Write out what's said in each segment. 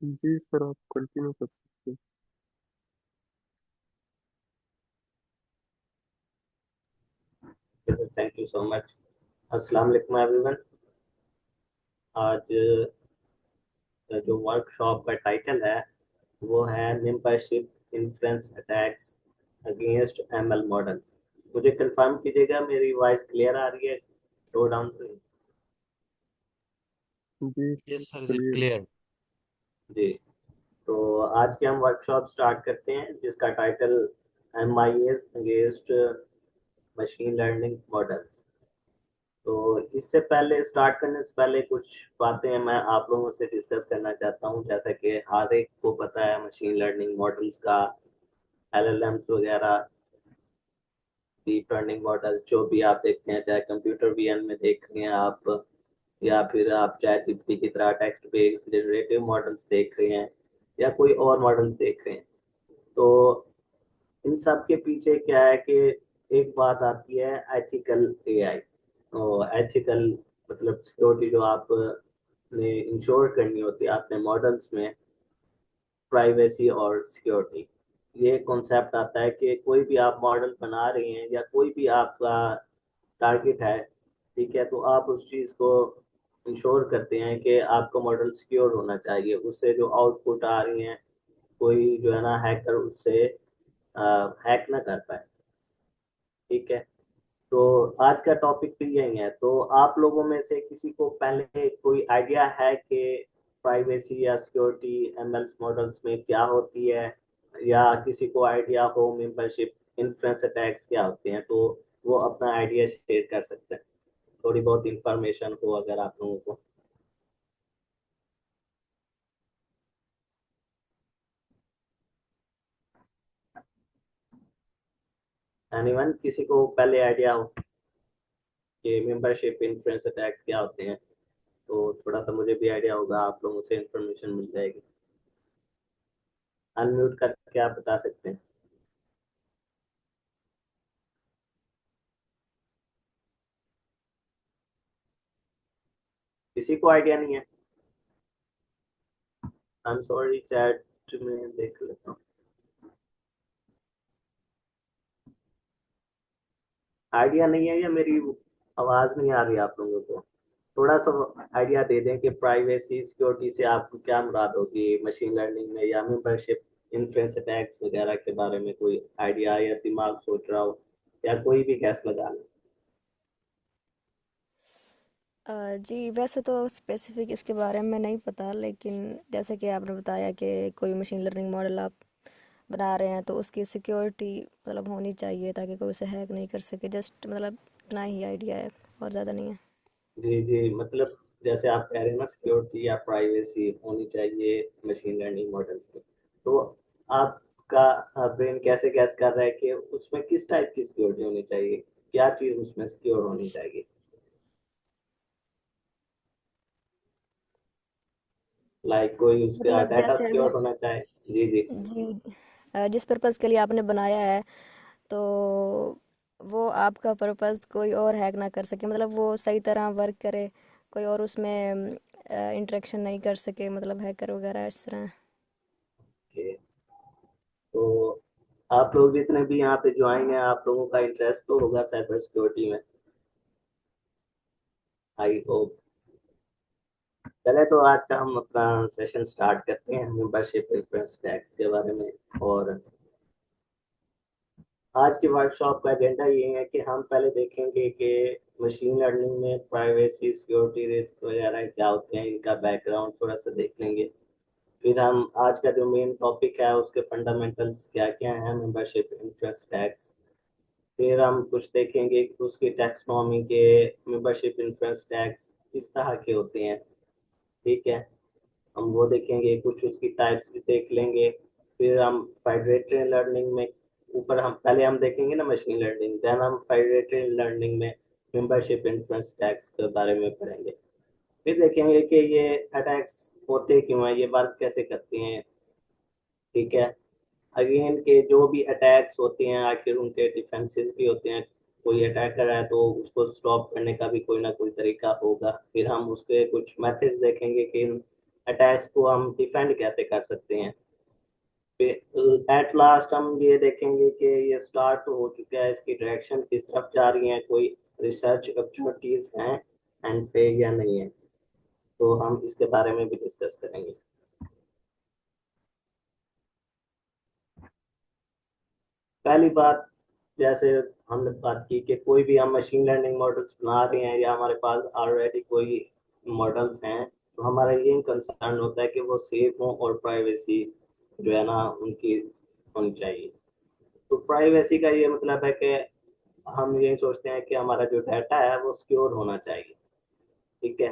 जी sir, आप continue कर सकते हैं। Thank you so much. अस्सलाम वालेकुम एवरीवन। आज जो वर्कशॉप का टाइटल है वो है membership influence attacks against ML models. मुझे कंफर्म कीजिएगा मेरी वॉइस क्लियर आ रही है? Slow down please. जी यस सर, इज इट चलिए। क्लियर? जी। तो आज की हम वर्कशॉप स्टार्ट करते हैं जिसका title M I S against machine learning models. तो इससे पहले स्टार्ट करने से पहले कुछ बातें मैं आप लोगों से डिस्कस करना चाहता हूँ। जैसा कि हर एक को पता है मशीन लर्निंग मॉडल्स का, एलएलएम्स वगैरह, डीप लर्निंग मॉडल जो भी आप देखते हैं, चाहे कंप्यूटर वीएन में देख रहे हैं आप, या फिर आप चाहे जीपीटी की तरह टेक्स्ट बेस्ड जनरेटिव मॉडल्स देख रहे हैं, या कोई और मॉडल्स देख रहे हैं। तो इन सब के पीछे क्या है कि एक बात आती है एथिकल एआई। तो एथिकल मतलब सिक्योरिटी जो आप ने इंश्योर करनी होती है अपने मॉडल्स में, प्राइवेसी और सिक्योरिटी। ये कॉन्सेप्ट आता है कि कोई भी आप मॉडल बना रहे हैं या कोई भी आपका टारगेट है, ठीक है, तो आप उस चीज़ को इंश्योर करते हैं कि आपका मॉडल सिक्योर होना चाहिए, उससे जो आउटपुट आ रही हैं कोई जो है ना हैकर उससे हैक ना कर पाए। ठीक है। तो आज का टॉपिक भी यही है। तो आप लोगों में से किसी को पहले कोई आइडिया है कि प्राइवेसी या सिक्योरिटी एमएल मॉडल्स में क्या होती है, या किसी को आइडिया हो मेंबरशिप इन्फ्लुएंस अटैक्स क्या होते हैं, तो वो अपना आइडिया शेयर कर सकते हैं। थोड़ी बहुत इंफॉर्मेशन हो अगर आप लोगों को। एनीवन, किसी को पहले आइडिया हो कि मेंबरशिप इन्फ्लुएंस अटैक्स क्या होते हैं, तो थोड़ा सा मुझे भी आइडिया होगा, आप लोगों से इंफॉर्मेशन मिल जाएगी। अनम्यूट करके आप बता सकते हैं। किसी को आइडिया नहीं है? आई एम सॉरी, चैट में देख लेता हूँ। आइडिया नहीं है या मेरी आवाज नहीं आ रही आप लोगों को? थोड़ा सा आइडिया दे दें कि प्राइवेसी सिक्योरिटी से आपको क्या मुराद होगी मशीन लर्निंग में, या मेंबरशिप इन्फ्लुएंस अटैक्स वगैरह के बारे में कोई आइडिया या दिमाग सोच रहा हो, या कोई भी गैस लगा ले। जी वैसे तो स्पेसिफिक इसके बारे में नहीं पता, लेकिन जैसे कि आपने बताया कि कोई मशीन लर्निंग मॉडल आप बना रहे हैं तो उसकी सिक्योरिटी मतलब होनी चाहिए ताकि कोई उसे हैक नहीं कर सके। जस्ट मतलब इतना ही आइडिया है और ज़्यादा नहीं है। जी जी, मतलब जैसे आप कह रहे हैं ना सिक्योरिटी या प्राइवेसी होनी चाहिए मशीन लर्निंग मॉडल्स में, तो आपका ब्रेन कैसे गैस कर रहा है कि उसमें किस टाइप की सिक्योरिटी होनी चाहिए, क्या चीज उसमें सिक्योर होनी चाहिए? लाइक कोई उसका मतलब डाटा जैसे सिक्योर अगर होना चाहिए। जी जी। जी जिस पर्पज़ के लिए आपने बनाया है तो वो आपका पर्पज़ कोई और हैक ना कर सके, मतलब वो सही तरह वर्क करे, कोई और उसमें इंटरेक्शन नहीं कर सके, मतलब हैकर वगैरह इस तरह। ओके। तो आप लोग जितने भी यहाँ पे ज्वाइन है, आप लोगों का इंटरेस्ट तो होगा साइबर सिक्योरिटी में, आई होप। चले तो आज का हम अपना सेशन स्टार्ट करते हैं मेंबरशिप प्रेफरेंस टैक्स के बारे में। और आज की वर्कशॉप का एजेंडा ये है कि हम पहले देखेंगे कि मशीन लर्निंग में प्राइवेसी सिक्योरिटी रिस्क वगैरह क्या होते हैं, इनका बैकग्राउंड थोड़ा सा देख लेंगे। फिर हम आज का जो मेन टॉपिक है उसके फंडामेंटल्स क्या क्या हैं मेंबरशिप इंटरेस्ट टैक्स। फिर हम कुछ देखेंगे कि उसकी टैक्सनॉमी के मेंबरशिप इंटरेस्ट टैक्स किस तरह के होते हैं। ठीक है, हम वो देखेंगे, कुछ उसकी टाइप्स भी देख लेंगे। फिर हम फेडरेटेड लर्निंग में, ऊपर हम पहले हम देखेंगे ना मशीन लर्निंग, देन हम फेडरेटेड लर्निंग में मेंबरशिप इन्फ्लुएंस टैक्स के बारे में पढ़ेंगे। फिर देखेंगे कि ये अटैक्स होते क्यों हैं, ये वर्क कैसे करते हैं। ठीक है। अगेन के जो भी अटैक्स होते हैं आखिर उनके डिफेंसेस भी होते हैं। कोई अटैक कर रहा है तो उसको स्टॉप करने का भी कोई ना कोई तरीका होगा। फिर हम उसके कुछ मेथड्स देखेंगे कि अटैक्स को हम डिफेंड कैसे कर सकते हैं। एट लास्ट हम ये देखेंगे कि ये स्टार्ट हो चुका है, इसकी डायरेक्शन किस तरफ जा रही है, कोई रिसर्च अपॉर्चुनिटीज हैं एंड पे या नहीं है, तो हम इसके बारे में भी डिस्कस करेंगे। पहली बात, जैसे हमने बात की कि कोई भी हम मशीन लर्निंग मॉडल्स बना रहे हैं या हमारे पास ऑलरेडी कोई मॉडल्स हैं, तो हमारा ये कंसर्न होता है कि वो सेफ हों और प्राइवेसी जो है ना उनकी होनी चाहिए। तो प्राइवेसी का ये मतलब है कि हम यही सोचते हैं कि हमारा जो डाटा है वो सिक्योर होना चाहिए, ठीक है।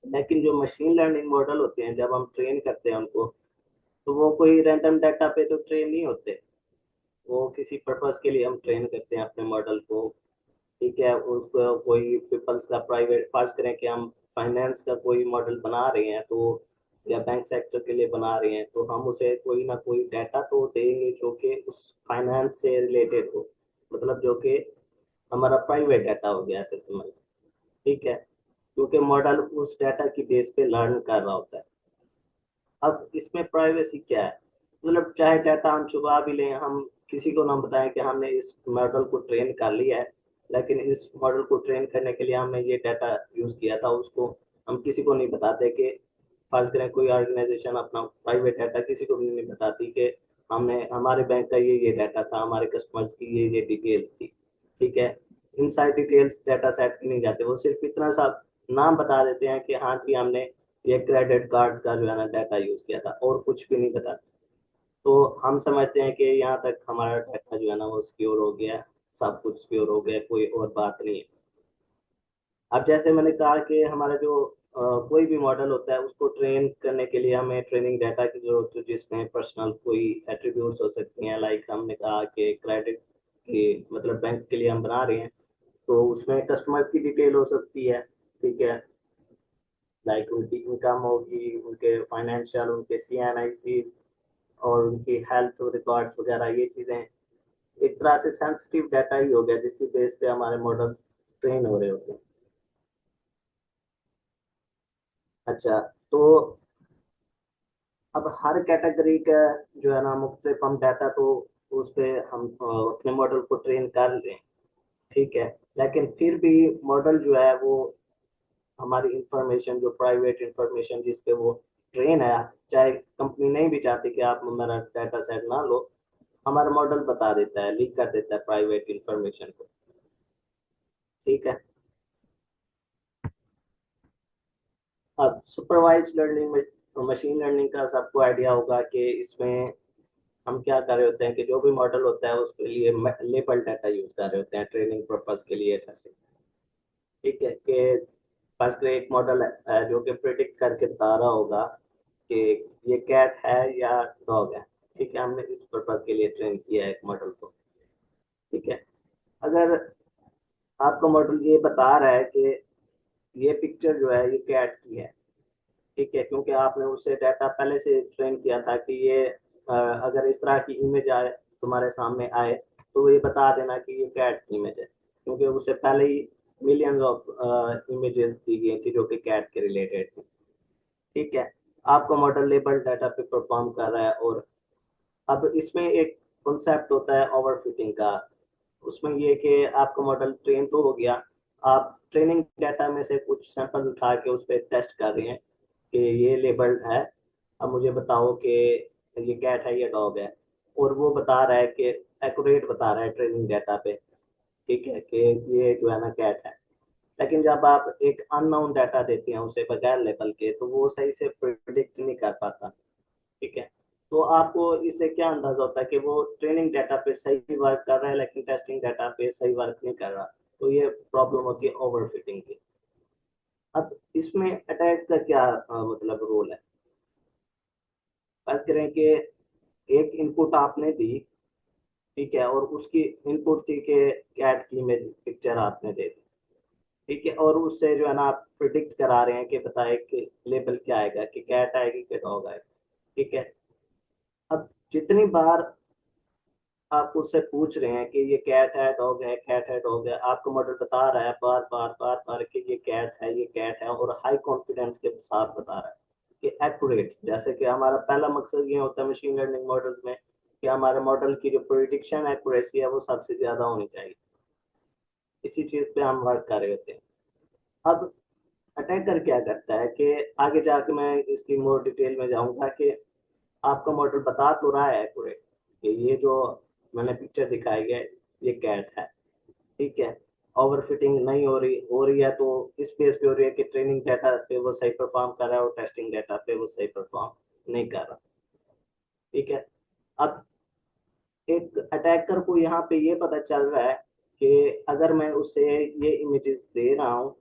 लेकिन जो मशीन लर्निंग मॉडल होते हैं, जब हम ट्रेन करते हैं उनको, तो वो कोई रैंडम डाटा पे तो ट्रेन नहीं होते, वो किसी पर्पस के लिए हम ट्रेन करते हैं अपने मॉडल को, ठीक है। उसको कोई पीपल्स का प्राइवेट, फर्ज करें कि हम फाइनेंस का कोई मॉडल बना रहे हैं, तो या बैंक सेक्टर के लिए बना रहे हैं, तो हम उसे कोई ना कोई डाटा तो देंगे जो कि उस फाइनेंस से रिलेटेड हो, मतलब जो कि हमारा प्राइवेट डाटा हो गया ऐसे समझ, ठीक है, क्योंकि मॉडल उस डाटा की बेस पे लर्न कर रहा होता है। अब इसमें प्राइवेसी क्या है, मतलब चाहे डाटा हम छुपा भी लें, हम किसी को ना बताएं कि हमने इस मॉडल को ट्रेन कर लिया है, लेकिन इस मॉडल को ट्रेन करने के लिए हमने ये डाटा यूज किया था, उसको हम किसी को नहीं बताते कि, फर्ज करें कोई ऑर्गेनाइजेशन अपना प्राइवेट डाटा किसी को भी नहीं बताती कि हमने, हमारे बैंक का ये डाटा था, हमारे कस्टमर्स की ये डिटेल्स थी, ठीक है। इनसाइड डिटेल्स डाटा सेट की नहीं जाते, वो सिर्फ इतना सा नाम बता देते हैं कि हाँ जी हमने ये क्रेडिट कार्ड्स का जो है ना डाटा यूज किया था, और कुछ भी नहीं बताते। तो हम समझते हैं कि यहाँ तक हमारा डाटा जो है ना वो सिक्योर हो गया, सब कुछ सिक्योर हो गया, कोई और बात नहीं है। अब जैसे मैंने कहा कि हमारा जो कोई भी मॉडल होता है उसको ट्रेन करने के लिए हमें ट्रेनिंग डाटा की जरूरत होती है, जिसमें पर्सनल कोई एट्रीब्यूट्स हो सकती हैं, लाइक हमने कहा कि क्रेडिट की, मतलब बैंक के लिए हम बना रहे हैं, तो उसमें कस्टमर्स की डिटेल हो सकती है, ठीक है, लाइक उनकी इनकम होगी, उनके फाइनेंशियल, उनके CNIC और उनकी हेल्थ रिकॉर्ड्स वगैरह, ये चीज़ें एक तरह से सेंसिटिव डाटा ही हो गया जिसकी बेस पे हमारे मॉडल्स ट्रेन हो रहे होते हैं। अच्छा, तो अब हर कैटेगरी का जो है ना मुख्तलिफ हम डाटा, तो उस पे हम अपने मॉडल को ट्रेन कर लें, ठीक है, लेकिन फिर भी मॉडल जो है वो हमारी इंफॉर्मेशन, जो प्राइवेट इंफॉर्मेशन जिस पे वो ट्रेन है, चाहे कंपनी नहीं भी चाहती कि आप मेरा डाटा सेट ना लो, हमारा मॉडल बता देता है, लीक कर देता है प्राइवेट इंफॉर्मेशन को, ठीक है। अब सुपरवाइज लर्निंग में, मशीन लर्निंग का सबको आइडिया होगा कि इसमें हम क्या कर रहे होते हैं कि जो भी मॉडल होता है उसके लिए लेबल डाटा यूज कर रहे होते हैं ट्रेनिंग पर्पज के लिए, ठीक है, कि फर्स्ट एक मॉडल है जो कि प्रिडिक्ट करके बता रहा होगा कि ये कैट है या डॉग है, ठीक है, हमने इस पर्पज के लिए ट्रेन किया है एक मॉडल को, ठीक है। अगर आपका मॉडल ये बता रहा है कि ये पिक्चर जो है ये कैट की है, ठीक है, क्योंकि आपने उससे डाटा पहले से ट्रेन किया था कि ये अगर इस तरह की इमेज आए, तुम्हारे सामने आए, तो ये बता देना कि ये कैट की इमेज है, क्योंकि उससे पहले ही मिलियंस ऑफ इमेजेस दी गई थी जो कि कैट के रिलेटेड थी, ठीक है। आपका मॉडल लेबल डाटा पे परफॉर्म कर रहा है, और अब इसमें एक कॉन्सेप्ट होता है ओवरफिटिंग का। उसमें ये कि आपका मॉडल ट्रेन तो हो गया, आप ट्रेनिंग डाटा में से कुछ सैंपल उठा के उस पर टेस्ट कर रहे हैं कि ये लेबल्ड है, अब मुझे बताओ कि ये कैट है या डॉग है, और वो बता रहा है कि एक्यूरेट बता रहा है ट्रेनिंग डाटा पे, ठीक है, कि ये जो है ना कैट है। लेकिन जब आप एक अननोन डाटा देते हैं उसे बगैर लेबल के, तो वो सही से प्रिडिक्ट नहीं कर पाता, ठीक है। तो आपको इससे क्या अंदाजा होता है कि वो ट्रेनिंग डाटा पे सही वर्क कर रहा है लेकिन टेस्टिंग डाटा पे सही वर्क नहीं कर रहा, तो ये प्रॉब्लम होती है ओवरफिटिंग की। अब इसमें अटैक्स का क्या मतलब रोल है। बात करें कि एक इनपुट आपने दी, ठीक है, और उसकी इनपुट थी कि कैट की इमेज पिक्चर आपने दे दी, ठीक है, और उससे जो है ना आप प्रिडिक्ट करा रहे हैं कि बताए कि लेबल क्या आएगा, कि कैट आएगी कि डॉग आएगा, ठीक है। अब जितनी बार आप उससे पूछ रहे हैं कि ये कैट है डॉग है, कैट है डॉग है, आपका मॉडल बता रहा है बार बार बार बार कि ये कैट है, ये कैट है, और हाई कॉन्फिडेंस के साथ बता रहा है कि एक्यूरेट, जैसे कि हमारा पहला मकसद ये होता है मशीन लर्निंग मॉडल्स में कि हमारे मॉडल की जो प्रिडिक्शन एक्यूरेसी है वो सबसे ज्यादा होनी चाहिए। इसी चीज पे हम वर्क कर रहे होते हैं। अब अटैकर क्या करता है कि आगे जाके मैं इसकी मोर डिटेल में जाऊंगा कि आपका मॉडल बता तो रहा है एक्यूरेट कि ये जो मैंने पिक्चर दिखाई है ये कैट है, ठीक है। ओवरफिटिंग नहीं हो रही है तो इस बेस पे हो रही है कि ट्रेनिंग डाटा पे वो सही परफॉर्म कर रहा है और टेस्टिंग डाटा पे वो सही परफॉर्म नहीं कर रहा, ठीक है। अब एक अटैकर को यहाँ पे ये पता चल रहा है कि अगर मैं उसे ये इमेजेस दे रहा हूँ,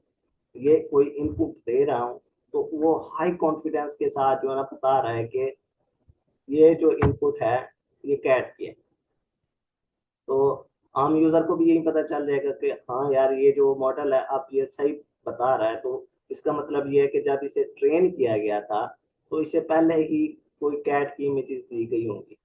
ये कोई इनपुट दे रहा हूँ, तो वो हाई कॉन्फिडेंस के साथ जो है ना बता रहा है कि ये जो इनपुट है ये कैट की है। तो आम यूजर को भी यही पता चल जाएगा कि हाँ यार ये जो मॉडल है आप ये सही बता रहा है, तो इसका मतलब ये है कि जब इसे ट्रेन किया गया था तो इसे पहले ही कोई कैट की इमेजेस दी गई होंगी,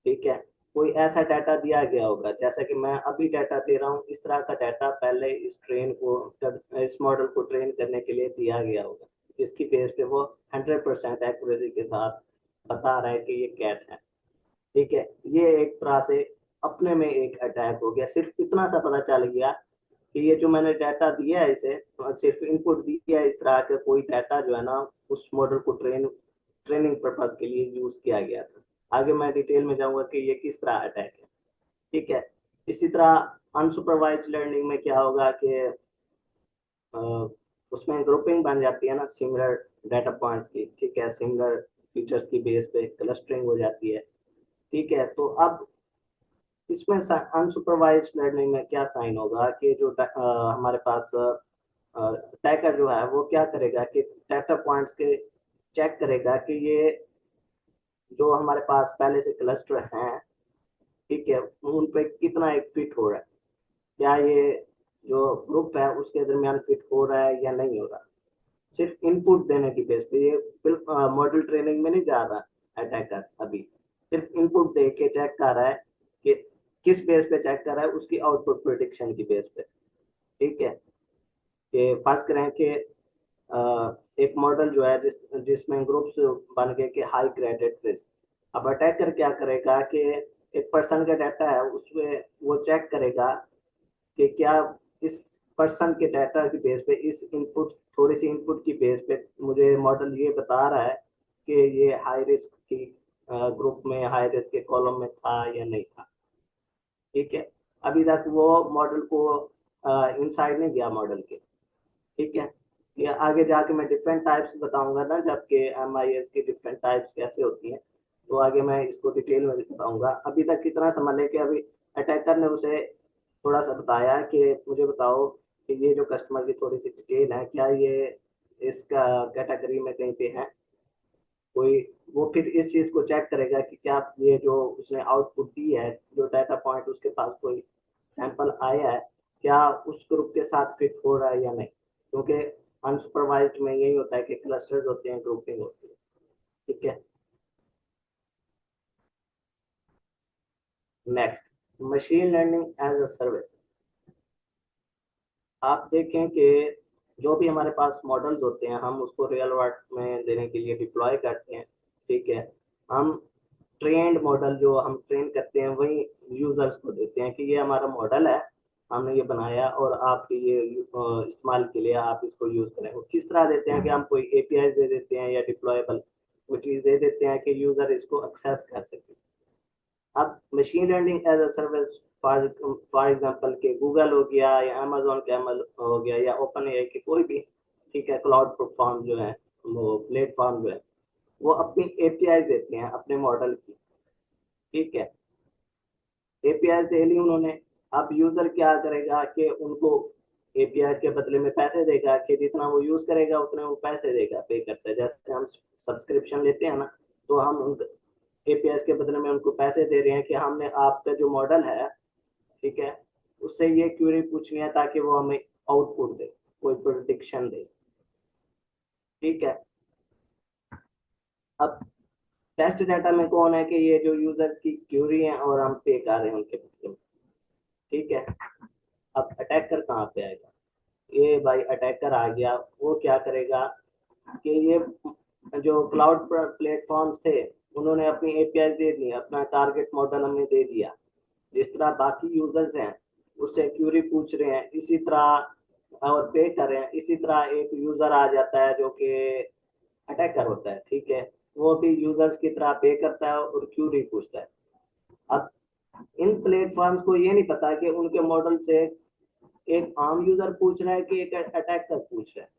ठीक है। कोई ऐसा डाटा दिया गया होगा जैसा कि मैं अभी डाटा दे रहा हूँ, इस तरह का डाटा पहले इस ट्रेन को इस मॉडल को ट्रेन करने के लिए दिया गया होगा, जिसकी बेस पे वो 100% एक्यूरेसी के साथ बता रहा है कि ये कैट है, ठीक है। ये एक तरह से अपने में एक अटैक हो गया। सिर्फ इतना सा पता चल गया कि ये जो मैंने डाटा दिया है इसे सिर्फ इनपुट दिया है, इस तरह का कोई डाटा जो है ना उस मॉडल को ट्रेनिंग पर्पज के लिए यूज किया गया था। आगे मैं डिटेल में जाऊंगा कि ये किस तरह अटैक है, ठीक है। इसी तरह अनसुपरवाइज्ड लर्निंग में क्या होगा कि अ, उसमें ग्रुपिंग बन जाती है ना सिमिलर डाटा पॉइंट्स की, ठीक है, सिमिलर फीचर्स की बेस पे क्लस्टरिंग हो जाती है, ठीक है। तो अब इसमें अनसुपरवाइज्ड लर्निंग में क्या साइन होगा कि जो हमारे पास अटैकर जो है वो क्या करेगा कि डाटा पॉइंट्स के चेक करेगा कि ये जो हमारे पास पहले से क्लस्टर हैं, ठीक है, उन पे कितना एक फिट हो रहा है, क्या ये जो ग्रुप है उसके दरमियान फिट हो रहा है या नहीं हो रहा। सिर्फ इनपुट देने की बेस पे ये मॉडल ट्रेनिंग में नहीं जा रहा अटैकर, अभी सिर्फ इनपुट दे के चेक कर रहा है कि किस बेस पे चेक कर रहा है, उसकी आउटपुट प्रिडिक्शन की बेस पे, ठीक है। कि फर्ज करें कि एक मॉडल जो है जिसमें ग्रुप्स बन गए कि हाई ग्रेडेड रिस्क। अब अटैकर क्या करेगा कि एक पर्सन का डाटा है उसमें वो चेक करेगा कि क्या इस पर्सन के डाटा की बेस पे इस इनपुट थोड़ी सी इनपुट की बेस पे मुझे मॉडल ये बता रहा है कि ये हाई रिस्क की ग्रुप में हाई रिस्क के कॉलम में था या नहीं था, ठीक है। अभी तक वो मॉडल को इनसाइड नहीं गया मॉडल के, ठीक है। ये आगे जाके मैं डिफरेंट टाइप्स बताऊंगा ना, जबकि एमआईएस की डिफरेंट टाइप्स कैसे होती हैं, तो आगे मैं इसको डिटेल में बताऊंगा। अभी तक कितना समझ लें कि अभी अटैकर ने उसे थोड़ा सा बताया कि मुझे बताओ कि ये जो कस्टमर की थोड़ी सी डिटेल है क्या ये इसका कैटेगरी में कहीं पे है कोई, वो फिर इस चीज को चेक करेगा कि क्या ये जो उसने आउटपुट दी है, जो डाटा पॉइंट उसके पास कोई सैंपल आया है, क्या उस ग्रुप के साथ फिट हो रहा है या नहीं, क्योंकि अनसुपरवाइज्ड में यही होता है कि क्लस्टर्स होते हैं, ग्रुपिंग होती है, ठीक है। Next, machine learning as a service. आप देखें कि जो भी हमारे पास मॉडल्स होते हैं हम उसको रियल वर्ल्ड में देने के लिए डिप्लॉय करते हैं, ठीक है। हम ट्रेंड मॉडल जो हम ट्रेन करते हैं वही यूजर्स को देते हैं कि ये हमारा मॉडल है, हमने ये बनाया और आपके ये इस्तेमाल के लिए आप इसको यूज करें। वो किस तरह देते हैं कि हम कोई एपीआई दे देते हैं या डिप्लॉयबल वो चीज दे देते हैं कि यूजर इसको एक्सेस कर सके। अब machine learning as a service for example के गूगल हो गया या अमेजोन के एमएल हो गया या ओपन एआई के कोई भी, ठीक है, क्लाउड प्लेटफॉर्म जो है वो प्लेटफॉर्म जो है वो अपनी एपीआई देते हैं अपने मॉडल की, ठीक है। एपीआई दे ली उन्होंने, अब यूजर क्या करेगा कि उनको एपीआई के बदले में पैसे देगा कि जितना वो यूज करेगा उतने वो पैसे देगा, पे करता है। जैसे हम सब्सक्रिप्शन लेते हैं ना, तो हम उन एपीआई के बदले में उनको पैसे दे रहे हैं कि हमने आपका जो मॉडल है, ठीक है, उससे ये क्वेरी पूछनी है ताकि वो हमें आउटपुट दे, कोई प्रोडिक्शन दे, ठीक है। अब टेस्ट डाटा में कौन है कि ये जो यूजर्स की क्यूरी है और हम पे कर रहे हैं उनके बदले में, ठीक है। अब अटैकर कहाँ पे आएगा, ये भाई अटैकर आ गया, वो क्या करेगा कि ये जो क्लाउड प्लेटफॉर्म्स थे उन्होंने अपनी एपीआई दे दी, अपना टारगेट मॉडल हमने दे दिया। जिस तरह बाकी यूजर्स हैं उससे क्यूरी पूछ रहे हैं इसी तरह और पे कर रहे हैं, इसी तरह एक यूजर आ जाता है जो कि अटैकर होता है, ठीक है, वो भी यूजर्स की तरह पे करता है और क्यूरी पूछता है। अब इन प्लेटफॉर्म्स को ये नहीं पता कि उनके मॉडल से एक आम यूजर पूछ रहा है कि एक अटैकर पूछ रहा है,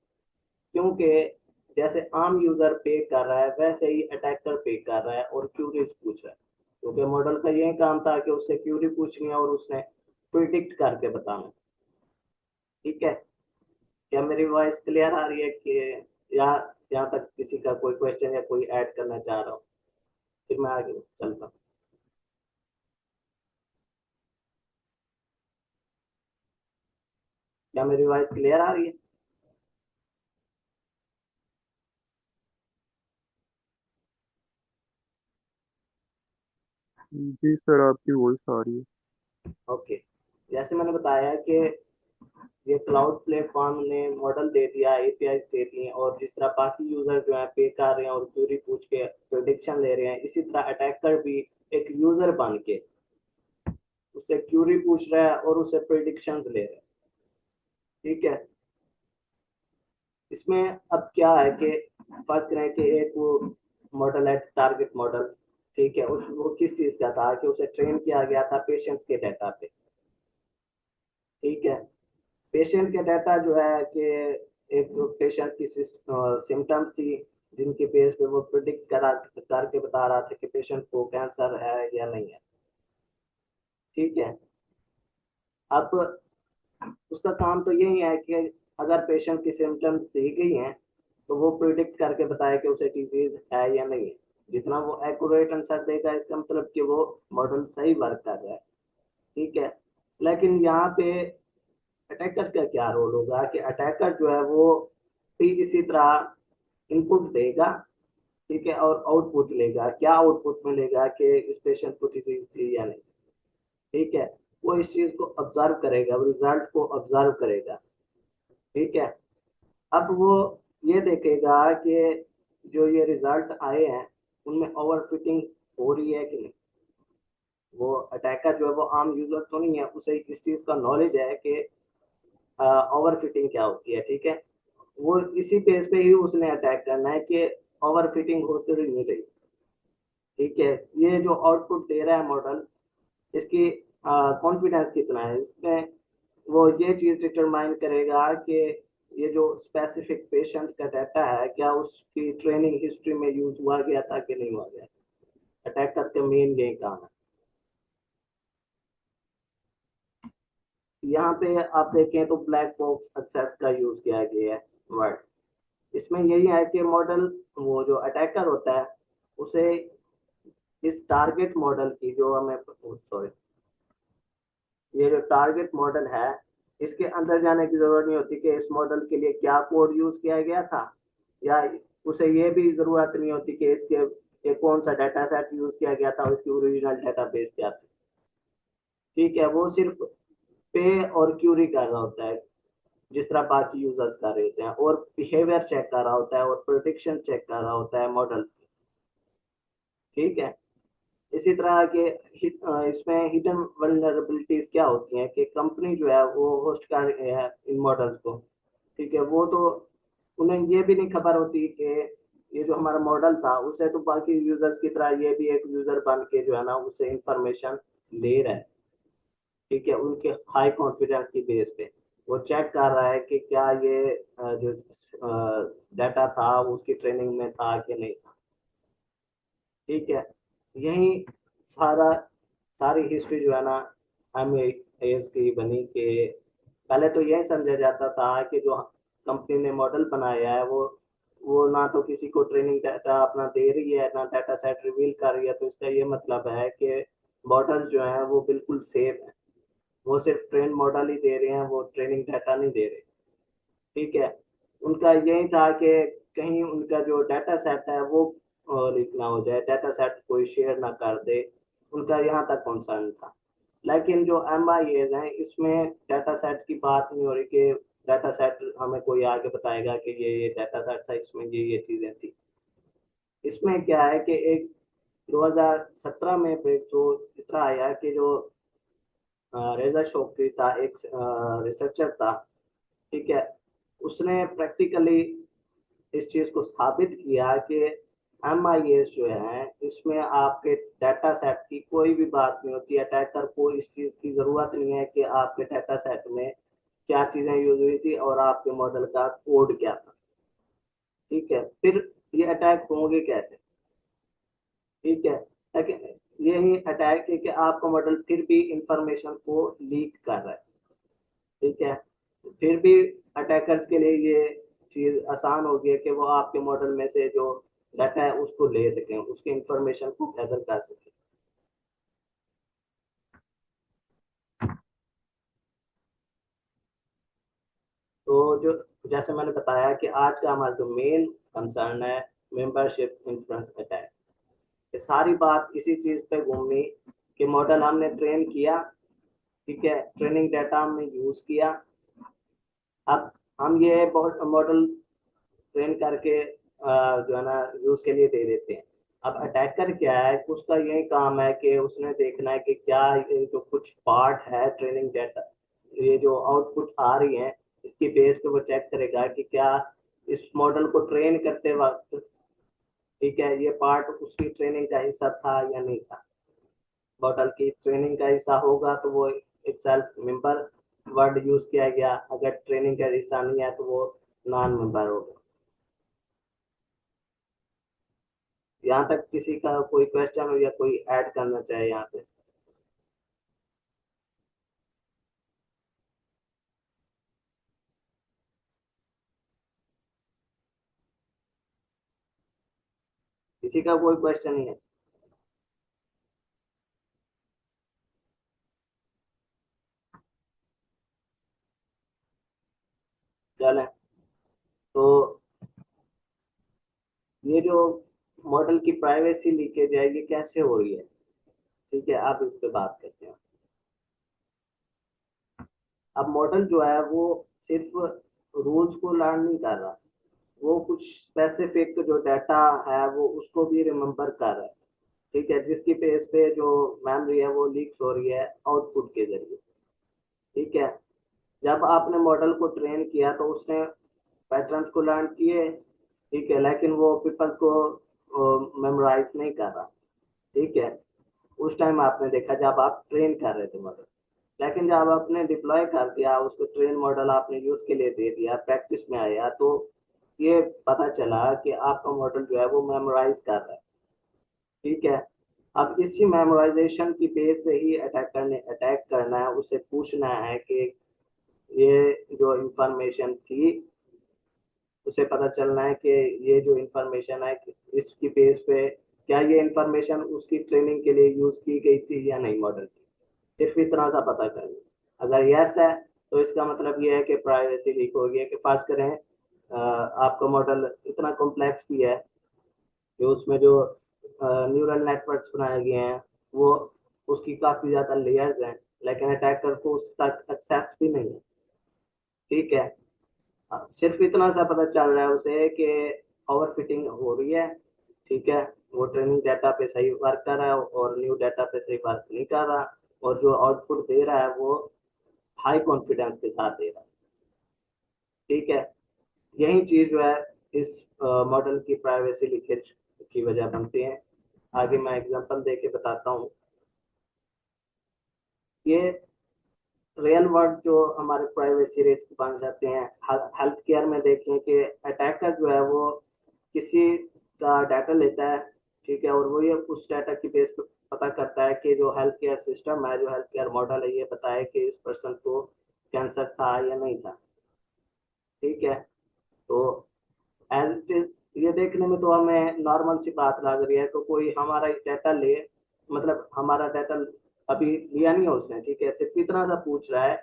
क्योंकि जैसे आम यूजर पे कर रहा है वैसे ही अटैकर पे कर रहा है और क्यूरीज पूछ रहा है, क्योंकि मॉडल का यही काम था कि उससे क्यूरी पूछनी है और उसने प्रिडिक्ट करके बताना। ठीक है, क्या मेरी वॉइस क्लियर आ रही है कि यहाँ यहाँ तक किसी का कोई क्वेश्चन या कोई ऐड करना चाह रहा हूँ? फिर मैं आगे चलता हूँ। क्या मेरी वॉइस क्लियर आ रही है? जी सर, आपकी वॉइस आ रही है। ओके, जैसे मैंने बताया कि ये क्लाउड प्लेटफॉर्म ने मॉडल दे दिया, एपीआई दे दी, और जिस तरह बाकी यूजर जो है पे कर रहे हैं और क्यूरी पूछ के प्रेडिक्शन ले रहे हैं, इसी तरह अटैकर भी एक यूजर बन के उससे क्यूरी पूछ रहा है और उससे प्रेडिक्शन ले रहा है। ठीक है, इसमें अब क्या है कि फर्ज करें कि एक वो मॉडल है टारगेट मॉडल, ठीक है, उस वो किस चीज का था कि उसे ट्रेन किया गया था पेशेंट्स के डाटा पे। ठीक है, पेशेंट के डाटा जो है कि एक पेशेंट की सिम्टम्स थी जिनके बेस पे वो प्रिडिक्ट करा करके बता रहा था कि पेशेंट को कैंसर है या नहीं है। ठीक है, अब उसका काम तो यही है कि अगर पेशेंट की सिम्टम्स दी गई हैं तो वो प्रिडिक्ट करके बताए कि उसे डिजीज है या नहीं है। जितना वो एक्यूरेट आंसर देगा इसका मतलब कि वो मॉडल सही वर्क कर रहा है। ठीक है, लेकिन यहाँ पे अटैकर का क्या रोल होगा कि अटैकर जो है वो भी इसी तरह इनपुट देगा, ठीक है, और आउटपुट लेगा। क्या आउटपुट मिलेगा कि इस पेशेंट को डिजीज थी या नहीं, ठीक है, वो इस चीज को ऑब्जर्व करेगा, रिजल्ट को ऑब्जर्व करेगा। ठीक है, अब वो ये देखेगा कि जो ये रिजल्ट आए हैं उनमें ओवरफिटिंग हो रही है कि नहीं। वो अटैकर जो है वो आम यूजर तो नहीं है, उसे इस चीज का नॉलेज है कि ओवरफिटिंग क्या होती है। ठीक है, वो इसी बेस पे ही उसने अटैक करना है कि ओवरफिटिंग होती रही नहीं रही। ठीक है, ये जो आउटपुट दे रहा है मॉडल, इसकी कॉन्फिडेंस कितना है इसमें, वो ये चीज डिटरमाइन करेगा कि ये जो स्पेसिफिक पेशेंट का डाटा है क्या उसकी ट्रेनिंग हिस्ट्री में यूज हुआ गया था कि नहीं हुआ गया। अटैक करके मेन यही काम है। यहाँ पे आप देखें तो ब्लैक बॉक्स एक्सेस का यूज किया गया है वर्ड। इसमें यही है कि मॉडल, वो जो अटैकर होता है उसे इस टारगेट मॉडल की जो हमें, सॉरी, ये जो टारगेट मॉडल है इसके अंदर जाने की जरूरत नहीं होती कि इस मॉडल के लिए क्या कोड यूज किया गया था, या उसे ये भी जरूरत नहीं होती कि इसके ये कौन सा डाटा सेट यूज किया गया था, उसकी ओरिजिनल डाटाबेस क्या थी। ठीक है, वो सिर्फ पे और क्यूरी कर रहा होता है जिस तरह बाकी यूजर्स कर रहे होते हैं, और बिहेवियर चेक कर रहा होता है और प्रोटेक्शन चेक कर रहा होता है मॉडल्स की। ठीक है, इसी तरह के इसमें हिडन वल्नरेबिलिटीज क्या होती हैं कि कंपनी जो है वो होस्ट कर रही है इन मॉडल्स को। ठीक है, वो तो उन्हें ये भी नहीं खबर होती कि ये जो हमारा मॉडल था उसे तो बाकी यूजर्स की तरह ये भी एक यूजर बन के जो है ना उससे इंफॉर्मेशन ले रहा है। ठीक है, उनके हाई कॉन्फिडेंस की बेस पे वो चेक कर रहा है कि क्या ये जो डाटा था वो उसकी ट्रेनिंग में था कि नहीं था। ठीक है, यही सारा सारी हिस्ट्री जो है ना हमें एज की बनी के पहले तो यही समझा जाता था कि जो कंपनी ने मॉडल बनाया है वो ना तो किसी को ट्रेनिंग डाटा अपना दे रही है ना डाटा सेट रिवील कर रही है, तो इसका ये मतलब है कि मॉडल जो है वो बिल्कुल सेफ है। वो सिर्फ ट्रेन मॉडल ही दे रहे हैं, वो ट्रेनिंग डाटा नहीं दे रहे। ठीक है, उनका यही था कि कहीं उनका जो डाटा सेट है वो लीक ना हो जाए, डाटा सेट कोई शेयर ना कर दे, उनका यहाँ तक कंसर्न था। लेकिन जो एम आई एज है इसमें डाटा सेट की बात नहीं हो रही कि डाटा सेट हमें कोई आगे बताएगा कि ये डाटा सेट था, इसमें ये चीजें थी। इसमें क्या है कि एक 2017 में ब्रेक थ्रू इतना आया कि जो रेजा शोक्री था, एक रिसर्चर था, ठीक है, उसने प्रैक्टिकली इस चीज को साबित किया कि MIS जो है इसमें आपके डाटा सेट की कोई भी बात नहीं होती। अटैकर को इस चीज की जरूरत नहीं है कि आपके डाटा सेट में क्या चीजें यूज हुई थी और आपके मॉडल का कोड क्या था। ठीक है, फिर ये अटैक होंगे कैसे? ठीक है, ताकि यही अटैक है कि आपका मॉडल फिर भी इंफॉर्मेशन को लीक कर रहा है। ठीक है, फिर भी अटैकर्स के लिए ये चीज आसान हो गई है कि वो आपके मॉडल में से जो डाटा है उसको ले सकें, उसके इंफॉर्मेशन को गैदर कर सकें। तो जो जैसे मैंने बताया कि आज का हमारा जो मेन कंसर्न है मेंबरशिप इन्फ्लुएंस अटैक, ये सारी बात इसी चीज पे घूमी कि मॉडल हमने ट्रेन किया, ठीक है, ट्रेनिंग डाटा हमने यूज किया, अब हम ये मॉडल ट्रेन करके जो है ना यूज के लिए दे देते हैं। अब अटैकर क्या है, उसका यही काम है कि उसने देखना है कि क्या ये जो कुछ पार्ट है ट्रेनिंग डाटा, ये जो आउटपुट आ रही है, इसकी बेस पे वो चेक करेगा कि क्या इस मॉडल को ट्रेन करते वक्त, ठीक है, ये पार्ट उसकी ट्रेनिंग का हिस्सा था या नहीं था। मॉडल की ट्रेनिंग का हिस्सा होगा तो वो एक सेल्फ मेंबर वर्ड यूज किया गया, अगर ट्रेनिंग का हिस्सा नहीं है तो वो नॉन मेंबर होगा। यहाँ तक किसी का कोई क्वेश्चन हो या कोई ऐड करना चाहे यहाँ पे? किसी का कोई क्वेश्चन नहीं है? चले, तो ये जो मॉडल की प्राइवेसी लीकेज है ये कैसे हो रही है, ठीक है, आप इस पे बात करते हैं। अब मॉडल जो है वो सिर्फ रूल्स को लर्न नहीं कर रहा, वो कुछ स्पेसिफिक जो डाटा है वो उसको भी रिमेम्बर कर रहा है। ठीक है, जिसकी बेस पे जो मेमोरी है वो लीक्स हो रही है आउटपुट के जरिए। ठीक है, जब आपने मॉडल को ट्रेन किया तो उसने पैटर्न्स को लर्न किए, ठीक है, लेकिन वो पीपल को मेमोराइज नहीं कर रहा। ठीक है, उस टाइम आपने देखा जब आप ट्रेन कर रहे थे मॉडल, लेकिन जब आपने डिप्लॉय कर दिया उसको, ट्रेन मॉडल आपने यूज के लिए दे दिया, प्रैक्टिस में आया, तो ये पता चला कि आपका मॉडल जो है वो मेमोराइज कर रहा है। ठीक है, अब इसी मेमोराइजेशन की बेस पे ही अटैकर ने अटैक करना है, उसे पूछना है कि ये जो इंफॉर्मेशन थी, उसे पता चलना है कि ये जो इंफॉर्मेशन है इसकी बेस पे क्या ये इंफॉर्मेशन उसकी ट्रेनिंग के लिए यूज की गई थी या नहीं मॉडल की, सिर्फ इतना सा पता करना। अगर यस है तो इसका मतलब ये है कि प्राइवेसी लीक हो गई है। कि फर्ज करें आपका मॉडल इतना कॉम्प्लेक्स भी है कि उसमें जो न्यूरल नेटवर्क्स बनाए गए हैं वो उसकी काफी ज्यादा लेयर्स हैं, लेकिन अटैकर को उस तक एक्सेस भी नहीं है। ठीक है, सिर्फ इतना सा पता चल रहा है उसे कि ओवर फिटिंग हो रही है। ठीक है, वो ट्रेनिंग डाटा पे सही वर्क कर रहा है और न्यू डाटा पे सही वर्क नहीं कर रहा, और जो आउटपुट दे रहा है वो हाई कॉन्फिडेंस के साथ दे रहा है। ठीक है, यही चीज जो है इस मॉडल की प्राइवेसी लीकेज की वजह बनती है। आगे मैं एग्जांपल दे के बताता हूँ। ये रियल वर्ल्ड जो हमारे प्राइवेसी रिस्क बन जाते हैं, हेल्थ केयर में देखें कि अटैकर जो है वो किसी का डाटा लेता है, ठीक है, और वो ये उस डाटा की बेस पे पता करता है कि जो हेल्थ केयर सिस्टम है, जो हेल्थ केयर मॉडल है, ये बताए कि इस पर्सन को कैंसर था या नहीं था। ठीक है, तो एज इट इज ये देखने में तो हमें नॉर्मल सी बात लग रही है, तो कोई हमारा डाटा ले, मतलब हमारा डाटा अभी लिया नहीं है उसने, ठीक है, सिर्फ इतना सा पूछ रहा है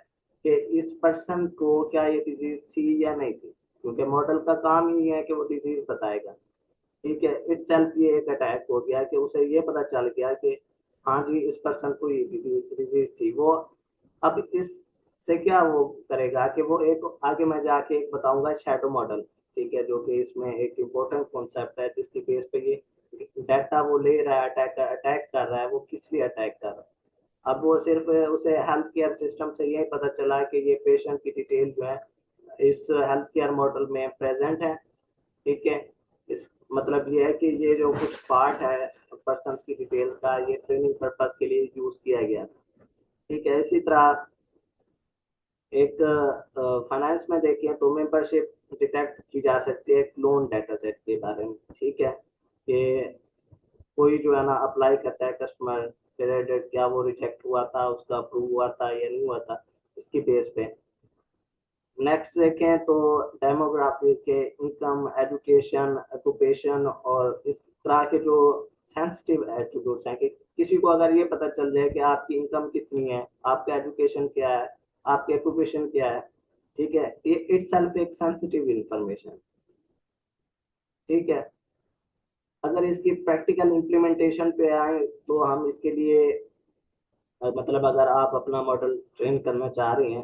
कि इस पर्सन को क्या ये डिजीज थी या नहीं थी, क्योंकि मॉडल का काम ही है कि वो डिजीज बताएगा। ठीक है, इट सेल्फ ये एक अटैक हो गया कि उसे ये पता चल गया कि हाँ जी इस पर्सन को ये डिजीज थी। वो अब इस से क्या वो करेगा कि वो एक आगे मैं जाके एक बताऊंगा शैडो मॉडल, ठीक है, जो कि इसमें एक इम्पोर्टेंट कॉन्सेप्ट है जिसकी बेस पे ये डाटा वो ले रहा है, अटैक अटैक कर रहा है, वो किस लिए अटैक कर रहा है। अब वो सिर्फ उसे हेल्थ केयर सिस्टम से यही पता चला कि ये पेशेंट की डिटेल जो है इस हेल्थ केयर मॉडल में प्रेजेंट है, ठीक है। इस मतलब ये है कि ये जो कुछ पार्ट है पर्सन की डिटेल का, ये ट्रेनिंग पर्पज के लिए यूज किया गया था, ठीक है। इसी तरह एक फाइनेंस में देखें तो मेंबरशिप डिटेक्ट की जा सकती है एक लोन डाटा सेट के बारे में, ठीक है, कि कोई जो है ना अप्लाई करता है कस्टमर, क्रेडिट क्या वो रिजेक्ट हुआ था, उसका अप्रूव हुआ था या नहीं हुआ था, इसकी बेस पे। नेक्स्ट देखें तो डेमोग्राफी के इनकम, एजुकेशन, ऑक्यूपेशन और इस तरह के जो सेंसिटिव एट्रीब्यूट्स हैं कि किसी को अगर ये पता चल जाए कि आपकी इनकम कितनी है, आपका एजुकेशन क्या है, आपके ऑक्यूपेशन क्या है, ठीक है, ये इट सेल्फ एक सेंसिटिव इंफॉर्मेशन, ठीक है। अगर इसकी प्रैक्टिकल इम्प्लीमेंटेशन पे आए तो हम इसके लिए मतलब अगर आप अपना मॉडल ट्रेन करना चाह रहे हैं,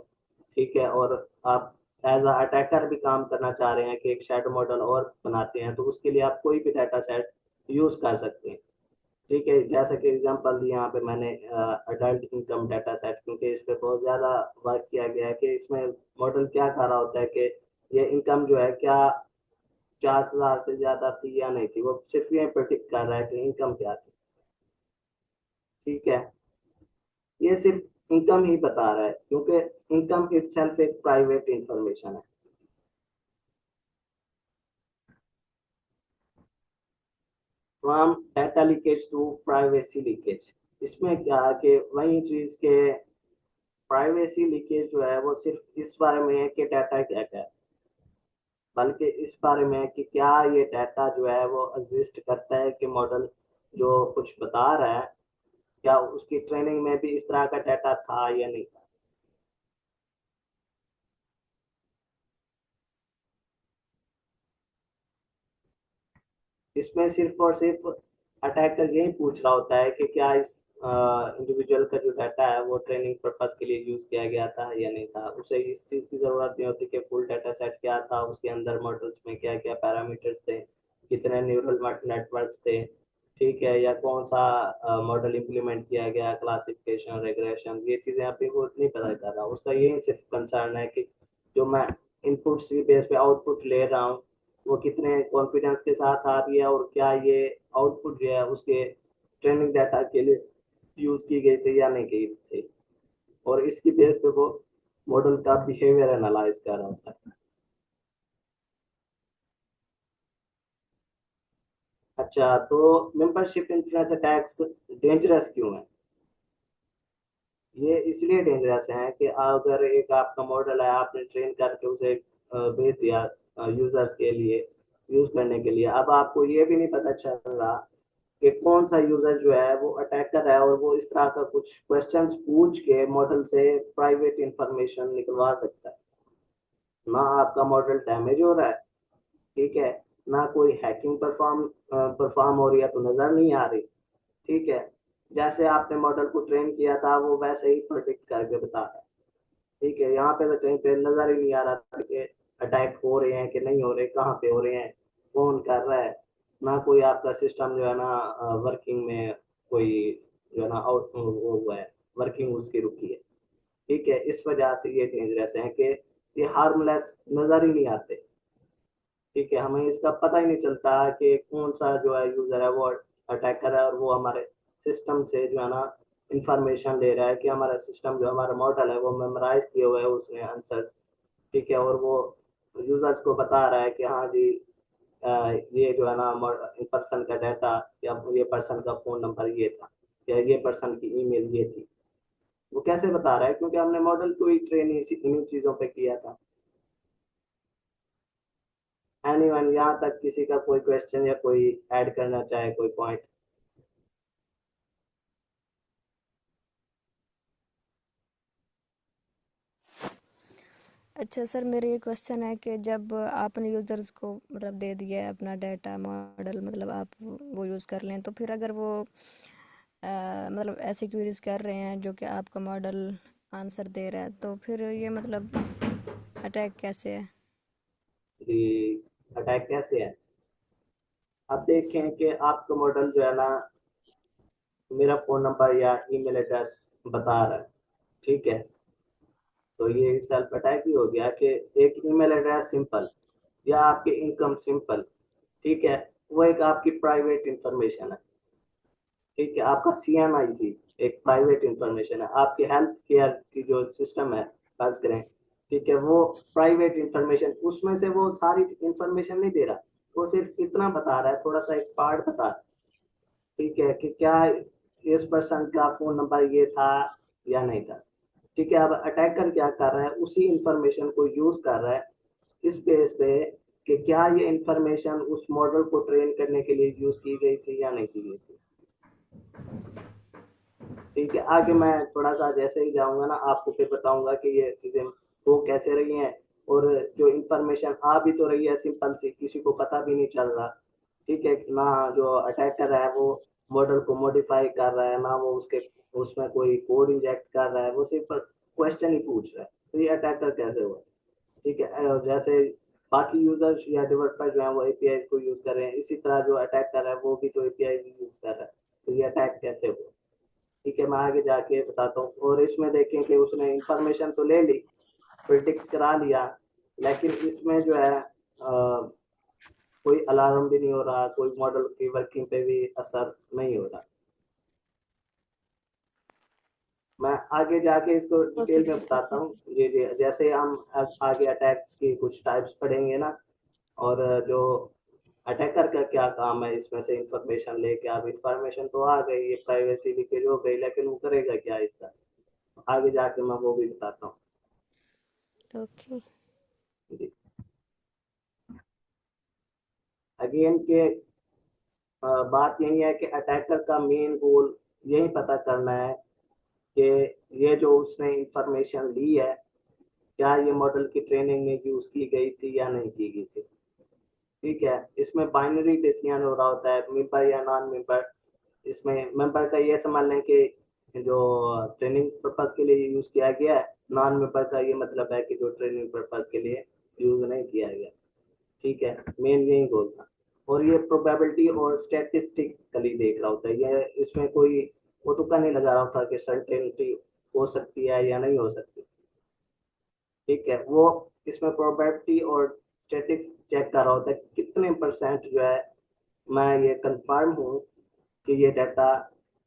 ठीक है, और आप एज अ अटैकर भी काम करना चाह रहे हैं कि एक शैडो मॉडल और बनाते हैं, तो उसके लिए आप कोई भी डाटा सेट यूज कर सकते हैं, ठीक है। जैसा कि एग्जांपल दी यहाँ पे मैंने अडल्ट इनकम डाटा सेट, क्योंकि इस पे बहुत ज़्यादा वर्क किया गया है कि इसमें मॉडल क्या कर रहा होता है कि ये इनकम जो है क्या 50,000 से ज़्यादा थी या नहीं थी, वो सिर्फ ये प्रिडिक्ट कर रहा है कि इनकम क्या थी, ठीक है। ये सिर्फ इनकम ही बता रहा है क्योंकि इनकम इटसेल्फ एक प्राइवेट इंफॉर्मेशन है। From data leakage to privacy leakage, इसमें क्या है कि वही चीज के प्राइवेसी लीकेज जो है वो सिर्फ इस बारे में है कि डाटा क्या क्या है, बल्कि इस बारे में है कि क्या ये डाटा जो है वो एग्जिस्ट करता है कि मॉडल जो कुछ बता रहा है क्या उसकी ट्रेनिंग में भी इस तरह का डाटा था या नहीं था। इसमें सिर्फ और सिर्फ अटैकर यही पूछ रहा होता है कि क्या इस इंडिविजुअल का जो डाटा है वो ट्रेनिंग पर्पज के लिए यूज किया गया था या नहीं था। उसे इस चीज की जरूरत नहीं होती कि फुल डाटा सेट क्या था, उसके अंदर मॉडल्स में क्या क्या पैरामीटर्स थे, कितने न्यूरल नेटवर्क थे, ठीक है, या कौन सा मॉडल इम्प्लीमेंट किया गया, क्लासिफिकेशन, रेग्रेशन, ये चीजें अभी वो नहीं पता कर रहा। उसका यही सिर्फ कंसर्न है कि जो मैं इनपुट की बेस पे आउटपुट ले रहा हूँ वो कितने कॉन्फिडेंस के साथ आ रही है और क्या ये आउटपुट जो है उसके ट्रेनिंग डाटा के लिए यूज की गई थी या नहीं की थी, और इसकी बेस पे वो मॉडल का बिहेवियर एनालाइज कर रहा होता है। अच्छा, तो मेंबरशिप इन्फ्लुएंस अटैक्स डेंजरस क्यों है? ये इसलिए डेंजरस है कि अगर एक आपका मॉडल है, आपने ट्रेन करके उसे भेज दिया यूजर्स के लिए यूज करने के लिए, अब आपको ये भी नहीं पता चल रहा कि कौन सा यूजर जो है वो अटैकर है और वो इस तरह का कुछ क्वेश्चंस पूछ के मॉडल से प्राइवेट इंफॉर्मेशन निकलवा सकता है। ना आपका मॉडल डैमेज हो रहा है, ठीक है, ना कोई हैकिंग परफॉर्म हो रही है तो नजर नहीं आ रही, ठीक है। जैसे आपने मॉडल को ट्रेन किया था वो वैसे ही प्रोडिक्ट करके बता रहा है, ठीक है। यहाँ पे तो कहीं पे नजर ही नहीं आ रहा था कि अटैक हो रहे हैं कि नहीं हो रहे, कहाँ पे हो रहे हैं, कौन कर रहा है। ना कोई आपका सिस्टम जो है ना वर्किंग में कोई जो है ना आउट वो हुआ है, वर्किंग उसकी रुकी है, ठीक है। इस वजह से ये डेंजरस है कि ये हार्मलेस नजर ही नहीं आते, ठीक है। हमें इसका पता ही नहीं चलता कि कौन सा जो है यूजर है वो अटैकर है और वो हमारे सिस्टम से जो है ना इंफॉर्मेशन ले रहा है कि हमारा सिस्टम जो हमारा मॉडल है वो मेमोराइज किए हुए है उसने आंसर, ठीक है, और वो यूजर्स को बता रहा है कि हाँ जी ये जो है ना पर्सन का डाटा या ये पर्सन का फोन नंबर ये था या ये पर्सन की ईमेल ये थी। वो कैसे बता रहा है? क्योंकि हमने मॉडल को ही ट्रेन इन्हीं चीजों पे किया था। एनीवन, यहाँ तक किसी का कोई क्वेश्चन या कोई ऐड करना चाहे कोई पॉइंट? अच्छा सर, मेरा ये क्वेश्चन है कि जब आपने यूज़र्स को मतलब दे दिया है अपना डाटा मॉडल, मतलब आप वो यूज़ कर लें, तो फिर अगर वो मतलब ऐसे क्वेरीज कर रहे हैं जो कि आपका मॉडल आंसर दे रहा है, तो फिर ये मतलब अटैक कैसे है? जी, अटैक कैसे है? अब देखें कि आपका मॉडल जो है ना मेरा फोन नंबर या ईमेल एड्रेस बता रहा है, ठीक है। तो ये सेल्फ अटैक ही हो गया कि एक ईमेल एड्रेस सिंपल या आपकी इनकम सिंपल, ठीक है, वो एक आपकी प्राइवेट इंफॉर्मेशन है, ठीक है। आपका CMIC एक प्राइवेट इंफॉर्मेशन है, आपकी हेल्थ केयर की जो सिस्टम है खास करें, ठीक है, वो प्राइवेट इंफॉर्मेशन, उसमें से वो सारी इंफॉर्मेशन नहीं दे रहा, वो सिर्फ इतना बता रहा है, थोड़ा सा एक पार्ट बता रहा है, ठीक है, कि क्या इस पर्सन का फोन नंबर ये था या नहीं था, ठीक है। अब अटैकर क्या कर रहा है, उसी इंफॉर्मेशन को यूज कर रहा है इस बेस पे कि क्या ये इंफॉर्मेशन उस मॉडल को ट्रेन करने के लिए यूज की गई थी या नहीं की गई थी, ठीक है। आगे मैं थोड़ा सा जैसे ही जाऊंगा ना आपको फिर बताऊंगा कि ये चीजें वो कैसे रही हैं, और जो इंफॉर्मेशन आ भी तो रही है सिंपल सी, किसी को पता भी नहीं चल रहा, ठीक है ना। जो अटैक कर रहा है वो मॉडल को मॉडिफाई कर रहा है ना, वो उसके उसमें कोई कोड इंजेक्ट कर रहा है, वो सिर्फ क्वेश्चन ही पूछ रहा है, तो ये अटैकर कैसे हुआ, ठीक है। जैसे बाकी यूजर्स या डेवलपर जो है वो एपीआई को यूज कर रहे हैं, इसी तरह जो अटैक कर रहा है वो भी तो एपीआई यूज कर रहा है, तो ये अटैक कैसे हुआ, ठीक है। मैं आगे जाके बताता हूँ। और इसमें देखें कि उसने इंफॉर्मेशन तो ले ली, प्रिडिक्ट करा लिया, लेकिन इसमें जो है कोई अलार्म भी नहीं हो रहा, कोई मॉडल की वर्किंग पे भी असर नहीं हो रहा। मैं आगे जाके इसको ओके डिटेल में ठीक है बताता फिर। हूँ। जी जी, जैसे हम आगे अटैक्स की कुछ टाइप्स पढ़ेंगे ना, और जो अटैकर का क्या काम है इसमें से इंफॉर्मेशन लेके, अब इंफॉर्मेशन तो आ गई, ये प्राइवेसी लीकेज हो गई, लेकिन वो करेगा क्या इसका, आगे जाके मैं वो भी बताता हूँ। ओके। जी, अगेन के बात यही है कि अटैकर का मेन गोल यही पता करना है कि ये जो उसने इंफॉर्मेशन ली है, क्या ये मॉडल की ट्रेनिंग में यूज की गई थी या नहीं की गई थी, ठीक है। इसमें बाइनरी डिसीजन हो रहा होता है, मेंबर या नॉन मेंबर। इसमें मेंबर का ये समझ लें कि जो ट्रेनिंग पर्पज के लिए यूज किया गया है, नॉन मेंबर का ये मतलब है कि जो ट्रेनिंग पर्पज के लिए यूज नहीं किया गया, ठीक है। मेन यही गोल था। और ये प्रोबेबिलिटी और स्टैटिस्टिकली देख रहा होता है, ये इसमें कोई वो तुक्का नहीं लगा रहा होता कि सर्टेनिटी हो सकती है या नहीं हो सकती, ठीक है। वो इसमें प्रोबेबिलिटी और स्टैटिक्स चेक कर रहा होता है, कितने परसेंट जो है मैं ये कंफर्म हूँ कि ये डाटा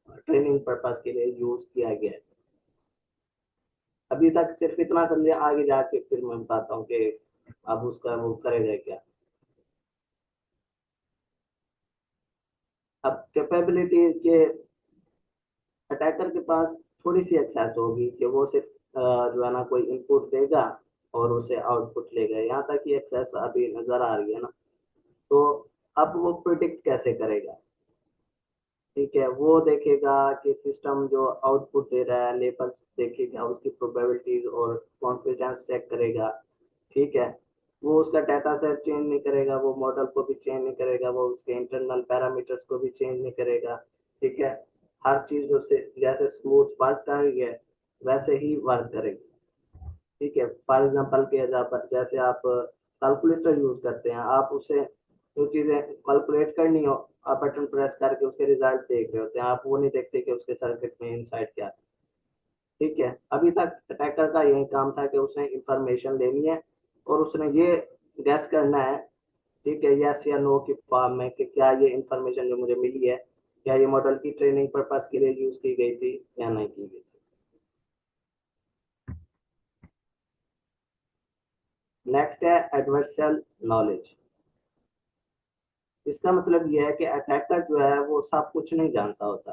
ट्रेनिंग पर्पज के लिए यूज किया गया है। अभी तक सिर्फ इतना समझे, आगे जाके फिर मैं बताता हूँ कि अब उसका वो करेगा क्या। अब कैपेबिलिटी के अटैकर के पास थोड़ी सी एक्सेस होगी कि वो सिर्फ जो है ना कोई इनपुट देगा और उसे आउटपुट लेगा, यहाँ तक की एक्सेस अभी नजर आ रही है ना। तो अब वो प्रिडिक्ट कैसे करेगा, ठीक है। वो देखेगा कि सिस्टम जो आउटपुट दे रहा है, लेबल्स देखेगा, उसकी प्रोबेबिलिटीज और कॉन्फिडेंस चेक करेगा, ठीक है। वो उसका डाटा सेट चेंज नहीं करेगा, वो मॉडल को भी चेंज नहीं करेगा, वो उसके इंटरनल पैरामीटर्स को भी चेंज नहीं करेगा, ठीक है। हर चीज उससे जैसे स्मूथ वर्क कर रही है वैसे ही वर्क करेगी, ठीक है। फॉर एग्जाम्पल के जैसे आप कैलकुलेटर यूज करते हैं, आप उससे जो चीजें कैलकुलेट करनी हो, आप बटन प्रेस करके उसके रिजल्ट देख रहे होते हैं, आप वो नहीं देखते कि उसके सर्किट में इनसाइड क्या है, ठीक है। अभी तक अटैकर का यही काम था कि उसने इंफॉर्मेशन लेनी है और उसने ये गैस करना है, ठीक है, यस या नो की फॉर्म में, कि क्या ये इंफॉर्मेशन जो मुझे मिली है, क्या ये मॉडल की ट्रेनिंग पर्पज के लिए यूज की गई थी या नहीं की गई थी। नेक्स्ट है एडवर्सल नॉलेज। इसका मतलब यह है कि अटैकर जो है वो सब कुछ नहीं जानता होता,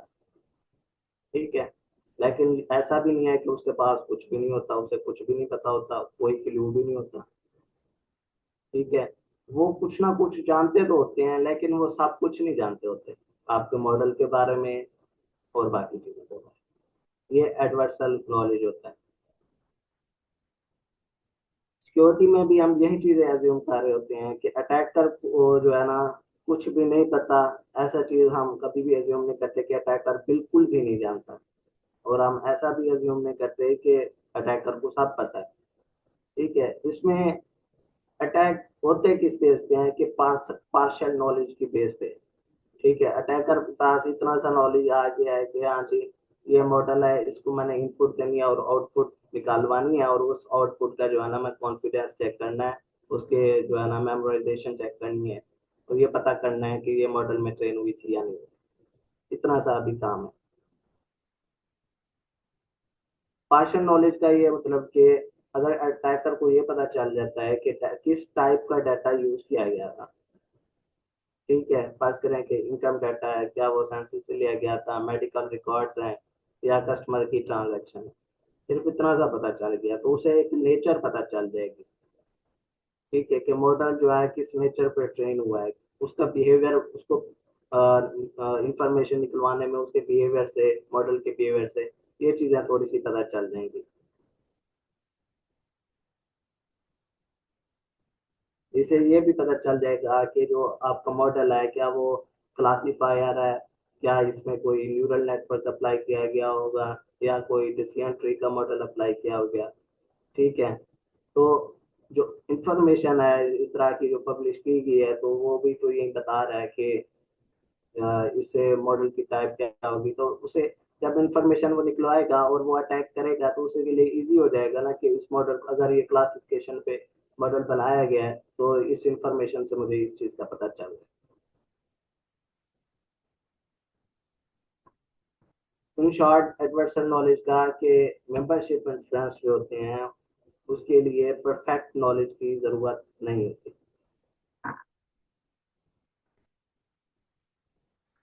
ठीक है। लेकिन ऐसा भी नहीं है कि उसके पास कुछ भी नहीं होता, उसे कुछ भी नहीं पता होता, कोई क्लू भी नहीं होता, ठीक है। वो कुछ ना कुछ जानते तो होते हैं, लेकिन वो सब कुछ नहीं जानते होते आपके मॉडल के बारे में और बाकी चीजों के बारे में। ये एडवर्सल नॉलेज होता है। सिक्योरिटी में भी हम यही चीजें एज्यूम कर रहे होते हैं कि अटैकर को जो है ना कुछ भी नहीं पता, ऐसा चीज हम कभी भी एज्यूम नहीं करते कि अटैकर बिल्कुल भी नहीं जानता। और हम ऐसा भी एज्यूम नहीं करते कि अटैकर को सब पता है। ठीक है, इसमें अटैक होते किस बेस पे हैं कि पार्शियल नॉलेज की बेस पे। ठीक है, अटैकर के पास इतना सा नॉलेज आ गया है कि हाँ जी, ये मॉडल है, इसको मैंने इनपुट देनी है और आउटपुट निकालवानी है, और उस आउटपुट का जो है ना मैं कॉन्फिडेंस चेक करना है, उसके जो है ना मेमोराइजेशन चेक करनी है, और ये पता करना है कि ये मॉडल में ट्रेन हुई थी या नहीं। इतना सा अभी काम है। पार्शियल नॉलेज का ये मतलब कि अगर अटैकर को ये पता चल जाता है कि किस टाइप का डाटा यूज किया गया था। ठीक है, पास करें कि इनकम डाटा है, क्या वो सेंसस से लिया गया था, मेडिकल रिकॉर्ड्स हैं, या कस्टमर की ट्रांजैक्शन है, सिर्फ इतना सा पता चल गया तो उसे एक नेचर पता चल जाएगी। ठीक है, कि मॉडल जो है किस नेचर पे ट्रेन हुआ है, उसका बिहेवियर, उसको इंफॉर्मेशन निकलवाने में उसके बिहेवियर से, मॉडल के बिहेवियर से ये चीजें थोड़ी सी पता चल जाएंगी। इससे ये भी पता चल जाएगा कि जो आपका मॉडल है क्या वो क्लासिफायर है, क्या इसमें कोई न्यूरल नेटवर्क अप्लाई किया गया होगा, या कोई डिसीजन ट्री का मॉडल अप्लाई किया हो गया। ठीक है, तो जो इंफॉर्मेशन है इस तरह की जो पब्लिश की गई है, तो वो भी तो यही बता रहा है कि इससे मॉडल की टाइप क्या होगी, तो उसे जब इंफॉर्मेशन वो निकलवाएगा और वो अटैक करेगा तो उसे के लिए इजी हो जाएगा ना, कि इस मॉडल, अगर ये क्लासिफिकेशन पे मॉडल बनाया गया है तो इस इंफॉर्मेशन से मुझे इस चीज का पता चल रहा है। इन शॉर्ट, एडवर्सल नॉलेज का कि मेंबरशिप इंफ्लुएंस जो होते हैं उसके लिए परफेक्ट नॉलेज की जरूरत नहीं होती।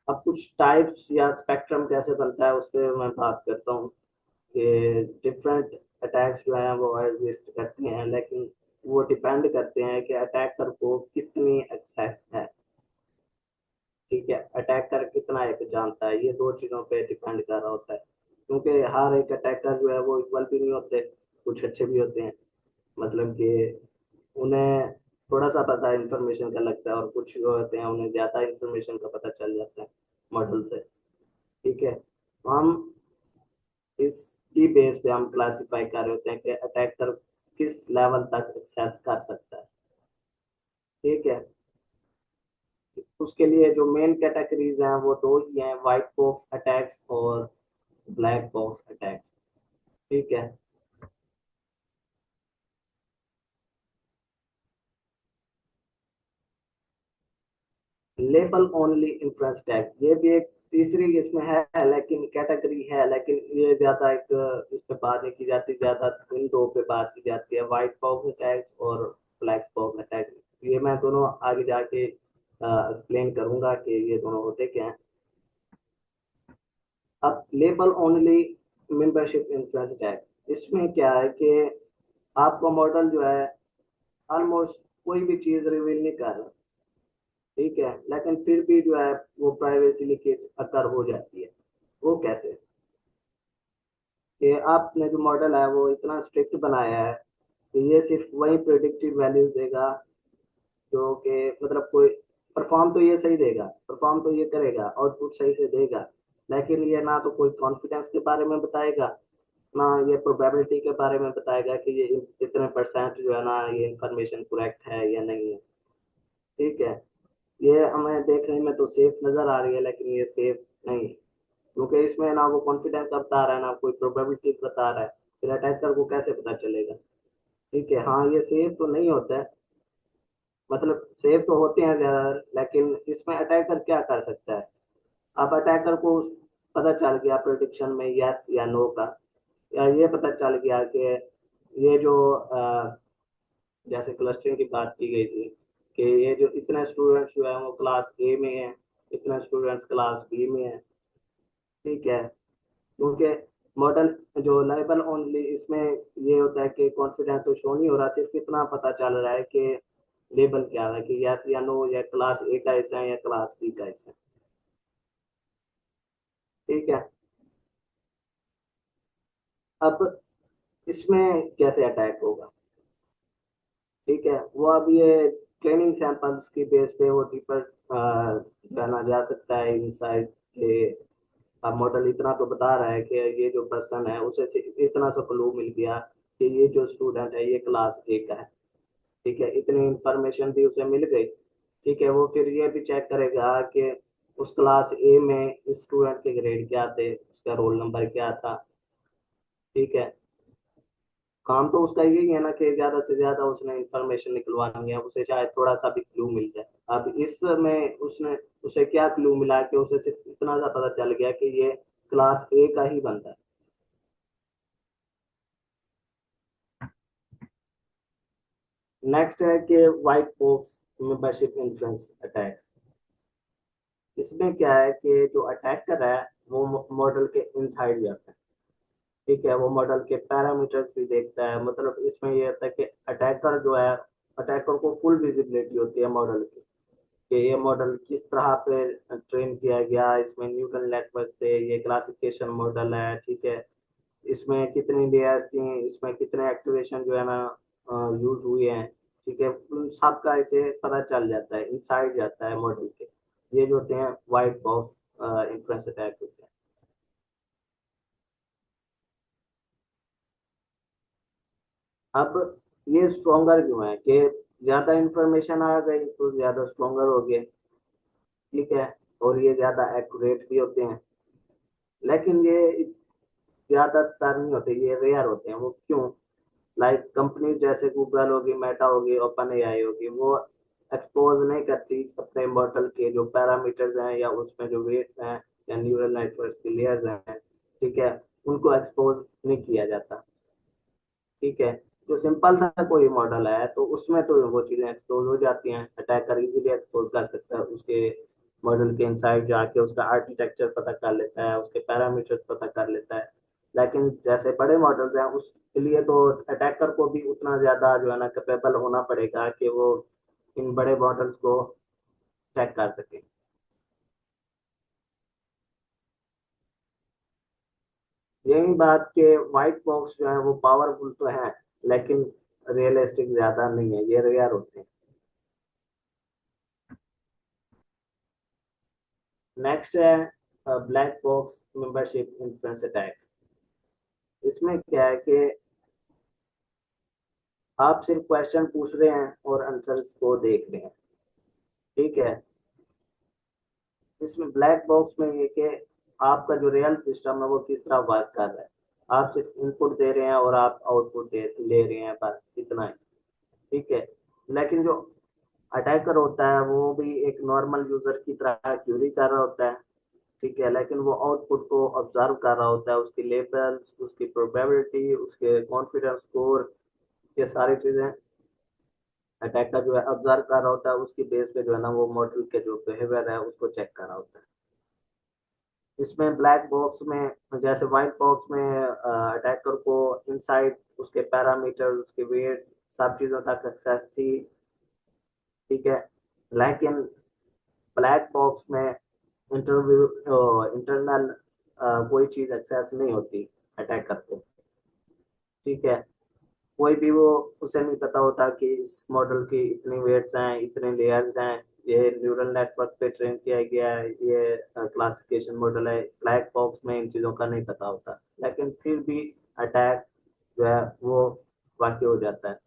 अब कुछ टाइप्स या स्पेक्ट्रम कैसे बनता है उस पर मैं बात करता हूँ, कि डिफरेंट अटैक्स जो हैं वो एग्जिस्ट करते हैं, लेकिन वो डिपेंड करते हैं कि अटैकर को कितनी एक्सेस है। ठीक है, अटैकर कितना एक जानता है, ये दो चीज़ों पे डिपेंड कर रहा होता है, क्योंकि हर एक अटैकर जो है वो इक्वल भी नहीं होते, कुछ अच्छे भी होते हैं, मतलब कि उन्हें थोड़ा सा पता इंफॉर्मेशन का लगता है, और कुछ जो होते हैं उन्हें ज़्यादा इंफॉर्मेशन का पता चल जाता है मॉडल से। ठीक है, तो हम इसकी बेस पे हम क्लासिफाई कर रहे होते हैं कि अटैकर किस लेवल तक एक्सेस कर सकता है। ठीक है, उसके लिए जो मेन कैटेगरीज हैं वो दो ही हैं, व्हाइट बॉक्स अटैक्स और ब्लैक बॉक्स अटैक्स। ठीक है, लेबल ओनली इंफ्रेंस टैग, ये भी एक तीसरी इसमें है, लेकिन कैटेगरी है, लेकिन ये ज्यादा एक इस पे बात नहीं की जाती, ज्यादा इन दो पे बात की जाती है, व्हाइट बॉक्स अटैक और ब्लैक बॉक्स अटैक। ये मैं दोनों आगे जाके एक्सप्लेन करूंगा कि ये दोनों होते क्या हैं। अब label only membership influence attack, इसमें क्या है कि आपका मॉडल जो है ऑलमोस्ट कोई भी चीज रिवील नहीं कर रहा। ठीक है, लेकिन फिर भी जो है वो प्राइवेसी लीकेज अकर हो जाती है। वो कैसे, कि आपने जो मॉडल है वो इतना स्ट्रिक्ट बनाया है कि ये सिर्फ वही प्रिडिक्टिव वैल्यूज देगा जो कि मतलब कोई परफॉर्म तो ये सही देगा, परफॉर्म तो ये करेगा, आउटपुट सही से देगा, लेकिन ये ना तो कोई कॉन्फिडेंस के बारे में बताएगा, ना ये प्रोबेबिलिटी के बारे में बताएगा कि ये इतने परसेंट जो है ना ये इंफॉर्मेशन करेक्ट है या नहीं है। ठीक है, ये हमें देखने में तो सेफ नजर आ रही है, लेकिन ये सेफ नहीं है, क्योंकि इसमें ना वो कॉन्फिडेंस का बता रहा है, ना कोई प्रोबेबिलिटी बता रहा है, फिर अटैकर को कैसे पता चलेगा। ठीक है, हाँ ये सेफ तो नहीं होता है, मतलब सेफ तो होते हैं ज्यादा, लेकिन इसमें अटैकर क्या कर सकता है। अब अटैकर को पता चल गया प्रोडिक्शन में यस या नो का, या ये पता चल गया कि ये जो जैसे क्लस्टरिंग की बात की गई थी, कि ये जो इतने स्टूडेंट्स जो है वो क्लास ए में है, इतने स्टूडेंट्स क्लास बी में है। ठीक है, क्योंकि मॉडल जो लेबल ओनली, इसमें ये होता है कि कॉन्फिडेंस तो शो नहीं हो रहा, सिर्फ इतना पता चल रहा है कि लेबल क्या है, कि यस या नो, या क्लास ए का हिस्सा है या क्लास बी का हिस्सा है। ठीक है, अब इसमें कैसे अटैक होगा। ठीक है, वो अब ये ट्रेनिंग सैंपल्स की बेस पे वो डीपर जाना जा सकता है इनसाइड के अब मॉडल इतना तो बता रहा है कि ये जो पर्सन है उसे इतना सा क्लू मिल गया कि ये जो स्टूडेंट है ये क्लास ए का है। ठीक है, इतनी इंफॉर्मेशन भी उसे मिल गई। ठीक है, वो फिर ये भी चेक करेगा कि उस क्लास ए में इस स्टूडेंट के ग्रेड क्या थे, उसका रोल नंबर क्या था। ठीक है, काम तो उसका यही है ना कि ज्यादा से ज्यादा उसने इंफॉर्मेशन निकलवानी है, उसे शायद थोड़ा सा भी क्लू मिल जाए। अब इसमें उसने उसे क्या क्लू मिला कि उसे सिर्फ इतना सा पता चल गया कि ये क्लास ए का ही बंदा है। नेक्स्ट है कि white box membership influence attack. इसमें क्या है कि जो अटैक कर रहा है वो मॉडल के इनसाइड जाता है। ठीक है, वो मॉडल के पैरामीटर्स भी देखता है। मतलब इसमें ये होता है कि अटैकर जो है, अटैकर को फुल विजिबिलिटी होती है मॉडल की, कि ये मॉडल किस तरह पे ट्रेन किया गया, इसमें न्यूटन नेटवर्क से ये क्लासिफिकेशन मॉडल है। ठीक है, इसमें कितनी लेयर्स थी, इसमें कितने एक्टिवेशन जो है ना यूज हुए हैं। ठीक है, उन सब का इसे पता चल जाता है, इनसाइड जाता है मॉडल के। ये जो होते हैं व्हाइट बॉक्स इन्फ्लुएंस अटैक होते हैं। अब ये स्ट्रोंगर क्यों है कि ज्यादा इंफॉर्मेशन आ गई तो ज्यादा स्ट्रोंगर हो गए। ठीक है, और ये ज्यादा एक्यूरेट भी होते हैं। लेकिन ये ज्यादातर नहीं होते, ये रेयर होते हैं। वो क्यों? लाइक कंपनी जैसे गूगल होगी, मेटा होगी, ओपन एआई होगी, वो एक्सपोज नहीं करती अपने मॉडल के जो पैरामीटर्स हैं या उसमें जो वेट्स हैं या न्यूरल नेटवर्क की लेयर्स हैं। ठीक है, उनको एक्सपोज नहीं किया जाता। ठीक है, जो सिंपल सा कोई मॉडल है तो उसमें तो वो चीजें एक्सपोज हो जाती हैं, अटैकर इजीली एक्सपोज कर सकता है उसके मॉडल के इनसाइड जाके, उसका आर्किटेक्चर पता कर लेता है, उसके पैरामीटर्स पता कर लेता है। लेकिन जैसे बड़े मॉडल्स हैं उसके लिए तो अटैकर को भी उतना ज्यादा जो है ना कैपेबल होना पड़ेगा कि वो इन बड़े मॉडल्स को चेक कर सके। यही बात के व्हाइट बॉक्स जो है वो पावरफुल तो है लेकिन रियलिस्टिक ज्यादा नहीं है, ये रेयर होते हैं। नेक्स्ट है black box membership influence attacks. इसमें क्या है कि आप सिर्फ क्वेश्चन पूछ रहे हैं और आंसर्स को देख रहे हैं। ठीक है, इसमें ब्लैक बॉक्स में ये कि आपका जो रियल सिस्टम है वो किस तरह वर्क कर रहा है। आप सिर्फ इनपुट दे रहे हैं और आप आउटपुट दे ले रहे हैं, बस इतना ही। ठीक है, लेकिन जो अटैकर होता है वो भी एक नॉर्मल यूजर की तरह क्यूरी कर रहा होता है। ठीक है, लेकिन वो आउटपुट को ऑब्जर्व कर रहा होता है, उसकी लेबल्स, उसकी प्रोबेबिलिटी, उसके कॉन्फिडेंस स्कोर, ये सारी चीजें अटैकर जो है ऑब्जर्व कर रहा होता है। उसकी बेस पे जो है ना वो मॉडल के जो बिहेवियर है उसको चेक कर रहा होता है। इसमें ब्लैक बॉक्स में जैसे व्हाइट बॉक्स में अटैकर को इनसाइड उसके पैरामीटर, उसके वेट, सब चीजों तक एक्सेस थी। ठीक है, लेकिन ब्लैक बॉक्स में इंटरव्यू इंटरनल कोई चीज एक्सेस नहीं होती अटैकर को। ठीक है, कोई भी वो, उसे नहीं पता होता कि इस मॉडल की इतनी वेट्स हैं, इतने लेयर्स हैं, ये न्यूरल नेटवर्क पे ट्रेन किया गया है, ये क्लासिफिकेशन मॉडल है। ब्लैक बॉक्स में इन चीज़ों का नहीं पता होता, लेकिन फिर भी अटैक जो है वो वाकई हो जाता है।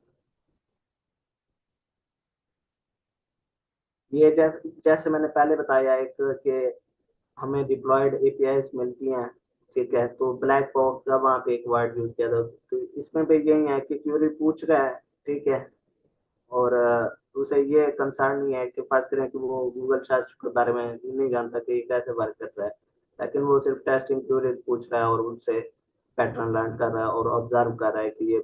ये जैसे जैसे मैंने पहले बताया एक कि हमें डिप्लॉयड एपीआईज मिलती हैं। ठीक है, तो ब्लैक बॉक्स का वहाँ पे एक वर्ड यूज किया था, तो इसमें भी यही है कि क्यूरी पूछ रहा है। ठीक है, और उसे ये कंसर्न नहीं है कि फर्स्ट करें कि वो गूगल सर्च के बारे में नहीं जानता कि ये कैसे वर्क कर रहा है। लेकिन वो सिर्फ टेस्टिंग क्यूरीज पूछ रहा है और उनसे पैटर्न लर्न कर रहा है और ऑब्जर्व कर रहा है कि ये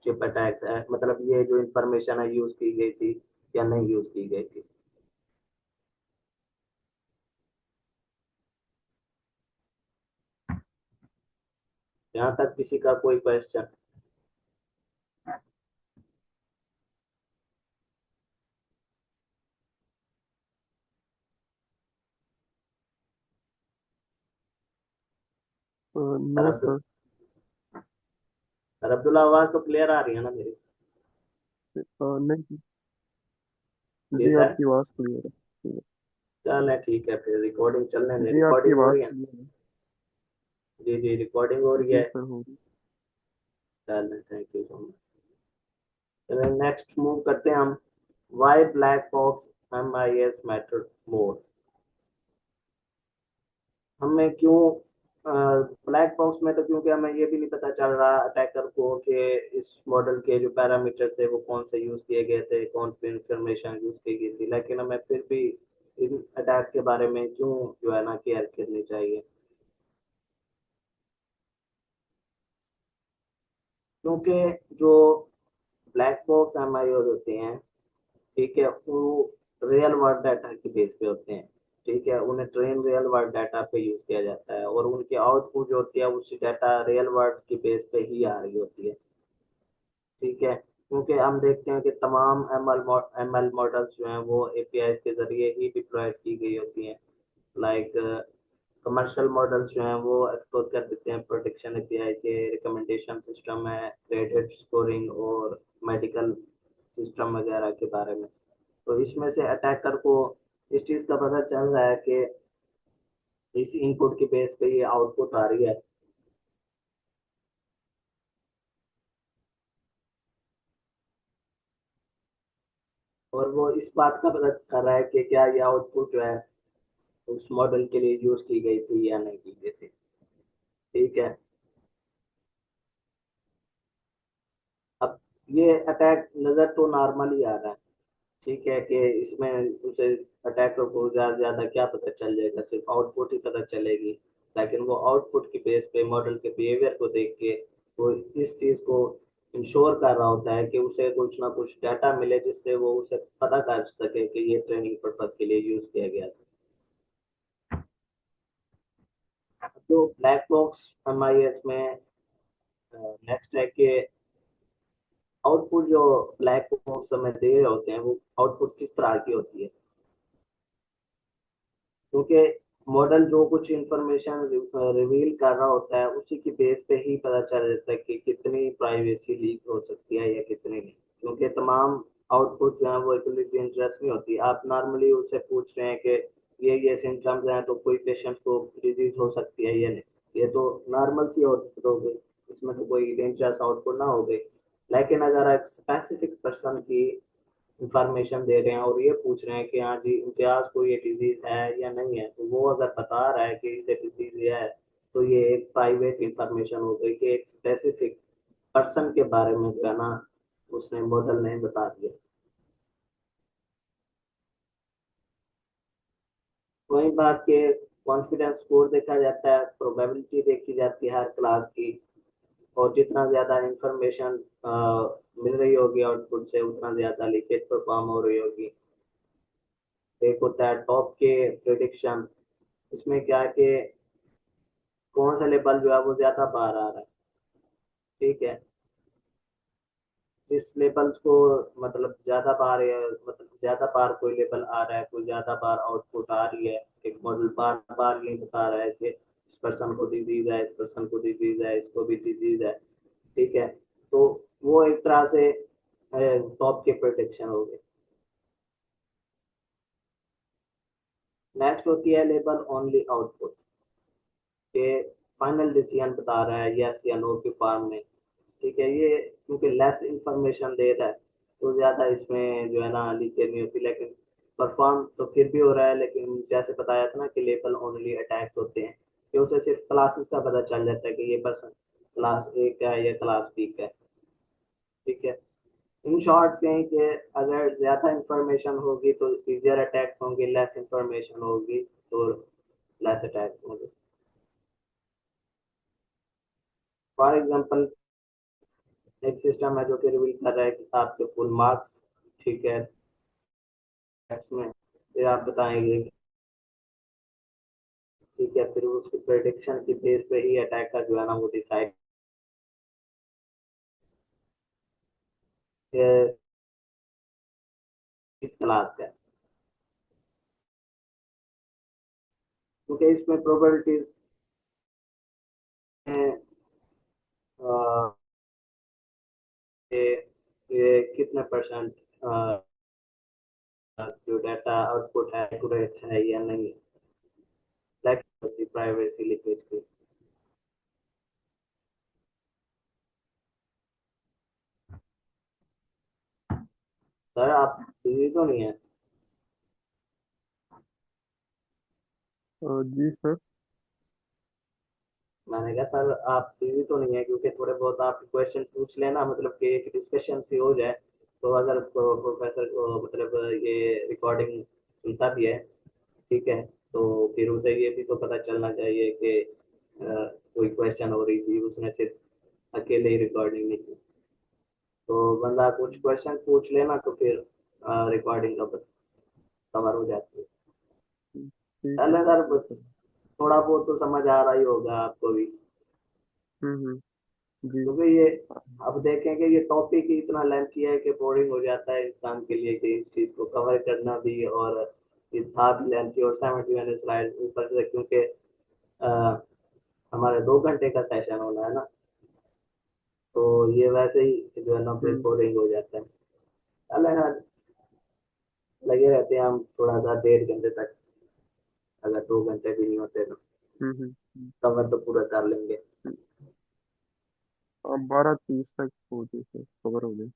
चिप अटैक है, मतलब ये जो इंफॉर्मेशन है यूज की गई थी या नहीं यूज की गई थी। यहाँ तक किसी का कोई question? No Abdul sir. Abdulla, आवाज तो क्लियर आ रही है ना मेरी? नहीं। जी जी सर। आपकी आवाज़ क्लियर है। चल है, ठीक है, फिर रिकॉर्डिंग चलने दे, जी आपकी रिकॉर्डिंग हो आवाज़ रही है। क्लियर है। जी जी, रिकॉर्डिंग हो रही जी है। सर होगी। चलो, थैंक यू सो मच। चलो नेक्स्ट मूव करते हैं हम। Why black box MIS matter more. हमें क्यों ब्लैक बॉक्स में, तो क्योंकि हमें ये भी नहीं पता चल रहा अटैकर को कि इस मॉडल के जो पैरामीटर थे वो कौन से यूज किए गए थे, कौन सी इंफॉर्मेशन यूज की गई थी, लेकिन हमें फिर भी इन अटैक्स के बारे में क्यों जो है ना केयर करनी चाहिए। क्योंकि जो ब्लैक बॉक्स MIOs होते हैं, ठीक है, वो रियल वर्ल्ड डाटा के बेस पे होते हैं। ठीक है, उन्हें ट्रेन रियल वर्ल्ड डाटा पे यूज किया जाता है और उनकी आउटपुट जो होती है उसी डाटा रियल वर्ल्ड के बेस पे ही आ रही होती है। ठीक है, क्योंकि हम देखते हैं कि तमाम ML मॉडल्स जो हैं वो API के जरिए ही डिप्लॉयड की गई होती हैं। लाइक कमर्शियल मॉडल्स जो हैं वो एक्सप्लोर कर देते हैं प्रोटेक्शन API के, रिकमेंडेशन सिस्टम है, क्रेडिट स्कोरिंग और मेडिकल सिस्टम वगैरह के बारे में। तो इसमें से अटैकर को इस चीज़ का पता चल रहा है कि इस इनपुट के बेस पे ये आउटपुट आ रही है। और वो इस बात का पता कर रहा है कि क्या ये आउटपुट जो है उस मॉडल के लिए यूज की गई थी या नहीं की गई थी। ठीक है, अब ये अटैक नजर तो नॉर्मल ही आ रहा है। ठीक है, कि इसमें उसे अटैकर को ज्यादा ज्यादा क्या पता चल जाएगा, सिर्फ आउटपुट ही पता चलेगी। लेकिन वो आउटपुट के बेस पे मॉडल के बिहेवियर को देख के वो इस चीज को इंश्योर कर रहा होता है कि उसे कुछ ना कुछ डाटा मिले जिससे वो उसे पता कर सके कि ये ट्रेनिंग पर्पज के लिए यूज किया गया था। तो ब्लैक बॉक्स MIS में नेक्स्ट है कि आउटपुट जो ब्लैक बॉक्स हमें दे रहे होते हैं वो आउटपुट किस तरह की होती है। क्योंकि मॉडल जो कुछ इंफॉर्मेशन रिवील कर रहा होता है उसी की बेस पे ही पता चल जाता है कि कितनी प्राइवेसी लीक हो सकती है या कितनी नहीं। क्योंकि तमाम आउटपुट जो है वो इतनी डेंजरस नहीं होती। आप नॉर्मली उससे पूछ रहे हैं कि ये सिम्टम्स हैं तो कोई पेशेंट को डिजीज हो सकती है या नहीं, ये तो नॉर्मल सी आउटपुट हो गई, इसमें तो कोई डेंजरस आउटपुट ना हो गई। लेकिन अगर एक स्पेसिफिक पर्सन की इंफॉर्मेशन दे रहे हैं और ये पूछ रहे हैं कि हाँ जी इम्तियाज को ये डिजीज है या नहीं है, तो वो अगर बता रहा है कि इसे डिजीज है, तो ये एक प्राइवेट इंफॉर्मेशन हो गई कि एक स्पेसिफिक पर्सन के बारे में जो है ना उसने मॉडल ने बता दिया। वही बात के कॉन्फिडेंस स्कोर देखा जाता है, प्रोबेबिलिटी देखी जाती है हर क्लास की, और जितना ज्यादा इंफॉर्मेशन मिल रही होगी आउटपुट से उतना ज्यादा लीकेज परफॉर्म हो रही होगी। एक होता है टॉप के प्रिडिक्शन, इसमें क्या है कि कौन सा लेबल जो है वो ज्यादा बार आ रहा है। ठीक है, इस लेबल्स को मतलब ज्यादा बार मतलब ज्यादा बार कोई लेबल आ रहा है, कोई ज्यादा बार आउटपुट आ रही है, एक मॉडल बार बार ये बता रहा है कि इस पर्सन को डिजीज है, इस पर्सन को डिजीज है, इसको भी डिजीज है। ठीक है, तो वो एक तरह से टॉप के प्रोटेक्शन हो गए। नेक्स्ट होती है लेबल ओनली आउटपुट, के फाइनल डिसीजन बता रहा है यस या नो की फॉर्म में। ठीक है, ये क्योंकि लेस इंफॉर्मेशन दे रहा है तो ज्यादा इसमें जो है ना लीकेज नहीं होती, लेकिन परफॉर्म तो फिर भी हो रहा है। लेकिन जैसे बताया था ना कि लेबल ओनली अटैक्स होते हैं कि उसे सिर्फ क्लासेस का पता चल जाता है कि ये पर्सन क्लास ए का है या क्लास बी का है। ठीक है, इन शॉर्ट कहें कि अगर ज्यादा इंफॉर्मेशन होगी तो इजियर अटैक्स होंगे, लेस इंफॉर्मेशन होगी तो लेस अटैक्स होंगे। फॉर एग्जाम्पल एक सिस्टम है जो कि रिवील कर रहा है कि आपके फुल मार्क्स। ठीक है, में फिर आप बताएंगे। ठीक है, फिर उसकी प्रेडिक्शन की बेस पे ही अटैकर जो है ना वो डिसाइड किस क्लास का है। क्योंकि इसमें प्रोबेबिलिटीज हैं कि ये कितने परसेंट जो डाटा आउटपुट है एक्यूरेट है या नहीं, लाइक प्राइवेसी लीकेज की। सर आप बिजी तो नहीं है? जी सर। मैंने कहा सर आप बिजी तो नहीं है, क्योंकि थोड़े बहुत आप क्वेश्चन पूछ लेना, मतलब कि एक डिस्कशन सी हो जाए। तो अगर प्रोफेसर को मतलब ये रिकॉर्डिंग सुनता भी है, ठीक है, तो फिर उसे ये भी तो पता चलना चाहिए कि कोई क्वेश्चन हो रही थी, उसने सिर्फ अकेले ही रिकॉर्डिंग नहीं की। तो बंदा कुछ क्वेश्चन पूछ लेना तो फिर रिकॉर्डिंग कवर हो जाती है। ठीक है चलो सर, सर, ठीक है। थोड़ा बहुत तो समझ आ रहा ही होगा आपको भी, जी। क्योंकि ये अब देखेंगे ये टॉपिक ही इतना लेंथी है कि बोरिंग हो जाता है इंसान के लिए कि इस चीज को कवर करना भी, और ये था भी लेंथी, और 70 स्लाइड ऊपर से, क्योंकि अ, हमारे 2 घंटे का सेशन होना है ना, तो ये वैसे ही जो है ना फिर हम्म बोरिंग हो जाता है। चलो यार, लगे रहते हैं हम थोड़ा सा 1.5 घंटे तक, अगर 2 घंटे भी नहीं होते तो हम्म। कवर तो पूरा कर लेंगे। हम्म। 12:30 तक पहुंचे सर, कवर हो गए।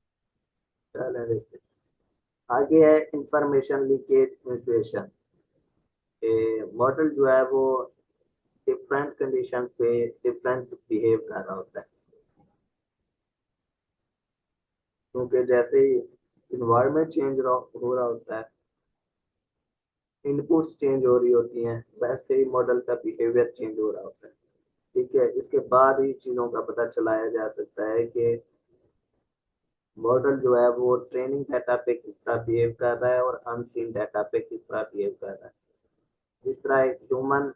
चलो देखते हैं। आगे है इंफॉर्मेशन लीकेज इंसुएशन। मॉडल जो है वो डिफरेंट कंडीशन पे डिफरेंट बिहेव कर रहा होता है, क्योंकि जैसे ही इन्वायरमेंट चेंज हो रहा होता है, इनपुट्स चेंज हो रही होती हैं, वैसे ही मॉडल का बिहेवियर चेंज हो रहा होता है। ठीक है, इसके बाद ही चीज़ों का पता चलाया जा सकता है कि मॉडल जो है वो ट्रेनिंग डाटा पे किस तरह बिहेव कर रहा है और अनसीन डाटा पे किस तरह बिहेव कर रहा है। जिस तरह एक ह्यूमन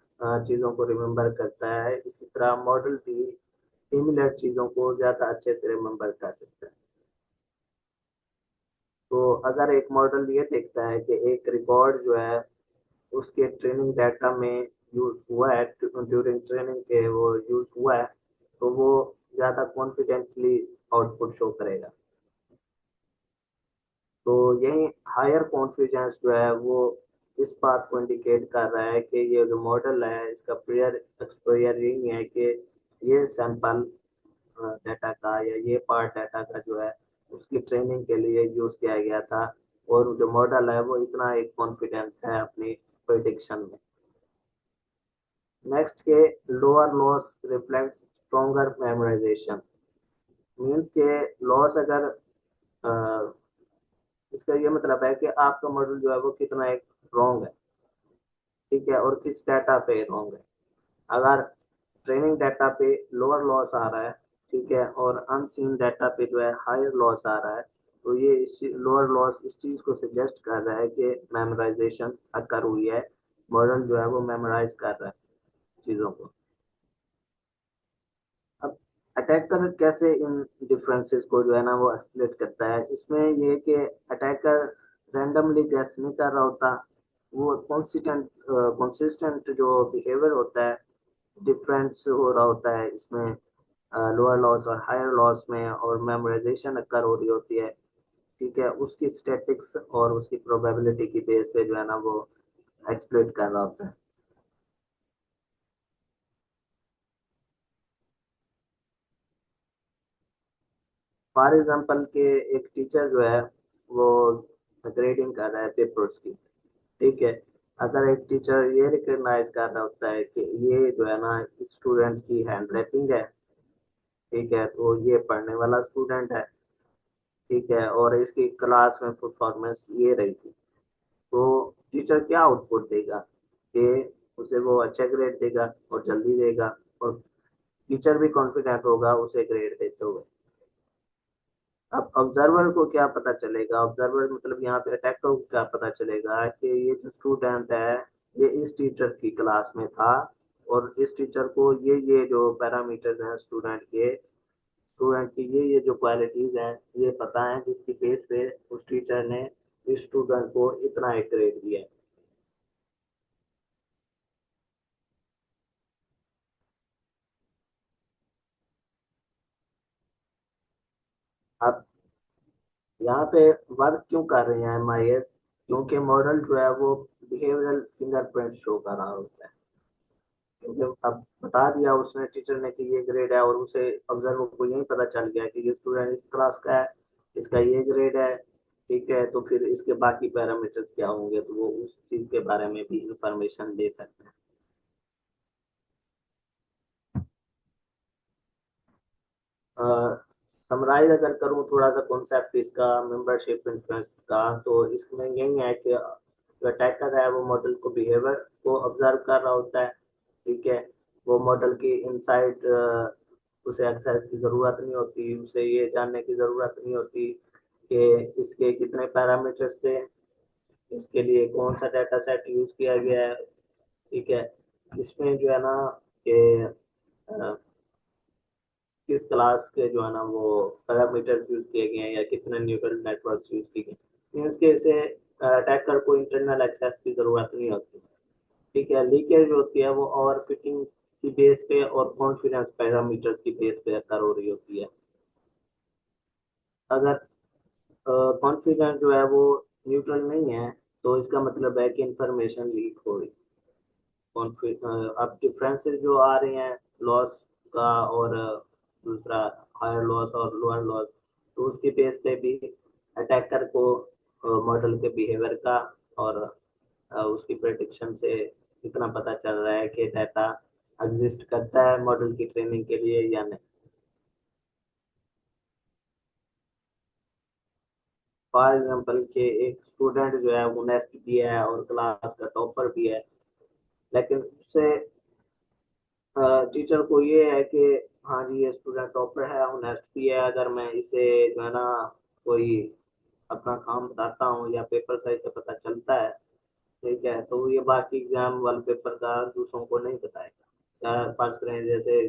चीज़ों को रिमेम्बर करता है, इसी तरह मॉडल भी सिमिलर चीज़ों को ज़्यादा अच्छे से रिमेम्बर कर सकता है। तो अगर एक मॉडल ये देखता है कि एक रिकॉर्ड जो है उसके ट्रेनिंग डाटा में यूज हुआ है, ड्यूरिंग ट्रेनिंग के वो यूज हुआ है, तो वो ज़्यादा कॉन्फिडेंटली आउटपुट शो करेगा। तो यही हायर कॉन्फिडेंस जो है वो इस बात को इंडिकेट कर रहा है कि ये जो मॉडल है इसका प्रेयर एक्सपोजर यही है कि ये सैंपल डाटा का या ये पार्ट डाटा का जो है उसकी ट्रेनिंग के लिए यूज किया गया था, और जो मॉडल है वो इतना एक कॉन्फिडेंस है अपनी प्रिडिक्शन में। नेक्स्ट के lower loss reflect stronger memorisation. Means के लॉस अगर अ, इसका ये मतलब है कि आपका मॉडल जो है वो कितना एक रॉन्ग है, ठीक है, और किस डाटा पे रॉन्ग है। अगर ट्रेनिंग डाटा पे लोअर लॉस आ रहा है, ठीक है, और अनसीन डाटा पे जो है हायर लॉस आ रहा है, तो ये इस लोअर लॉस इस चीज को सजेस्ट कर रहा है कि मेमोराइजेशन अकर हुई है, मॉडल जो है वो मेमोराइज कर रहा है चीजों को। अब अटैकर कैसे इन डिफरेंसेस को जो है ना वो एक्सप्लेट करता है, इसमें ये कि अटैकर रैंडमली गैस नहीं कर रहा होता, वो कंसिस्टेंट जो बिहेवियर होता है डिफरेंस हो रहा होता है इसमें, लोअर लॉस और हायर लॉस में, और मेमोराइजेशन अकर हो रही होती है, ठीक है, उसकी स्टैटिक्स और उसकी प्रोबेबिलिटी की बेस पे जो है ना वो एक्सप्लेट कर रहा होता है। फॉर एग्जांपल के एक टीचर जो है वो ग्रेडिंग कर रहा है पेपर्स की, ठीक है, अगर एक टीचर ये रिकॉग्नाइज कर रहा होता है कि ये जो है ना स्टूडेंट की हैंड राइटिंग है, ठीक है, तो ये पढ़ने वाला स्टूडेंट है, ठीक है, और इसकी क्लास में परफॉर्मेंस ये रही थी, तो टीचर क्या आउटपुट देगा कि उसे वो अच्छा ग्रेड देगा और जल्दी देगा, और टीचर भी कॉन्फिडेंट होगा उसे ग्रेड देते हुए। अब ऑब्जर्वर को क्या पता चलेगा, ऑब्जर्वर मतलब यहाँ पे अटैकर को क्या पता चलेगा कि ये जो स्टूडेंट है ये इस टीचर की क्लास में था, और इस टीचर को ये जो पैरामीटर्स हैं स्टूडेंट की ये जो क्वालिटीज हैं ये पता है, जिसकी बेस पे उस टीचर ने इस स्टूडेंट को इतना एक ग्रेड दिया है। अब यहाँ पे वर्क क्यों कर रहे हैं एमआईएस, क्योंकि मॉडल जो है वो बिहेवियरल फिंगरप्रिंट शो कर रहा होता है, क्योंकि अब बता दिया उसने टीचर ने कि ये ग्रेड है, और उसे ऑब्जर्वर को यही पता चल गया कि ये स्टूडेंट इस क्लास का है, इसका ये ग्रेड है, ठीक है, तो फिर इसके बाकी पैरामीटर्स क्या होंगे, तो वो उस चीज के बारे में भी इंफॉर्मेशन दे सकते हैं। समराइज अगर करूँ थोड़ा सा कॉन्सेप्ट इसका मेंबरशिप इन्फ्लुएंस का, तो इसमें यही है कि जो अटैकर है वो मॉडल को बिहेवियर को ऑब्जर्व कर रहा होता है। ठीक है, वो मॉडल की इनसाइड उसे एक्सेस की ज़रूरत नहीं होती, उसे ये जानने की ज़रूरत नहीं होती कि इसके कितने पैरामीटर्स थे, इसके लिए कौन सा डाटा सेट यूज़ किया गया है। ठीक है, इसमें जो है ना कि किस क्लास के जो है ना वो पैरामीटर्स यूज किए गए हैं या कितने न्यूरल नेटवर्क्स यूज किए गए हैं, इसके से अटैकर को इंटरनल एक्सेस की जरूरत नहीं होती। ठीक है, लीकेज होती है वो ओवर फिटिंग की बेस पे और कॉन्फिडेंस पैरामीटर्स की बेस पे अकर हो रही होती है। अगर कॉन्फिडेंस जो है वो न्यूट्रल नहीं है, तो इसका मतलब है कि इंफॉर्मेशन लीक हो रही। अब डिफरेंसेस जो आ रहे हैं लॉस का और दूसरा हायर लॉस और लोअर लॉस, तो उसकी बेस पे भी अटैकर को मॉडल के बिहेवियर का और उसकी प्रेडिक्शन से इतना पता चल रहा है कि डाटा एग्जिस्ट करता है मॉडल की ट्रेनिंग के लिए या नहीं। फॉर एग्जाम्पल के एक स्टूडेंट जो है वो नेस्ट भी है और क्लास का टॉपर भी है, लेकिन उससे टीचर को ये है कि हाँ जी ये स्टूडेंट टॉपर है, ऑनेस्ट भी है, अगर मैं इसे जो है ना कोई अपना काम बताता हूँ या पेपर का इसे पता चलता है, ठीक है, तो ये बाकी एग्जाम वाले पेपर का दूसरों को नहीं बताएगा। फर्ज करें जैसे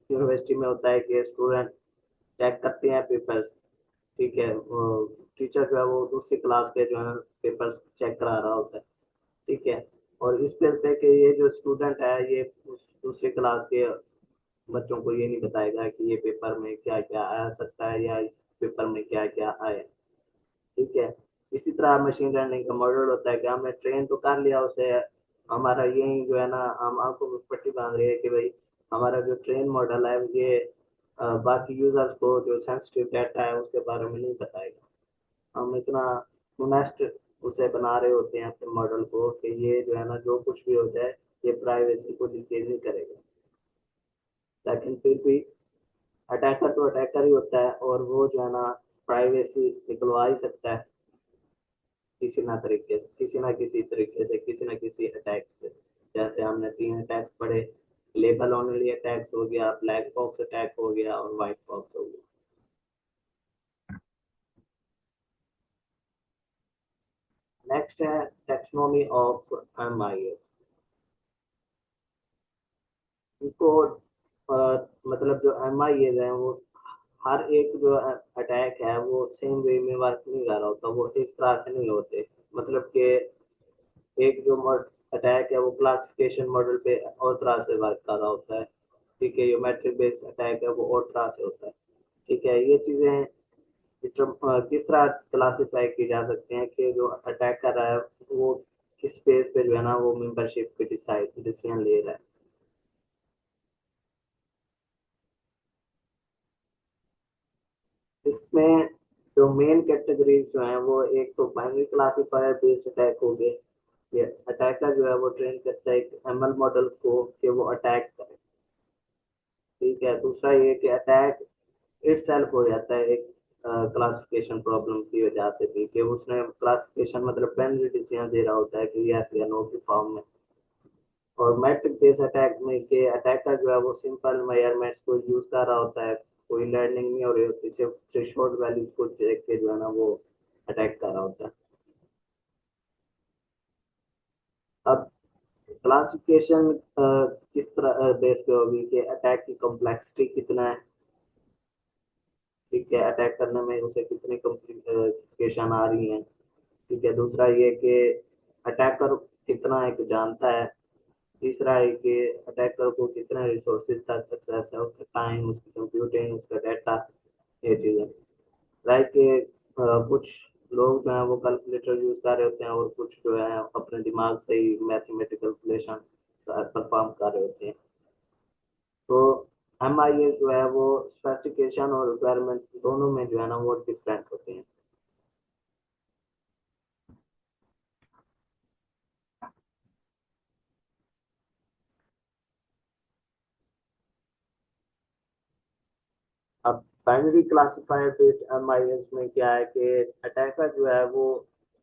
यूनिवर्सिटी में होता है कि स्टूडेंट चेक करते हैं पेपर्स, ठीक है, टीचर जो है वो दूसरी क्लास के जो है पेपर्स चेक करा रहा होता है। ठीक है, और इस पे पे कि ये जो स्टूडेंट है ये उस दूसरे क्लास के बच्चों को ये नहीं बताएगा कि ये पेपर में क्या क्या आ सकता है या पेपर में क्या क्या आए। ठीक है, इसी तरह मशीन लर्निंग का मॉडल होता है कि हमने ट्रेन तो कर लिया उसे, हमारा यही जो है ना हम आंखों में पट्टी बांध रही है कि भाई हमारा जो ट्रेन मॉडल है ये बाकी यूजर्स को जो सेंसिटिव डाटा है उसके बारे में नहीं बताएगा। हम इतना होनेस्ट उसे बना रहे होते हैं अपने मॉडल को कि ये जो है ना जो कुछ भी हो जाए ये प्राइवेसी को लीकेज नहीं करेगा। लेकिन फिर भी अटैकर तो अटैकर ही होता है और वो जो है ना प्राइवेसी निकलवा ही सकता है किसी ना किसी तरीके से किसी ना किसी अटैक से। जैसे हमने 3 अटैक्स पढ़े, लेबल ओनली अटैक्स हो गया, ब्लैक बॉक्स अटैक हो गया और व्हाइट बॉक्स हो गया। नेक्स्ट है टेक्सोनॉमी ऑफ एमआईएस। इनको मतलब जो एमआईएस है वो हर एक जो अटैक है वो सेम वे में वर्क नहीं कर रहा होता, वो एक तरह से नहीं होते। मतलब कि एक जो अटैक है वो क्लासिफिकेशन मॉडल पे और तरह से वर्क कर रहा होता है। ठीक है, जो मैट्रिक बेस्ड अटैक है वो और तरह से होता है। ठीक है, ये चीजें किस तरह क्लासिफाई की जा सकती हैं कि जो अटैक कर रहा है वो किस बेस पे जो है ना वो मेंबरशिप पे डिसाइड डिसीजन ले रहा है। इसमें जो मेन कैटेगरीज जो हैं वो एक तो बाइनरी क्लासिफायर बेस्ड अटैक हो गए, ये अटैकर जो है वो ट्रेन करता है एक एमएल मॉडल को कि वो अटैक करे। ठीक है, दूसरा ये कि अटैक इट सेल्फ हो जाता है एक क्लासिफिकेशन प्रॉब्लम की वजह से भी कि उसने क्लासिफिकेशन मतलब बाइनरी डिसीजन दे रहा होता है कि यस या नो की फॉर्म में। और मैट्रिक बेस्ड अटैक में के अटैकर जो है वो सिंपल मेजरमेंट्स को यूज कर रहा होता है, कोई लर्निंग नहीं हो रही होती, सिर्फ थ्रेशोल्ड वैल्यूज को देख के जो है ना वो अटैक कर रहा होता है। अब क्लासिफिकेशन किस तरह बेस पे होगी कि अटैक की कॉम्प्लेक्सिटी कितना है। ठीक है, अटैक करने में उसे कितनी कॉम्प्लिकेशन आ रही है। ठीक है, दूसरा ये कि अटैकर कितना एक जानता है। तीसरा है कि अटैकर को कितने रिसोर्सेज तक एक्सेस है, उसका टाइम, उसकी कंप्यूटिंग, उसका डाटा, ये चीज़ें। लाइक कुछ लोग जो है वो कैलकुलेटर यूज कर रहे होते हैं और कुछ जो है अपने दिमाग से ही मैथमेटिकल कैलकुलेशन परफॉर्म कर रहे होते हैं। तो एम आई ए जो है वो स्पेसिफिकेशन और रिक्वायरमेंट दोनों में जो है ना वो डिफरेंट होते हैं। अब बाइनरी क्लासिफायर बेस्ड एमआईएस में क्या है कि अटैकर जो है वो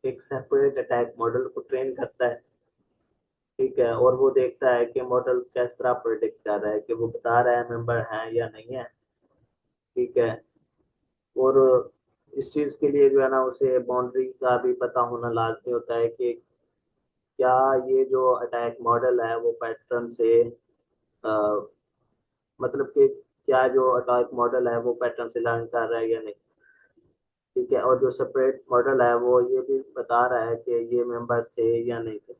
एक सेपरेट अटैक मॉडल को ट्रेन करता है, ठीक है, और वो देखता है कि मॉडल किस तरह प्रिडिक्ट कर रहा है कि वो बता रहा है मेंबर है या नहीं है, ठीक है। और इस चीज के लिए जो है ना उसे बाउंड्री का भी पता होना लाजमी होता है कि क्या ये जो अटैक मॉडल है वो पैटर्न से मतलब कि क्या जो अटैक मॉडल है वो पैटर्न से लर्न कर रहा है या नहीं, ठीक है। और जो सेपरेट मॉडल है वो ये भी बता रहा है कि ये मेंबर्स थे या नहीं थे।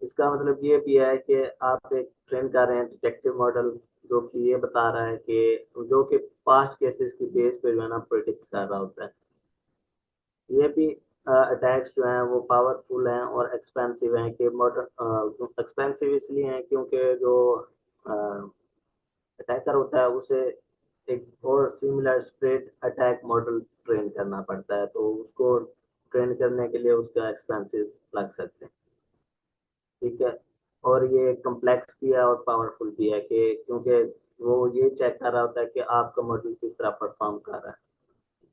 इसका मतलब ये भी है कि आप एक ट्रेन कर रहे हैं डिटेक्टिव मॉडल जो कि ये बता रहा है कि जो कि पास्ट केसेस की बेस पे जो है ना प्रिडिक्ट कर रहा होता है। ये भी अटैक्स जो हैं वो पावरफुल हैं और एक्सपेंसिव हैं कि मॉडर्न एक्सपेंसिव इसलिए हैं क्योंकि जो अटैकर होता है उसे एक और similar straight attack model train करना पड़ता है, तो उसको ट्रेन करने के लिए उसका एक्सपेंसिव लग सकते हैं, ठीक है। और ये कम्प्लेक्स भी है और पावरफुल भी है कि क्योंकि वो ये चेक कर रहा होता है कि आपका मॉडल किस तरह परफॉर्म कर रहा है,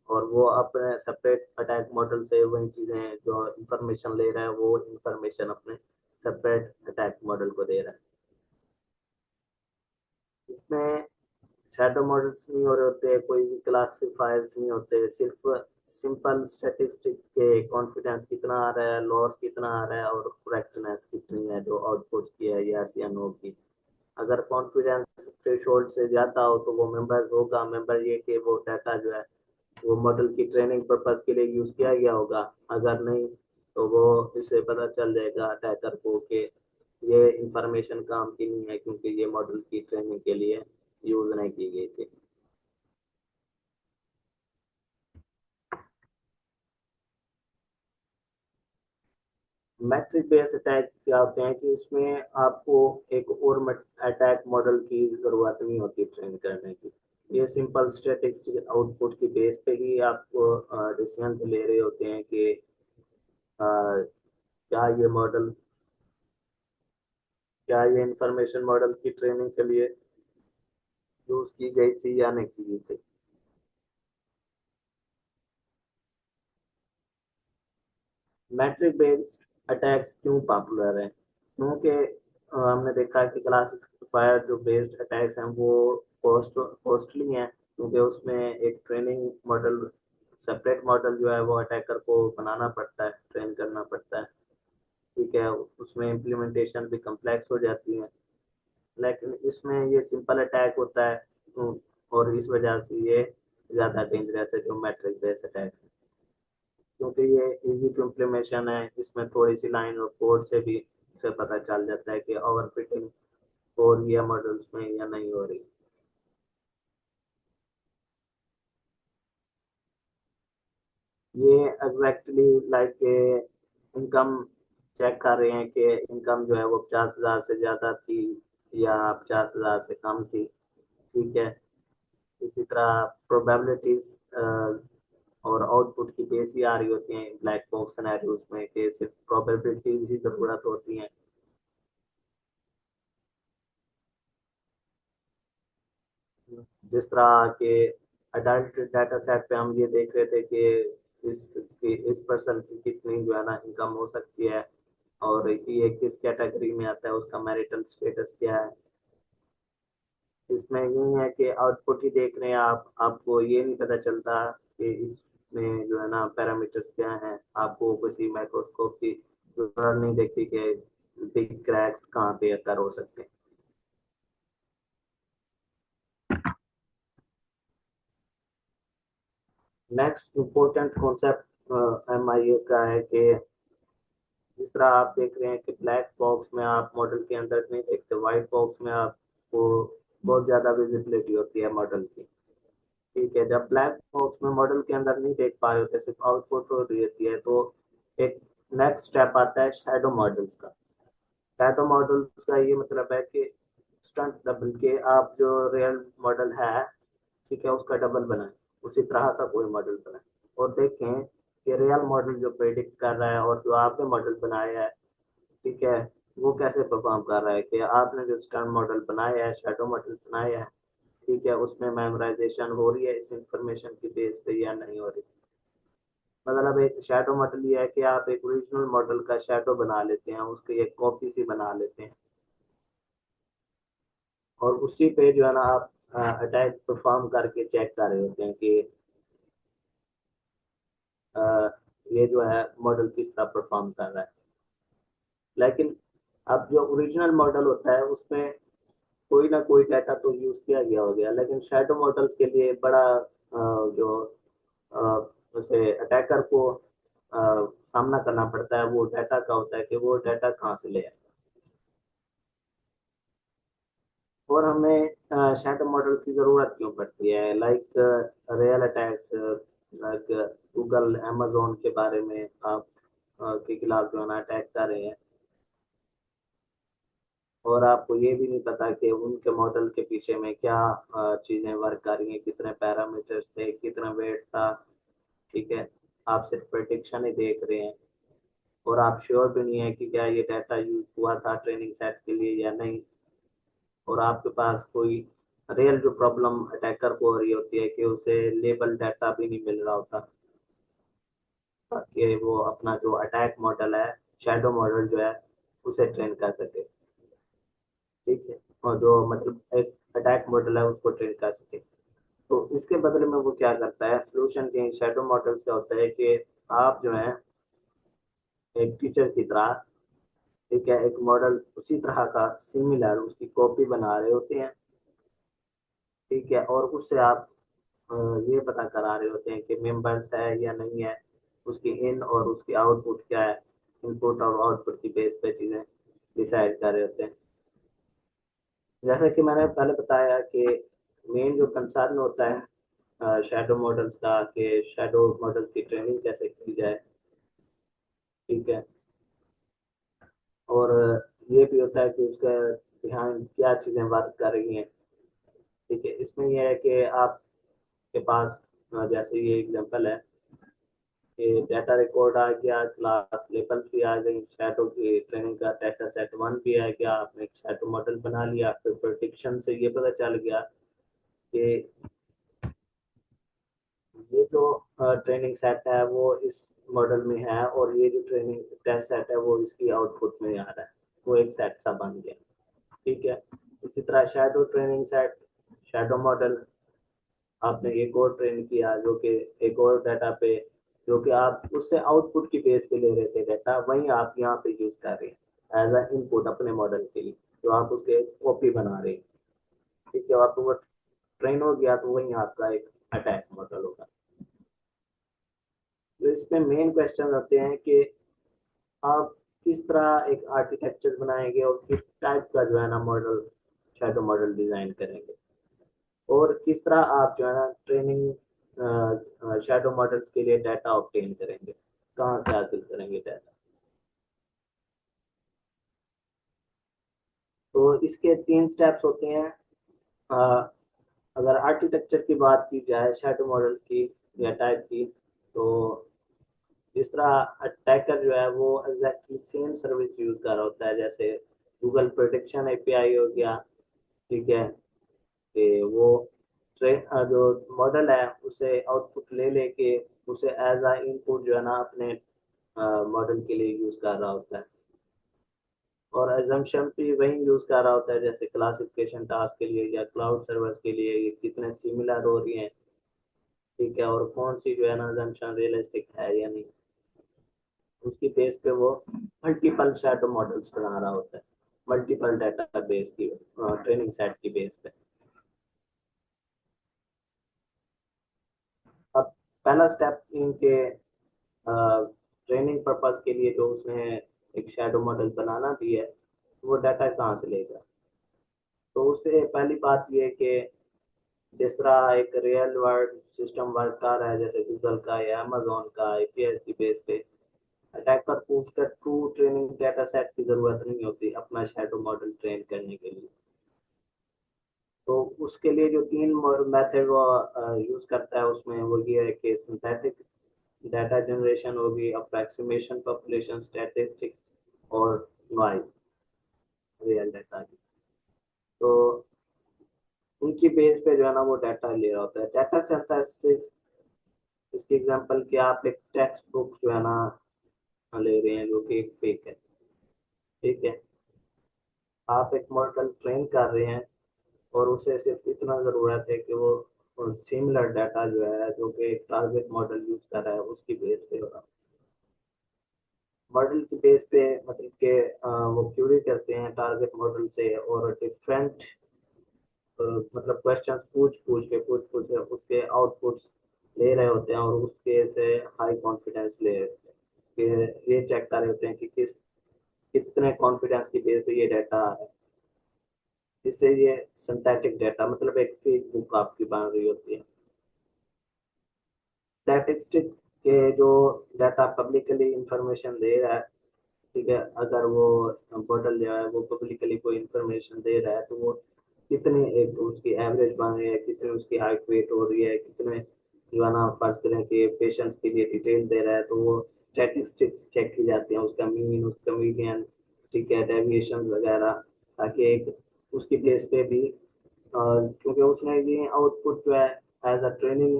और वो अपने सेपरेट अटैक मॉडल से वही चीज़ें जो इंफॉर्मेशन ले रहा है वो इंफॉर्मेशन अपने सेपरेट अटैक मॉडल को दे रहा है। इसमें शैडो मॉडल्स नहीं हो रहे होते, कोई भी क्लासिफायर्स नहीं होते, सिर्फ सिंपल स्टैटिस्टिक के कॉन्फिडेंस कितना आ रहा है, लॉस कितना आ रहा है और करेक्टनेस कितनी है जो आउटपुट की है, यस या नो की। अगर कॉन्फिडेंस थ्रेशोल्ड से ज्यादा हो तो वो मेंबर होगा, मेंबर ये कि वो डाटा जो है वो मॉडल की ट्रेनिंग पर्पस के लिए यूज किया गया होगा, अगर नहीं तो वो इससे पता चल जाएगा अटैकर को कि ये इंफॉर्मेशन काम की नहीं है क्योंकि ये मॉडल की ट्रेनिंग के लिए यूज नहीं की गई थी। मैट्रिक बेस अटैक क्या होते हैं कि इसमें आपको एक और अटैक मॉडल की जरूरत नहीं होती ट्रेन करने की। ये सिंपल स्टैटिस्टिक आउटपुट की बेस पे ही आपको डिसीजन ले रहे होते हैं कि क्या ये मॉडल, क्या ये इंफॉर्मेशन मॉडल की ट्रेनिंग के लिए यूज की गई थी या नहीं की गई थी। मैट्रिक बेस्ड अटैक्स क्यों पॉपुलर है, क्योंकि हमने देखा कि क्लासिफायर जो बेस्ड अटैक्स हैं वो कॉस्टली हैं, क्योंकि उसमें एक ट्रेनिंग मॉडल सेपरेट मॉडल जो है वो अटैकर को बनाना पड़ता है, ट्रेन करना पड़ता है, ठीक है। उसमें इम्प्लीमेंटेशन भी कम्प्लेक्स हो जाती है। लेकिन इसमें ये सिंपल अटैक होता है, और इस वजह से ये ज़्यादा डेंजरस है जो मैट्रिक बेस्ड अटैक्स है, क्योंकि ये इजी टू इम्प्लीमेशन है। इसमें थोड़ी सी लाइन और कोड से भी उसे पता चल जाता है कि ओवरफिटिंग हो रही है मॉडल्स में या नहीं हो रही। ये एग्जैक्टली लाइक इनकम चेक कर रहे हैं कि इनकम जो है वो 50,000 से ज़्यादा थी या 50,000 से कम थी, ठीक है। इसी तरह प्रोबेबिलिटीज और आउटपुट की बेस ही आ रही होती हैं ब्लैक बॉक्स सिनेरियोज में कि सिर्फ प्रोबेबिलिटीज ही ज़रूरत होती हैं। जिस तरह के अडल्ट डाटा सेट पे हम ये देख रहे थे कि इस पर्सन की कितनी जो है ना इनकम हो सकती है और ये किस कैटेगरी में आता है, उसका मैरिटल स्टेटस क्या है। इसमें यही है कि आउटपुट ही देख रहे हैं आप, आपको ये नहीं पता चलता कि इसमें जो है ना पैरामीटर्स क्या हैं, आपको किसी माइक्रोस्कोप की जरूरत नहीं देखती कि बिग क्रैक्स कहाँ पे अकर हो सकते हैं। नेक्स्ट इम्पोर्टेंट कॉन्सेप्ट एमआईएस का है कि जिस तरह आप देख रहे हैं कि ब्लैक बॉक्स में आप मॉडल के अंदर नहीं देखते, व्हाइट बॉक्स में आपको बहुत ज्यादा विजिबिलिटी होती है मॉडल की, ठीक है। जब ब्लैक बॉक्स में मॉडल के अंदर नहीं देख पा रहे होते, सिर्फ आउटपुट हो रही होती है, तो एक नेक्स्ट स्टेप आता है शैडो मॉडल्स का। शैडो मॉडल्स का ये मतलब है कि स्टंट डबल के आप जो रियल मॉडल है, ठीक है, उसका डबल बनाएं, उसी तरह का कोई मॉडल बनाएं और देखें कि रियल मॉडल जो प्रेडिक्ट कर रहा है और जो आपने मॉडल बनाया है, ठीक है, वो कैसे परफॉर्म कर रहा है कि आपने जो स्टैंड मॉडल बनाया है, शैडो मॉडल बनाया है, ठीक है, उसमें मेमोराइजेशन हो रही है इस इंफॉर्मेशन की बेस पे या नहीं हो रही। मतलब एक शैडो मॉडल ये है कि आप एक ओरिजिनल मॉडल का शैडो बना लेते हैं, उसकी एक कॉपी सी बना लेते हैं, और उसी पे जो है ना आप अटैक परफॉर्म करके चेक कर रहे होते हैं कि अ, ये जो है मॉडल किस तरह परफॉर्म कर रहा है। लेकिन अब जो ओरिजिनल मॉडल होता है उसमें कोई ना कोई डाटा तो यूज किया गया हो गया, लेकिन शैडो मॉडल्स के लिए बड़ा जो अ, उसे अटैकर को सामना करना पड़ता है वो डाटा का होता है कि वो डाटा कहाँ से ले आए। और हमें शैडो मॉडल की जरूरत क्यों पड़ती है, like real attacks, like Google amazon के बारे में आप के खिलाफ जो है ना अटैक कर रहे हैं, और आपको ये भी नहीं पता कि उनके मॉडल के पीछे में क्या चीजें वर्क कर रही हैं, कितने पैरामीटर्स थे, कितना वेट था, ठीक है, आप सिर्फ प्रेडिक्शन ही देख रहे हैं, और आप श्योर भी नहीं है कि क्या ये डाटा यूज हुआ था ट्रेनिंग सेट के लिए या नहीं। और आपके पास कोई रियल जो प्रॉब्लम अटैकर को हो रही होती है कि उसे लेबल डाटा भी नहीं मिल रहा होता ताकि वो अपना जो अटैक मॉडल है, शैडो मॉडल जो है, उसे ट्रेन कर सके, ठीक है, और जो मतलब एक अटैक मॉडल है उसको ट्रेन कर सके। तो इसके बदले में वो क्या करता है, सोल्यूशन के शैडो मॉडल्स का होता है कि आप जो है एक टीचर की तरह, ठीक है, एक मॉडल उसी तरह का सिमिलर उसकी कॉपी बना रहे होते हैं, ठीक है, और उससे आप अ, ये पता करा रहे होते हैं कि मेंबर्स है या नहीं है, उसकी इन और उसकी आउटपुट क्या है, इनपुट और आउटपुट की बेस पे चीजें डिसाइड कर रहे होते हैं। जैसा कि मैंने पहले बताया कि मेन जो कंसर्न होता है शैडो मॉडल्स का कि शैडो मॉडल्स की ट्रेनिंग कैसे की जाए, ठीक है, और ये भी होता है कि उसका ध्यान क्या चीजें वर्क कर रही हैं, ठीक है। इसमें यह है कि आपके पास जैसे ये एग्जांपल है कि डाटा रिकॉर्ड आ गया, क्लास लेबल भी आ गई, शैडो की ट्रेनिंग का डाटा सेट 1 भी आ गया, आपने एक शैडो मॉडल बना लिया, फिर प्रेडिक्शन से ये पता चल गया कि ये जो ट्रेनिंग सेट है वो इस मॉडल में है, और ये जो ट्रेनिंग टेस्ट सेट है वो इसकी आउटपुट में आ रहा है, वो एक सेट सा बन गया, ठीक है। इसी तरह shadow training set, shadow model आपने एक और ट्रेन किया जो कि एक और डाटा पे, जो कि आप उससे आउटपुट की बेस पे ले रहे थे डाटा, वही आप यहाँ पे यूज कर रहे हैं एज अ इनपुट अपने मॉडल के लिए, जो आप उसके कॉपी बना रहे हैं, ठीक है, आपको वो ट्रेन हो गया तो वही आपका एक अटैक मॉडल होगा। तो इसमें मेन क्वेश्चन आते हैं कि आप किस तरह एक आर्किटेक्चर बनाएंगे और किस टाइप का जो है ना मॉडल, शैडो मॉडल डिजाइन करेंगे, और किस तरह आप जो है ना ट्रेनिंग शैडो मॉडल्स के लिए डाटा ऑब्टेन करेंगे, कहाँ से हासिल करेंगे डाटा। तो इसके 3 स्टेप्स होते हैं। अ, अगर आर्किटेक्चर की बात की जाए शैडो मॉडल की या टाइप की, तो जिस तरह अटैकर जो है वो एग्जैक्टली सेम सर्विस यूज कर रहा होता है, जैसे गूगल प्रोटेक्शन एपीआई हो गया, ठीक है, कि वो जो मॉडल है उसे आउटपुट ले लेके उसे एज अ इनपुट जो है ना अपने मॉडल के लिए यूज कर रहा होता है, और एजम्पशन भी वही यूज कर रहा होता है, जैसे क्लासिफिकेशन टास्क के लिए या क्लाउड सर्वर्स के लिए ये कितने सिमिलर हो रही हैं, ठीक है, और कौन सी जो है ना एजम्पशन रियलिस्टिक है या नहीं, उसकी बेस पे वो मल्टीपल शैडो मॉडल्स बना रहा होता है, मल्टीपल डाटा बेस की ट्रेनिंग सेट की बेस पे। अब पहला स्टेप इनके ट्रेनिंग पर्पस के लिए जो उसने एक शैडो मॉडल बनाना भी है, वो डाटा कहाँ से लेगा। तो उससे पहली बात ये है कि जिस तरह एक रियल वर्ल्ड सिस्टम वर्क कर रहा है जैसे गूगल का या अमेजोन का एपीएस की बेस पे, अटैकर को उसका ट्रू ट्रेनिंग डाटा सेट की जरूरत नहीं होती अपना शैडो मॉडल ट्रेन करने के लिए। तो उसके लिए जो 3 मेथड वो यूज करता है उसमें वो ये है कि सिंथेटिक डाटा जनरेशन होगी, अप्रॉक्सीमेशन, पॉपुलेशन स्टैटिस्टिक्स, और नॉइज। रियल डाटा की। तो उनकी बेस पे जो है ना वो डाटा ले रहा होता है। डाटा सिंथेसिस, इसकी एग्जांपल कि आप एक टेक्स्ट बुक जो है ना ले रहे हैं जो कि एक फेक है, ठीक है। आप एक मॉडल ट्रेन कर रहे हैं और उसे सिर्फ इतना ज़रूरत है कि वो सिमिलर डाटा जो है जो कि टारगेट मॉडल यूज कर रहा है उसकी बेस पे होगा। मॉडल की बेस पे मतलब कि वो क्यूरी करते हैं टारगेट मॉडल से और डिफरेंट मतलब क्वेश्चंस पूछ के उसके आउटपुट्स ले रहे होते हैं और उसके से हाई कॉन्फिडेंस ले रहे होते हैं कि ये चेक कर रहे होते हैं कि कितने कॉन्फिडेंस की बेस पे ये डाटा आ रहा है। इससे ये सिंथेटिक डाटा मतलब एक फेक बुक आपकी बन रही होती है। स्टैटिस्टिक के जो डाटा पब्लिकली इंफॉर्मेशन दे रहा है, ठीक है, अगर वो मॉडल जो है वो पब्लिकली कोई इंफॉर्मेशन दे रहा है तो वो कितनी एक उसकी एवरेज बन रही है, कितनी उसकी हाइट वेट हो रही है, कितने जो है ना फर्ज करें कि पेशेंट्स के लिए डिटेल दे रहा है, तो वो स्टैटिस्टिक्स चेक की जाती हैं, उसका मीन, उसका मीडियन, ठीक है, डेविएशन वगैरह, ताकि एक उसकी बेस पे भी क्योंकि उसने ये आउटपुट जो है एज अ ट्रेनिंग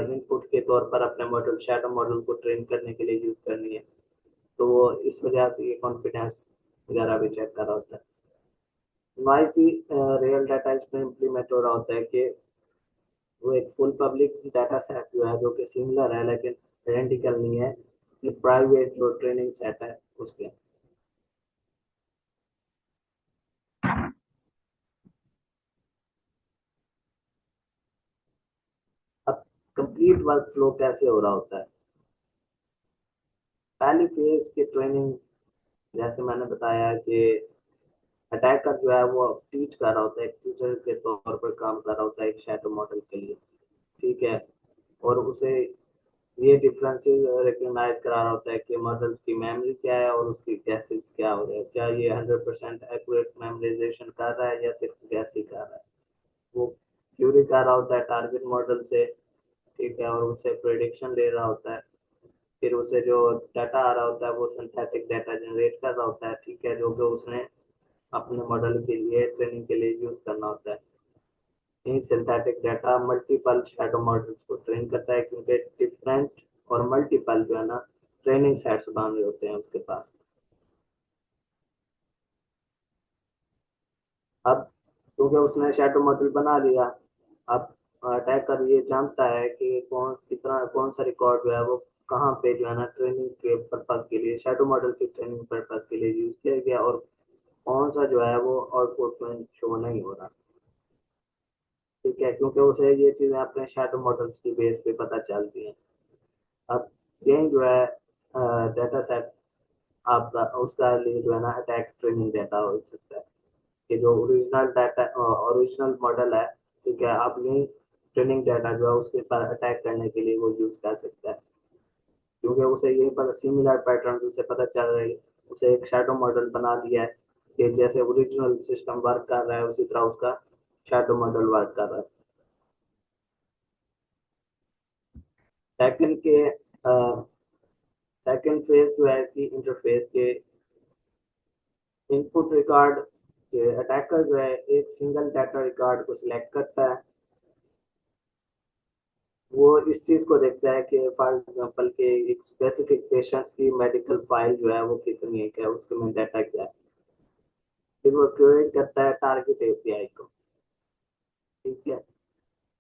इनपुट के तौर पर अपने मॉडल शैडो मॉडल को ट्रेन करने के लिए यूज करनी है, तो वो इस वजह से ये कॉन्फिडेंस वगैरह भी चेक कर रहा होता है। नॉइजी रियल डाटा इसमें इम्प्लीमेंट हो रहा होता है कि वो एक फुल पब्लिक डाटा सेट जो है जो कि सिमिलर है लेकिन आइडेंटिकल नहीं है, ये प्राइवेट जो ट्रेनिंग सेट है उसके। अब कंप्लीट वर्क फ्लो कैसे हो रहा होता है। पहली फेज की ट्रेनिंग जैसे मैंने बताया कि अटैकर जो है वो टीच कर रहा होता है, एक टीचर के तौर पर काम कर रहा होता है एक शैडो मॉडल के लिए, ठीक है, और उसे ये डिफरेंसेस रिकग्नाइज करा रहा होता है कि मॉडल्स की मेमोरी क्या है और उसकी गैसेस क्या हो रहा है, क्या ये 100% एक्यूरेट मेमोराइजेशन कर रहा है या सिर्फ गैस ही कर रहा है। वो क्यूरी कर रहा होता है टारगेट मॉडल से, ठीक है, और उससे प्रेडिक्शन ले रहा होता है, फिर उसे जो डाटा आ रहा होता है वो सिंथेटिक डाटा जनरेट कर रहा होता है, ठीक है, जो कि उसने अपने मॉडल के लिए ट्रेनिंग के लिए यूज करना होता है। इन synthetic data multiple shadow models को ट्रेन करता है क्योंकि डिफरेंट और मल्टीपल जो है ना ट्रेनिंग सेट्स बन रहे होते हैं उसके पास। अब क्योंकि उसने शैडो मॉडल बना लिया, अब अटैकर ये जानता है कि कौन सा रिकॉर्ड जो है वो कहाँ पे जो है ना ट्रेनिंग के पर्पज के लिए शैडो मॉडल की ट्रेनिंग पर्पज के लिए यूज किया गया और कौन सा जो है वो आउटपुट में शो नहीं हो रहा, ठीक है, क्योंकि उसे ये चीजें अपने शैडो मॉडल्स की बेस पे पता चलती हैं। अब यही जो है डाटा सेट आपका उसका लिए जो है ना अटैक ट्रेनिंग डाटा हो सकता है कि जो ओरिजिनल डाटा ओरिजिनल मॉडल है, ठीक है, आप यही ट्रेनिंग डाटा जो है उसके पर अटैक करने के लिए वो यूज कर सकता है क्योंकि उसे यही पर सिमिलर पैटर्न उसे पता चल रही है, उसे एक शैडो मॉडल बना दिया है कि जैसे ओरिजिनल सिस्टम वर्क कर रहा है उसी तरह उसका शैडो मॉडल वर्क कर रहा है। सेकंड के सेकंड फेज जो है इसकी इंटरफेस के इनपुट रिकॉर्ड के अटैकर जो है एक सिंगल डाटा रिकॉर्ड को सिलेक्ट करता है, वो इस चीज को देखता है कि फॉर एग्जांपल के एक स्पेसिफिक पेशेंट्स की मेडिकल फाइल जो है वो कितनी है, क्या उसके में डाटा क्या है, फिर वो क्यूरेट करता है टारगेट एपीआई को, ठीक है,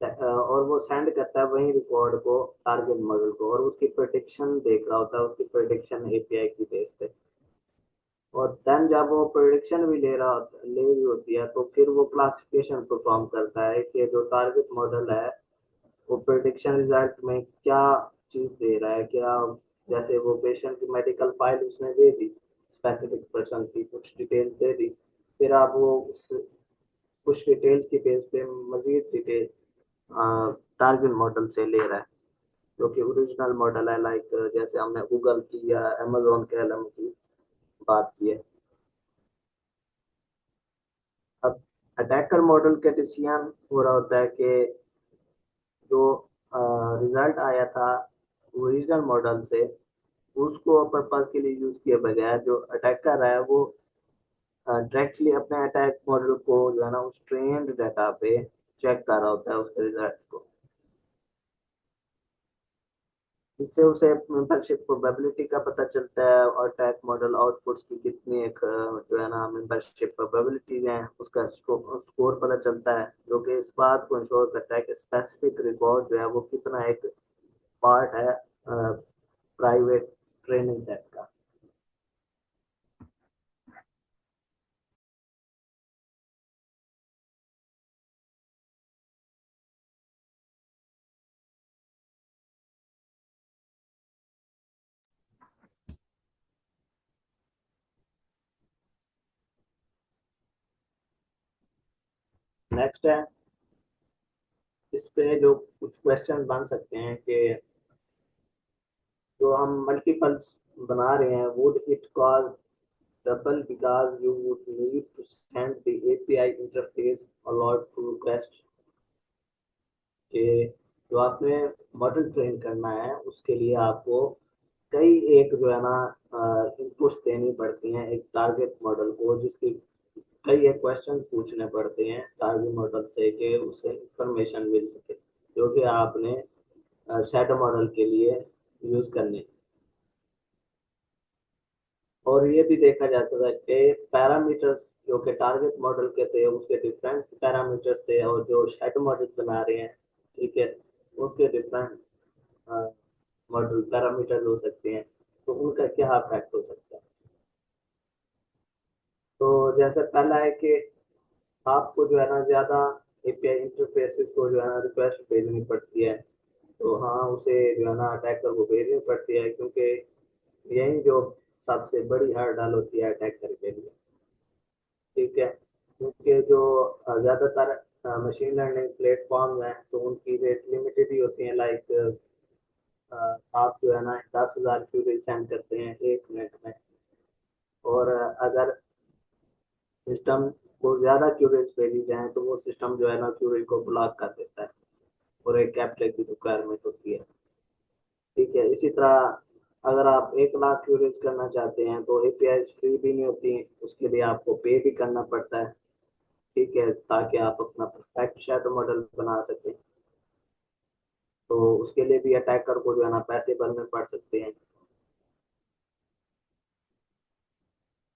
और वो सेंड करता है वही रिकॉर्ड को टारगेट मॉडल को और उसकी प्रेडिक्शन देख रहा होता है उसकी प्रेडिक्शन एपीआई की बेस पे। और देन जब वो प्रेडिक्शन भी ले रही होती है तो फिर वो क्लासिफिकेशन परफॉर्म करता है कि जो टारगेट मॉडल है वो प्रेडिक्शन रिजल्ट में क्या चीज दे रहा है, क्या जैसे वो पेशेंट की मेडिकल फाइल उसने दे दी, स्पेसिफिक पर्सन की कुछ डिटेल्स दे दी, फिर आप वो कुछ डिटेल्स की बेस पे मजीद डिटेल टारगेट मॉडल से ले रहा है जो कि ओरिजिनल मॉडल है, लाइक जैसे हमने गूगल की या अमेजोन के एलएम की बात की है। अब अटैकर मॉडल का डिसीजन हो रहा होता है कि जो रिजल्ट आया था ओरिजिनल मॉडल से उसको पर्पज के लिए यूज किए बगैर जो अटैकर है वो डायरेक्टली अपने अटैक मॉडल को जो है ना उस ट्रेंड डाटा पे चेक कर रहा होता है उसके रिजल्ट को। इससे उसे मेंबरशिप प्रोबेबिलिटी का पता चलता है और अटैक मॉडल आउटपुट्स की कितनी एक जो है ना मेंबरशिप प्रोबेबिलिटीज हैं उसका स्कोर पता चलता है, जो कि इस बात को इंश्योर करता है कि स्पेसिफिक रिकॉर्ड जो है वो कितना एक पार्ट है प्राइवेट ट्रेनिंग सेट का। नेक्स्ट है, इस पे जो कुछ क्वेश्चन बन सकते हैं कि जो हम मल्टीपल्स बना रहे हैं, would it cause double because you would need to send the API interface a lot to request कि जो आपने मॉडल ट्रेन करना है उसके लिए आपको कई एक जो है ना इनपुट्स देनी पड़ती हैं एक टारगेट मॉडल को, जिसकी कई एक क्वेश्चन पूछने पड़ते हैं टारगेट मॉडल से कि उसे इंफॉर्मेशन मिल सके जो कि आपने शैडो मॉडल के लिए यूज करने। और ये भी देखा जा सकता है कि पैरामीटर्स जो कि टारगेट मॉडल के थे उसके डिफरेंट पैरामीटर्स थे और जो शैडो मॉडल बना रहे हैं, ठीक है, उसके डिफरेंट मॉडल पैरामीटर हो सकते हैं, तो उनका क्या इफेक्ट हो सकता है। तो जैसे पहला है कि आपको जो है ना ज़्यादा एपीआई इंटरफेसेस को जो है ना रिक्वेस्ट भेजनी पड़ती है, तो हाँ उसे जो है ना अटैकर को भेजनी पड़ती है, क्योंकि यही जो सबसे बड़ी हर्डल होती है अटैकर के लिए, ठीक है। क्योंकि जो ज़्यादातर मशीन लर्निंग प्लेटफॉर्म हैं तो उनकी रेट लिमिटेड ही होती हैं, लाइक आप जो है ना 10,000 क्यूरी सेंड करते हैं 1 मिनट में, और अगर सिस्टम को ज़्यादा क्यूरीज भेजी जाए तो वो सिस्टम जो है ना क्यूरी को ब्लॉक कर देता है और एक कैप्चर की रिक्वायरमेंट होती है, ठीक है। इसी तरह अगर आप 1 लाख क्यूरीज करना चाहते हैं तो एपीआई फ्री भी नहीं होती, उसके लिए आपको पे भी करना पड़ता है, ठीक है, ताकि आप अपना परफेक्ट शैडो मॉडल बना सकें। तो उसके लिए भी अटैकर को जो है ना पैसे भरने पड़ सकते हैं।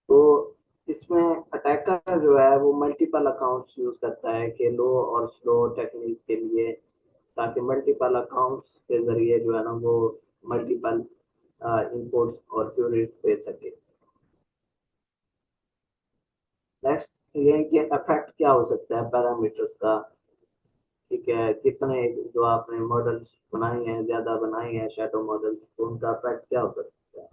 तो इसमें अटैकर जो है वो मल्टीपल अकाउंट्स यूज करता है कि लो और स्लो टेक्निक के लिए, ताकि मल्टीपल अकाउंट्स के जरिए जो है ना वो मल्टीपल इनपुट्स और क्यूरीज भेज सके। नेक्स्ट ये है कि इफेक्ट क्या हो सकता है पैरामीटर्स का, ठीक है, कितने जो आपने मॉडल्स बनाए हैं, ज्यादा बनाए हैं शैडो मॉडल्स, तो उनका इफेक्ट क्या हो सकता है।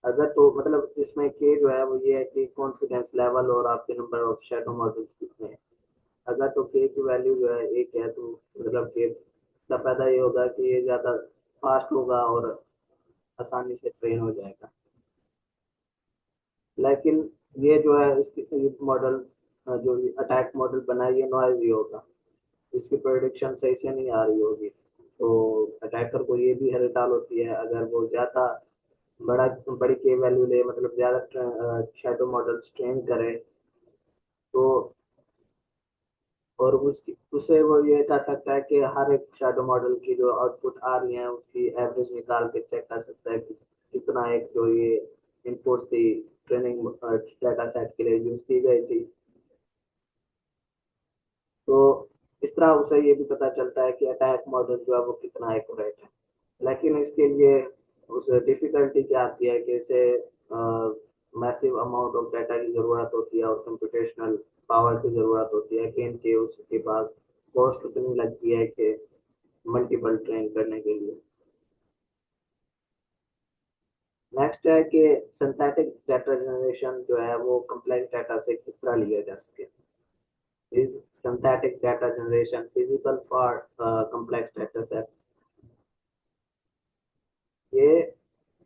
अगर तो मतलब इसमें के जो है वो ये है कि कॉन्फिडेंस लेवल और आपके नंबर ऑफ शैडो मॉडल्स कितने हैं। अगर तो के की वैल्यू जो है 1 है तो मतलब के का फायदा ये होगा कि ये ज़्यादा फास्ट होगा और आसानी से ट्रेन हो जाएगा। लेकिन ये जो है इसकी मॉडल जो अटैक मॉडल बना है ये नॉइजी होगा, इसकी प्रोडिक्शन सही से नहीं आ रही होगी, तो अटैकर को ये भी हड़ताल होती है अगर वो ज़्यादा बड़ी के वैल्यू ले, मतलब ज़्यादा शैडो मॉडल्स ट्रेन करे, तो और उसकी उससे वो ये कर सकता है कि हर एक शैडो मॉडल की जो आउटपुट आ रही है उसकी एवरेज निकाल के चेक कर सकता है कि कितना एक जो ये इनपुट्स थी ट्रेनिंग डाटा सेट के लिए यूज की गई थी। तो इस तरह उसे ये भी पता चलता है कि अटैक मॉडल जो है वो कितना एक्यूरेट है। लेकिन इसके लिए उस डिफिकल्टी क्या आती है कि इसे मैसिव अमाउंट ऑफ डाटा की ज़रूरत होती है और कंप्यूटेशनल पावर की ज़रूरत होती है कि इनके उसके पास कॉस्ट उतनी लगती है कि मल्टीपल ट्रेन करने के लिए। नेक्स्ट है कि सिंथेटिक डाटा जनरेशन जो है वो कम्प्लेक्स डाटा से किस तरह लिया जा सके। Is synthetic data generation feasible for complex data set. ये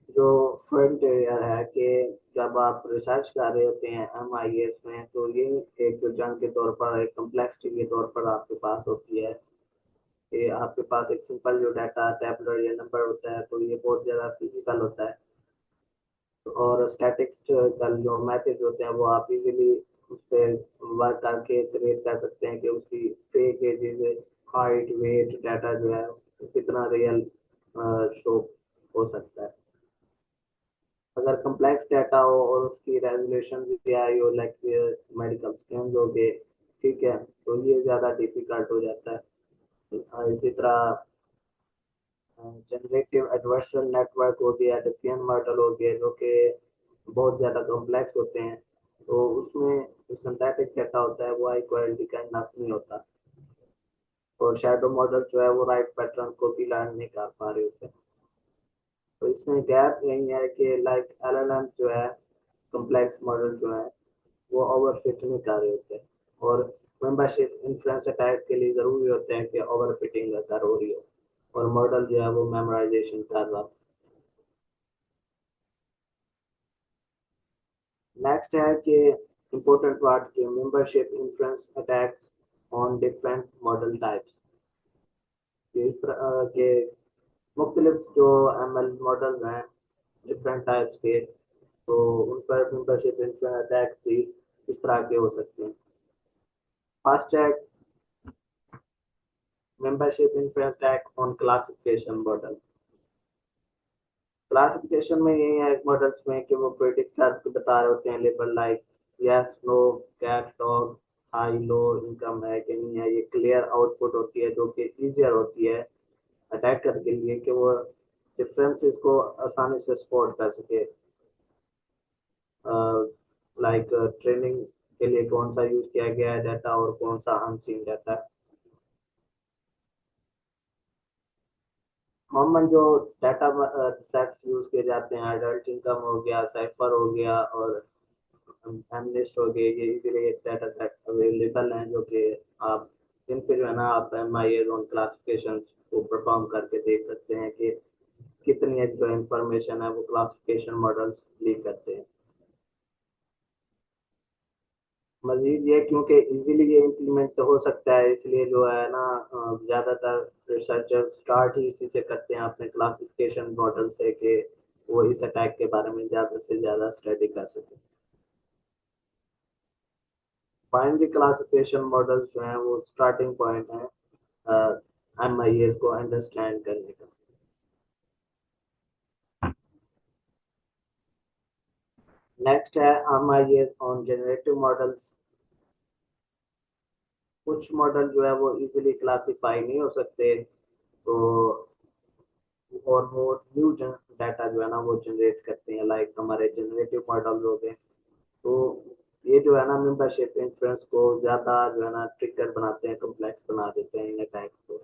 जो फ्रंट एरिया है कि जब आप रिसर्च कर रहे होते हैं एमआईएस में, तो ये एक जंग के तौर पर एक कम्प्लेक्सिटी के तौर पर आपके पास होती है कि आपके पास एक सिंपल जो डाटा टैबुलर या नंबर होता है तो ये बहुत ज़्यादा फिजिकल होता है। और स्टैटिस्टिकल जो मेथड होते हैं वो आप इजीली उस पर वर्क करके क्रिएट कर सकते हैं कि उसकी fake ages, height, weight data जो है कितना रियल शो हो सकता है। अगर कम्प्लेक्स डाटा हो और उसकी रेजोल्यूशन भी आई हो, लाइक मेडिकल स्कैन हो गए, ठीक है, तो ये ज़्यादा डिफिकल्ट हो जाता है। इसी तरह जनरेटिव एडवर्सल नेटवर्क हो गया, डिफरेंट मॉडल हो गए जो कि बहुत ज़्यादा कॉम्प्लेक्स होते हैं, तो उसमें सिंथेटिक डाटा होता है वो हाई क्वालिटी का इनफ नहीं होता, और शैडो मॉडल जो है वो राइट पैटर्न को भी लर्न नहीं कर पा रहे होते हैं। तो इसमें गैप यही है कि लाइक एलएलएम जो है, कॉम्प्लेक्स मॉडल जो है वो ओवरफिट नहीं कर रहे होते, और मेंबरशिप इन्फ्लुएंस अटैक के लिए ज़रूरी होते हैं कि ओवरफिटिंग अगर हो रही हो और मॉडल जो है वो मेमोराइजेशन कर रहा हो। नेक्स्ट है कि इम्पोर्टेंट पार्ट के membership influence attacks on different model types. इस तरह के मुख्तलिफ जो एमएल मॉडल्स हैं डिफरेंट टाइप्स के, तो उन पर मेंबरशिप इन्फ्लुएंस अटैक्स भी इस तरह के हो सकते हैं। फर्स्ट है membership influence attack on classification model. Classification में यही है मॉडल्स में कि वो प्रेडिक्ट करके बता रहे होते हैं label like yes, no, cat, dog, high, low income है कि नहीं है। ये क्लियर आउटपुट होती है जो कि इजियर होती है अटैकर के लिए कि वो डिफरेंसेस को आसानी से स्पॉट कर सके। लाइक ट्रेनिंग के लिए कौन सा यूज किया गया है डाटा और कौन सा अनसीन डाटा है। कॉमन जो डाटा सेट्स यूज किए जाते हैं, एडल्ट इनकम हो गया, साइफर हो गया और एमनेस्ट हो गए, ये इजीली डाटा सेट अवेलेबल हैं जो कि आप जिन पे जो है ना आप एमआईएस ऑन क्लासिफिकेशन को परफॉर्म करके देख सकते हैं कि कितनी जो इंफॉर्मेशन है वो क्लासिफिकेशन मॉडल्स लीक करते हैं। मजीद ये क्योंकि इजीली ये इम्प्लीमेंट हो सकता है, इसलिए जो है ना ज़्यादातर रिसर्चर्स स्टार्ट ही इसी से करते हैं अपने क्लासिफिकेशन मॉडल से कि वो इस अटैक के बारे में ज़्यादा से ज़्यादा स्टडी कर सके। बाइनरी क्लासिफिकेशन मॉडल्स जो हैं वो स्टार्टिंग पॉइंट है एमआईएस को अंडरस्टैंड करने का। नेक्स्ट है एमआईएस ऑन जनरेटिव मॉडल्स। कुछ मॉडल जो है वो इजीली क्लासिफाई नहीं हो सकते, तो और वो न्यू डाटा जो है ना वो जनरेट करते हैं, लाइक हमारे जनरेटिव मॉडल हो गए। तो ये जो है ना मेंबरशिप इन्फ्लुएंस को ज़्यादा जो है ना ट्रिगर बनाते हैं, कॉम्प्लेक्स बना देते हैं इन अटैक्स को।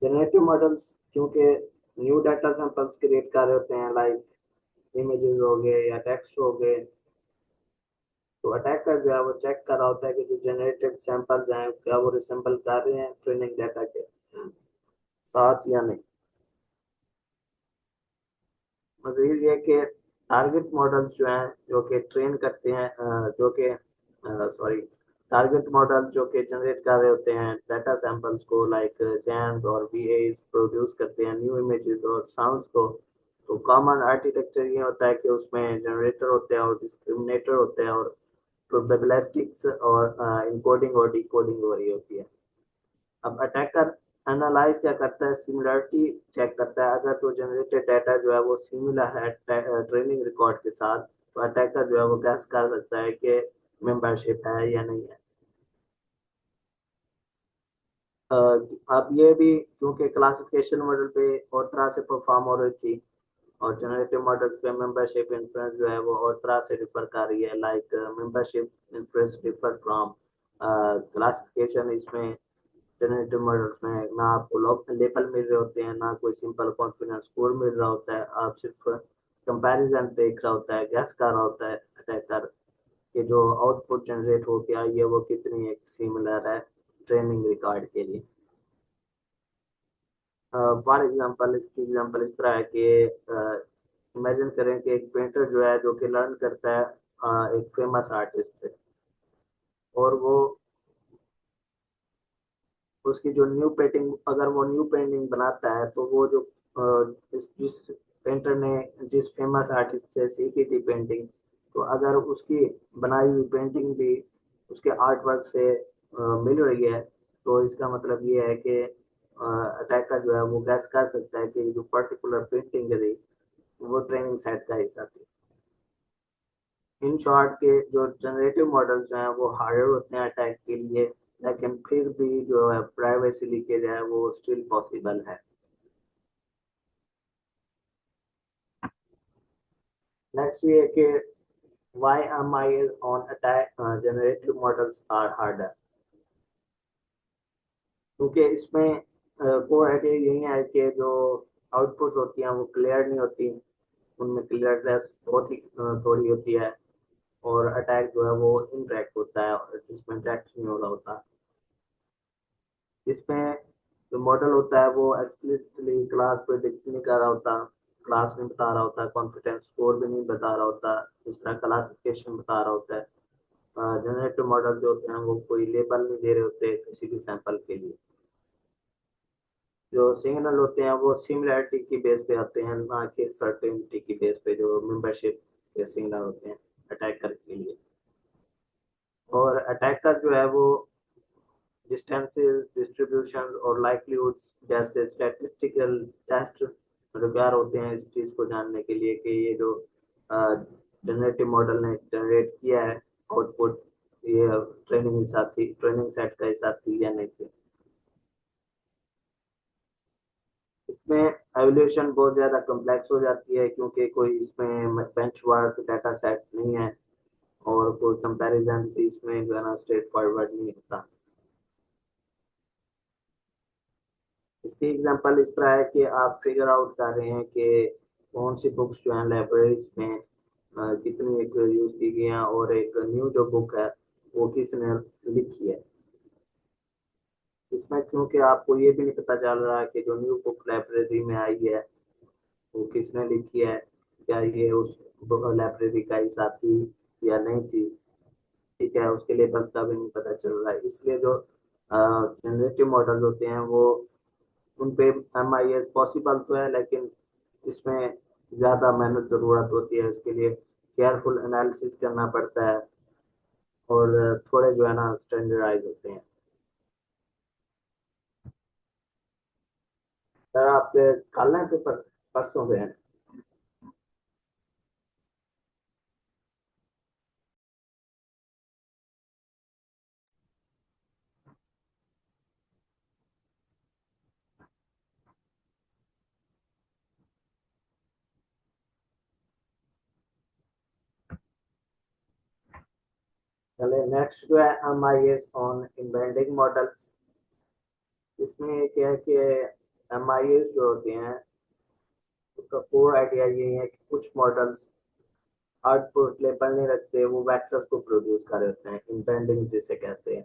जनरेटिव मॉडल्स क्योंकि न्यू डाटा सैंपल्स क्रिएट कर रहे होते हैं, लाइक इमेजेस हो गए या टेक्स्ट हो गए, तो अटैकर जो है वो चेक कर रहा होता है कि जो जनरेटेड सैंपल्स हैं क्या वो रिसेंबल कर रहे हैं ट्रेनिंग डाटा के साथ या नहीं। मजीद ये कि टारगेट मॉडल्स जो हैं जो कि ट्रेन करते हैं जो कि सॉरी टारगेट मॉडल जो कि जनरेट कर रहे होते हैं डाटा सैंपल्स को, लाइक जैम्स और वीएस प्रोड्यूस करते हैं न्यू इमेजेस और साउंड्स को। तो कॉमन आर्किटेक्चर ये होता है कि उसमें जनरेटर होते हैं और डिस्क्रिमिनेटर होते हैं और प्रोबेबिलिस्टिक्स और इनकोडिंग और डिकोडिंग हो रही होती है। अब अटैकर एनालाइज क्या करता है, सिमिलरिटी चेक करता है। अगर तो जनरेटेड डाटा जो है वो सिमिलर है ट्रेनिंग रिकॉर्ड के साथ, तो अटैकर जो है वो गैस कर सकता है कि मेंबरशिप है या नहीं है। अ, अब ये भी क्योंकि क्लासिफिकेशन मॉडल पे और तरह से परफॉर्म हो रही थी और जनरेटिव मॉडल्स पे मेंबरशिप इन्फ्लुएंस जो है वो और तरह से डिफर कर रही है, like membership influence differ from classification. इसमें जनरेटिव मॉडल्स में ना आपको लॉक लेबल मिल रहे होते हैं, ना कोई सिंपल कॉन्फिडेंस स्कोर मिल रहा होता है, आप सिर्फ कंपैरिजन देख रहा होता है, गैस कर रहा होता है अटैकर कि जो आउटपुट जनरेट हो गया ये वो कितनी एक सिमिलर है ट्रेनिंग रिकॉर्ड के लिए। फॉर एग्जांपल इसकी एग्जांपल इस तरह है कि इमेजिन करें कि एक पेंटर जो है जो कि लर्न करता है एक फेमस आर्टिस्ट से, और वो उसकी जो न्यू पेंटिंग, अगर वो न्यू पेंटिंग बनाता है तो वो जो जिस पेंटर ने जिस फेमस आर्टिस्ट से सीखी थी पेंटिंग, तो अगर उसकी बनाई हुई पेंटिंग भी उसके आर्ट वर्क से मिल रही है, तो इसका मतलब ये है कि अटैकर जो है वो गैस कर सकता है कि जो पर्टिकुलर पेंटिंग है वो ट्रेनिंग सेट का हिस्सा थी। इन शॉर्ट के जो जनरेटिव मॉडल्स हैं वो हार्डर होते हैं अटैक के लिए, लेकिन फिर भी जो है प्राइवेसी लीकेज है वो स्टिल पॉसिबल है। नेक्स्ट ये है कि why MIs on attack generative models are harder, क्योंकि इसमें कोर आइडिया यही है कि जो आउटपुट होती हैं वो क्लियर नहीं होती, उनमें क्लियरनेस बहुत ही थोड़ी होती है, और अटैक जो है वो इनडायरेक्ट होता है और इसमें डायरेक्ट नहीं हो रहा होता। इसमें जो मॉडल होता है वो एक्सप्लिसिटली क्लास प्रेडिक्ट नहीं कर रहा होता, क्लास नहीं बता रहा होता, कॉन्फिडेंस स्कोर भी नहीं बता रहा होता, इस तरह क्लासिफिकेशन बता रहा होता है। जनरेटिव मॉडल जो होते हैं वो कोई लेबल नहीं दे रहे होते किसी भी सैंपल के लिए। जो सिग्नल होते हैं वो सिमिलैरिटी की बेस पे आते हैं, ना कि सर्टेनिटी की बेस पे, जो मेंबरशिप के सिग्नल होते हैं अटैकर के लिए। और अटैकर जो है वो डिस्टेंसेस, डिस्ट्रीब्यूशन और लाइक्लीहुड जैसे स्टैटिस्टिकल टेस्ट रिक्वायर होते हैं इस चीज़ को जानने के लिए कि ये जो जनरेटिव मॉडल ने जनरेट किया है आउटपुट, ये ट्रेनिंग सेट का हिस्सा थी या नहीं थी। इसमें एवोल्यूशन बहुत ज़्यादा कॉम्प्लेक्स हो जाती है, क्योंकि कोई इसमें बेंचमार्क डाटा सेट नहीं है और कोई कंपैरिजन भी इसमें जो है ना स्ट्रेट फॉरवर्ड नहीं होता। इसकी एग्जांपल इस तरह है कि आप फिगर आउट कर रहे हैं कि कौन सी बुक्स जो हैं लाइब्रेरीज में कितनी एक यूज की गई हैं, और एक न्यू जो बुक है वो किसने लिखी है। इसमें क्योंकि आपको ये भी नहीं पता चल रहा है कि जो न्यू बुक लाइब्रेरी में आई है वो किसने लिखी है, क्या ये उस लाइब्रेरी का हिस्सा थी या नहीं थी, ठीक है, उसके लेबल्स का भी नहीं पता चल रहा है। इसलिए जो जनरेटिव मॉडल होते हैं वो उन पे MIS पॉसिबल तो है, लेकिन इसमें ज़्यादा मेहनत ज़रूरत होती है, इसके लिए केयरफुल एनालिसिस करना पड़ता है और थोड़े जो है ना स्टैंडर्डाइज होते हैं। सर आपके कल है पेपर, परसों पे है? चले नेक्स्ट जो है MIS ऑन इम्बेडिंग मॉडल्स। इसमें क्या है कि MIS जो होते हैं उसका कोर आइडिया यही है कि कुछ मॉडल्स आउटपुट लेबल नहीं रखते, वो वेक्टर्स को प्रोड्यूस कर रहे होते हैं, इम्बेडिंग जिसे कहते हैं।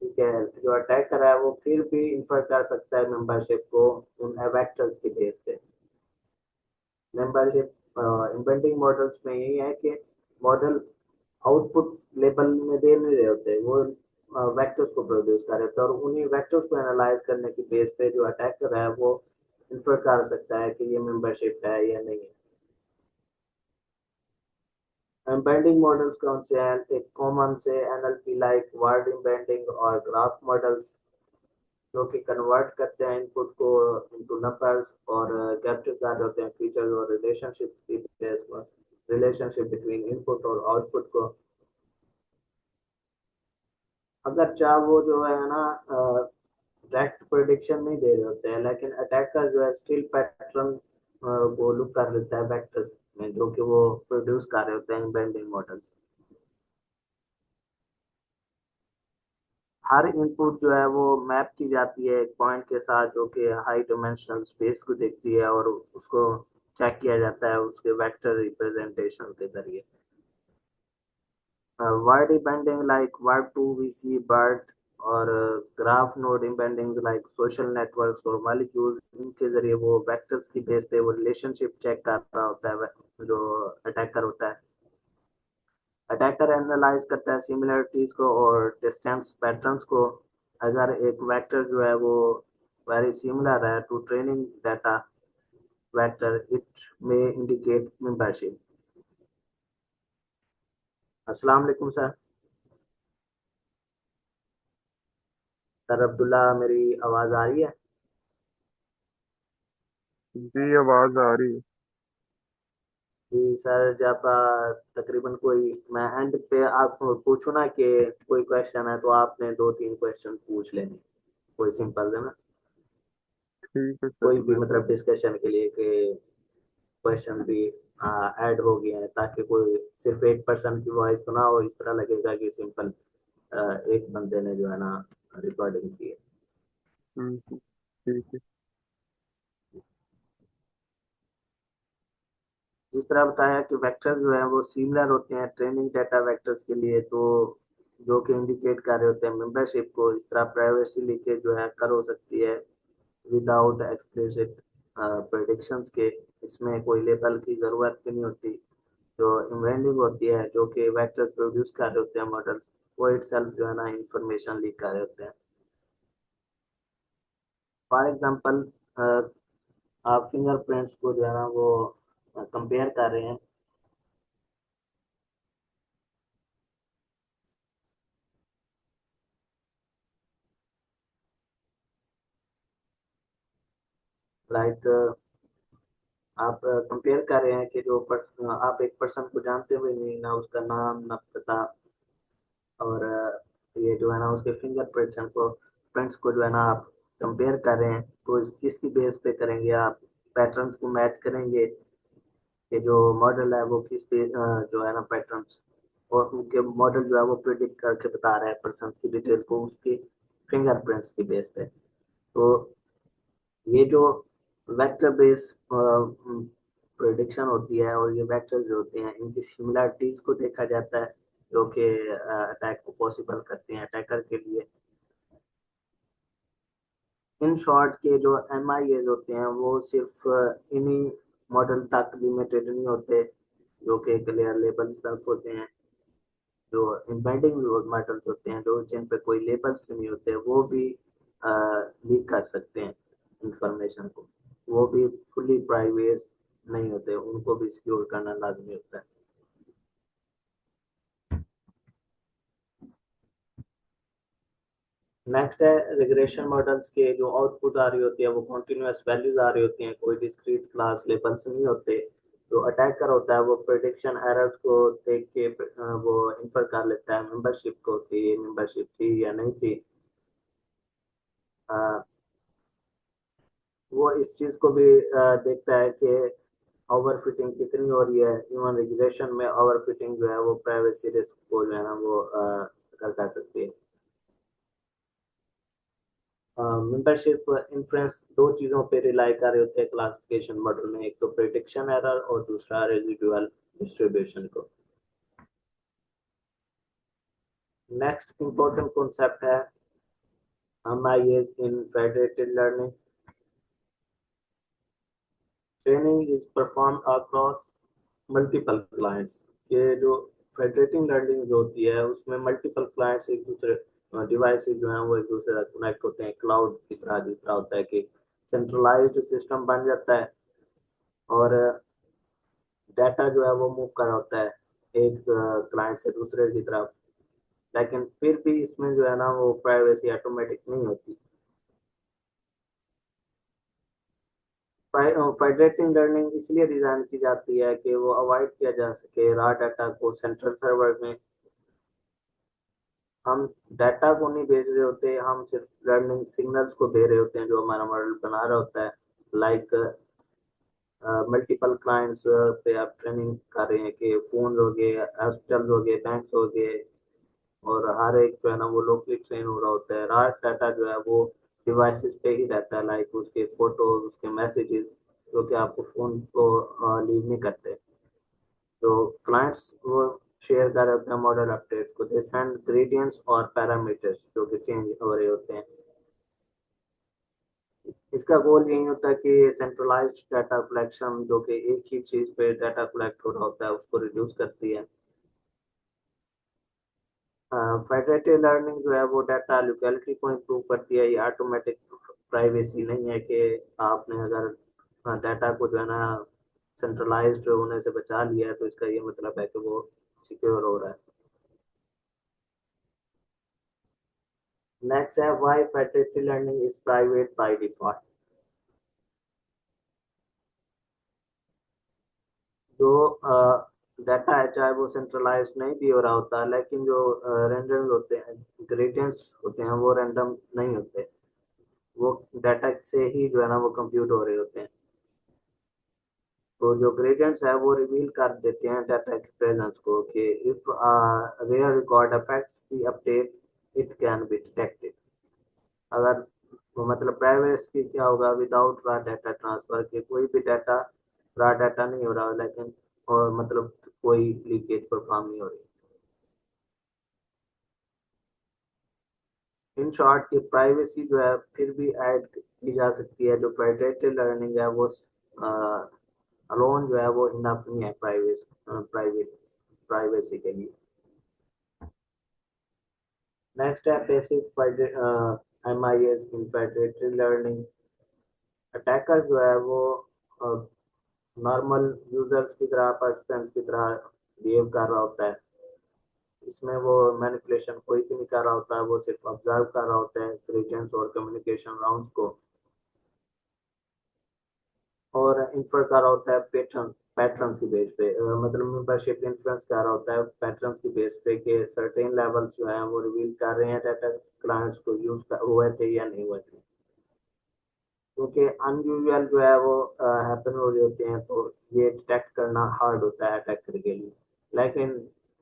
ठीक है, जो अटैकर है वो फिर भी इंफर कर सकता है मेंबरशिप को उन वेक्टर्स के बेस पे। मेंबरशिप इम्बेडिंग मॉडल्स में यही है कि मॉडल आउटपुट लेबल में दे नहीं रहे होते, वो वेक्टर्स को प्रोड्यूस कर रहे होते हैं, और उन्हीं वेक्टर्स को एनालाइज करने की बेस पे जो अटैकर है वो इंफर कर सकता है कि ये मेंबरशिप है या नहीं है। एम्बेडिंग मॉडल्स कौन से हैं? एक कॉमन से NLP लाइक वर्ड एम्बेडिंग और ग्राफ मॉडल्स, जो कि कन्वर्ट करते हैं इनपुट को इनटू नंबर्स और कैप्चर कर रहे होते हैं फीचर्स और रिलेशनशिप की बेस पर, रिलेशनशिप बिटवीन इनपुट और आउटपुट को। अगर चाह वो जो है ना डायरेक्ट प्रेडिक्शन नहीं दे रहे होते हैं, लेकिन अटैकर जो है स्टिल पैटर्न को लुक कर लेता है वेक्टर्स में जो कि वो प्रोड्यूस कर रहे होते हैं एम्बेडिंग मॉडल्स। हर इनपुट जो है वो मैप की जाती है एक पॉइंट के साथ, जो कि हाई डायमेंशनल स्पेस को देखती है, और उसको चेक किया जाता है उसके वेक्टर रिप्रेजेंटेशन के जरिए। Word embedding like Web2 VC BERT और graph node embeddings like social networks और मॉलिक्यूल्स, इनके जरिए वो वेक्टर्स की बेस पे वो रिलेशनशिप चेक कर रहा होता है जो अटैकर होता है। अटैकर एनालाइज करता है सिमिलरिटीज को और डिस्टेंस पैटर्न्स को। अगर एक वेक्टर जो है वो वेरी सिमिलर है to training data, vector, it may indicate membership. अस्सलाम वालेकुम सर। सर अब्दुल्ला, मेरी आवाज़ आ रही है? जी आवाज आ रही है। जी सर, जब तकरीबन कोई मैं एंड पे आपको पूछूं ना कि कोई क्वेश्चन है तो आपने 2-3 क्वेश्चन पूछ लेने, कोई सिंपल है ना, ठीक है सर, कोई भी मैं मतलब पूछ। डिस्कशन के लिए कि क्वेश्चन भी ऐड हो गए हैं, ताकि कोई सिर्फ एक पर्सन की वॉइस तो ना हो, इस तरह लगेगा कि सिंपल एक बंदे ने जो है ना रिकॉर्डिंग की है। ठीक है। जिस तरह बताया कि वेक्टर्स जो है वो सिमिलर होते हैं ट्रेनिंग डेटा वेक्टर्स के लिए, तो जो कि इंडिकेट कर रहे होते हैं मेंबरशिप को। इस तरह प्राइवेसी लीकेज जो है कर हो सकती है विदाउट एक्सप्लिसिट प्रेडिक्शंस के। इसमें कोई लेबल की ज़रूरत भी नहीं होती। जो इन्वेंटिव होती है, जो कि वेक्टर्स प्रोड्यूस कर रहे होते हैं मॉडल्स, वो इटसेल्फ जो है ना इंफॉर्मेशन लीक कर रहे होते हैं। फॉर एग्जांपल, आप फिंगरप्रिंट्स को जो है ना वो कंपेयर कर रहे हैं। लाइक आप कंपेयर कर रहे हैं कि आप एक पर्सन को जानते हुए नहीं, ना उसका नाम ना पता, और ये जो है ना उसके प्रिंट्स को जो है ना आप कंपेयर कर रहे हैं, तो किसकी बेस पे करेंगे आप? पैटर्न्स को मैच करेंगे कि जो मॉडल है वो किस पे जो है ना पैटर्न्स, और उनके मॉडल जो है वो प्रिडिक्ट करके बता रहा है पर्सन की डिटेल को उसके फिंगरप्रिंट्स की बेस पे। तो ये जो वेक्टर बेस प्रेडिक्शन होती है, और ये वेक्टर जो होते हैं इनकी सिमिलरिटीज को देखा जाता है, जो कि अटैक को पॉसिबल करते हैं अटैकर के लिए। इन शॉर्ट के जो एम आई एज होते हैं वो सिर्फ इन्हीं मॉडल तक लिमिटेड नहीं होते, जो कि क्लियर लेबल तक होते हैं। जो एम्बेडिंग मॉडल्स होते हैं, जो जिन पे कोई लेबल्स भी नहीं होते, वो भी लीक कर सकते हैं इंफॉर्मेशन को। वो भी फुली प्राइवेट नहीं होते, उनको भी सिक्योर करना लाजमी होता है। नेक्स्ट है रिग्रेशन मॉडल्स के जो आउटपुट आ रही होती है वो कॉन्टिन्यूस वैल्यूज आ रही होती हैं, कोई डिस्क्रीट क्लास लेबल्स नहीं होते। जो अटैकर होता है वो प्रेडिक्शन एरर्स को देख के वो इंफर कर लेता है मेंबरशिप को कि ये मेंबरशिप थी या नहीं थी। अ, वो इस चीज को भी देखता है कि ओवरफिटिंग कितनी हो रही है। इवन रेगुलेशन में ओवरफिटिंग जो है वो प्राइवेसी रिस्क को जो है ना वो कर सकती है। मेंबरशिप इन्फ्लुएंस दो चीजों पे रिलाई कर रहे होते हैं क्लासिफिकेशन मॉडल में, एक तो प्रेडिक्शन एरर और दूसरा रेजिडुअल डिस्ट्रीब्यूशन को। नेक्स्ट इंपॉर्टेंट कॉन्सेप्ट है MIS in federated learning. Training is perform across multiple clients. ये जो फेडरेटिंग लर्निंग जो होती है उसमें मल्टीपल क्लाइंट्स एक दूसरे डिवाइसेस जो हैं वो एक दूसरे से कनेक्ट होते हैं, क्लाउड की तरह। जिस तरह होता है कि सेंट्रलाइज्ड सिस्टम बन जाता है और डाटा जो है वो मूव कर रहा होता है एक क्लाइंट से दूसरे की तरफ, लेकिन फिर भी इसमें जो है ना वो प्राइवेसी ऑटोमेटिक नहीं होती। फेडरेटिंग लर्निंग इसलिए डिजाइन की जाती है कि वो अवॉइड किया जा सके रॉ डाटा को सेंट्रल सर्वर में। हम डाटा को नहीं भेज रहे होते, हम सिर्फ लर्निंग सिग्नल्स को दे रहे होते हैं जो हमारा मॉडल बना रहा होता है। लाइक मल्टीपल क्लाइंट्स पे आप ट्रेनिंग कर रहे हैं कि फोन हो गए, हॉस्पिटल हो गए, बैंक हो गए, और हर एक जो है ना वो लोकली ट्रेन हो रहा होता है। रॉ डाटा जो है वो डिवाइसेस पे ही रहता है, लाइक उसके फोटोज, उसके मैसेजेस, जो कि आपको फोन को लीव नहीं करते। तो क्लाइंट्स वो शेयर कर रहे होते हैं मॉडल अपडेट्स को, दे सेंड ग्रेडियंट्स और पैरामीटर्स जो कि चेंज हो रहे होते हैं। इसका गोल यही होता है कि सेंट्रलाइज्ड डाटा कलेक्शन, जो कि एक ही चीज पे डाटा कलेक्ट हो रहा होता है, उसको रिड्यूस करती है। फेडरेटिव लर्निंग जो है वो डाटा लोकेलिटी को इम्प्रूव करती है। ये ऑटोमेटिक प्राइवेसी नहीं है कि आपने अगर डाटा को जो है ना सेंट्रलाइज्ड होने से बचा लिया है, तो इसका ये मतलब है कि वो सिक्योर हो रहा है। नेक्स्ट है why federated learning is private by default. जो डाटा है चाहे वो सेंट्रलाइज नहीं भी हो रहा होता, लेकिन जो रैंडम होते हैं, ग्रेडियंट्स होते हैं, वो रैंडम नहीं होते, वो डाटा से ही जो है ना वो कंप्यूट हो रहे होते हैं। तो जो ग्रेडियंट्स है वो रिवील कर देते हैं डाटा के प्रेजेंस को, कि if rare record affects the update it can be detected. अगर वो मतलब प्राइवेसी क्या होगा, विदाउट रॉ डाटा ट्रांसफर के कोई भी डाटा रॉ डाटा नहीं हो रहा, लेकिन और मतलब कोई लीकेज परफॉर्म नहीं हो रही। इन शॉर्ट की प्राइवेसी जो है फिर भी ऐड की जा सकती है, जो फेडरेटेड लर्निंग है वो अलोन जो है वो इनफ नहीं है प्राइवेसी के लिए। नेक्स्ट है पैसिव एमआईएस इन फेडरेटेड लर्निंग। अटैकर जो है वो नॉर्मल यूजर्स की तरह, पार्टिसिपेंट्स की तरह बिहेव कर रहा होता है। इसमें वो मैनिपुलेशन कोई भी नहीं कर रहा होता है, वो सिर्फ ऑब्जर्व कर रहा होता है ग्रेडियंट्स और कम्युनिकेशन राउंड्स को, और इन्फर कर रहा होता है पैटर्न्स की बेस पे, मतलब मेंबरशिप इन्फ्लुएंस कर रहा होता है पैटर्न्स की बेस पे कि सर्टेन लेवल्स जो है वो रिवील कर रहे हैं डाटा क्लाइंट्स को यूज हुए थे या नहीं हुए थे। क्योंकि अनयूजुअल जो है वो हैपन हो रहे होते हैं, तो ये डिटेक्ट करना हार्ड होता है अटैकर के लिए। लेकिन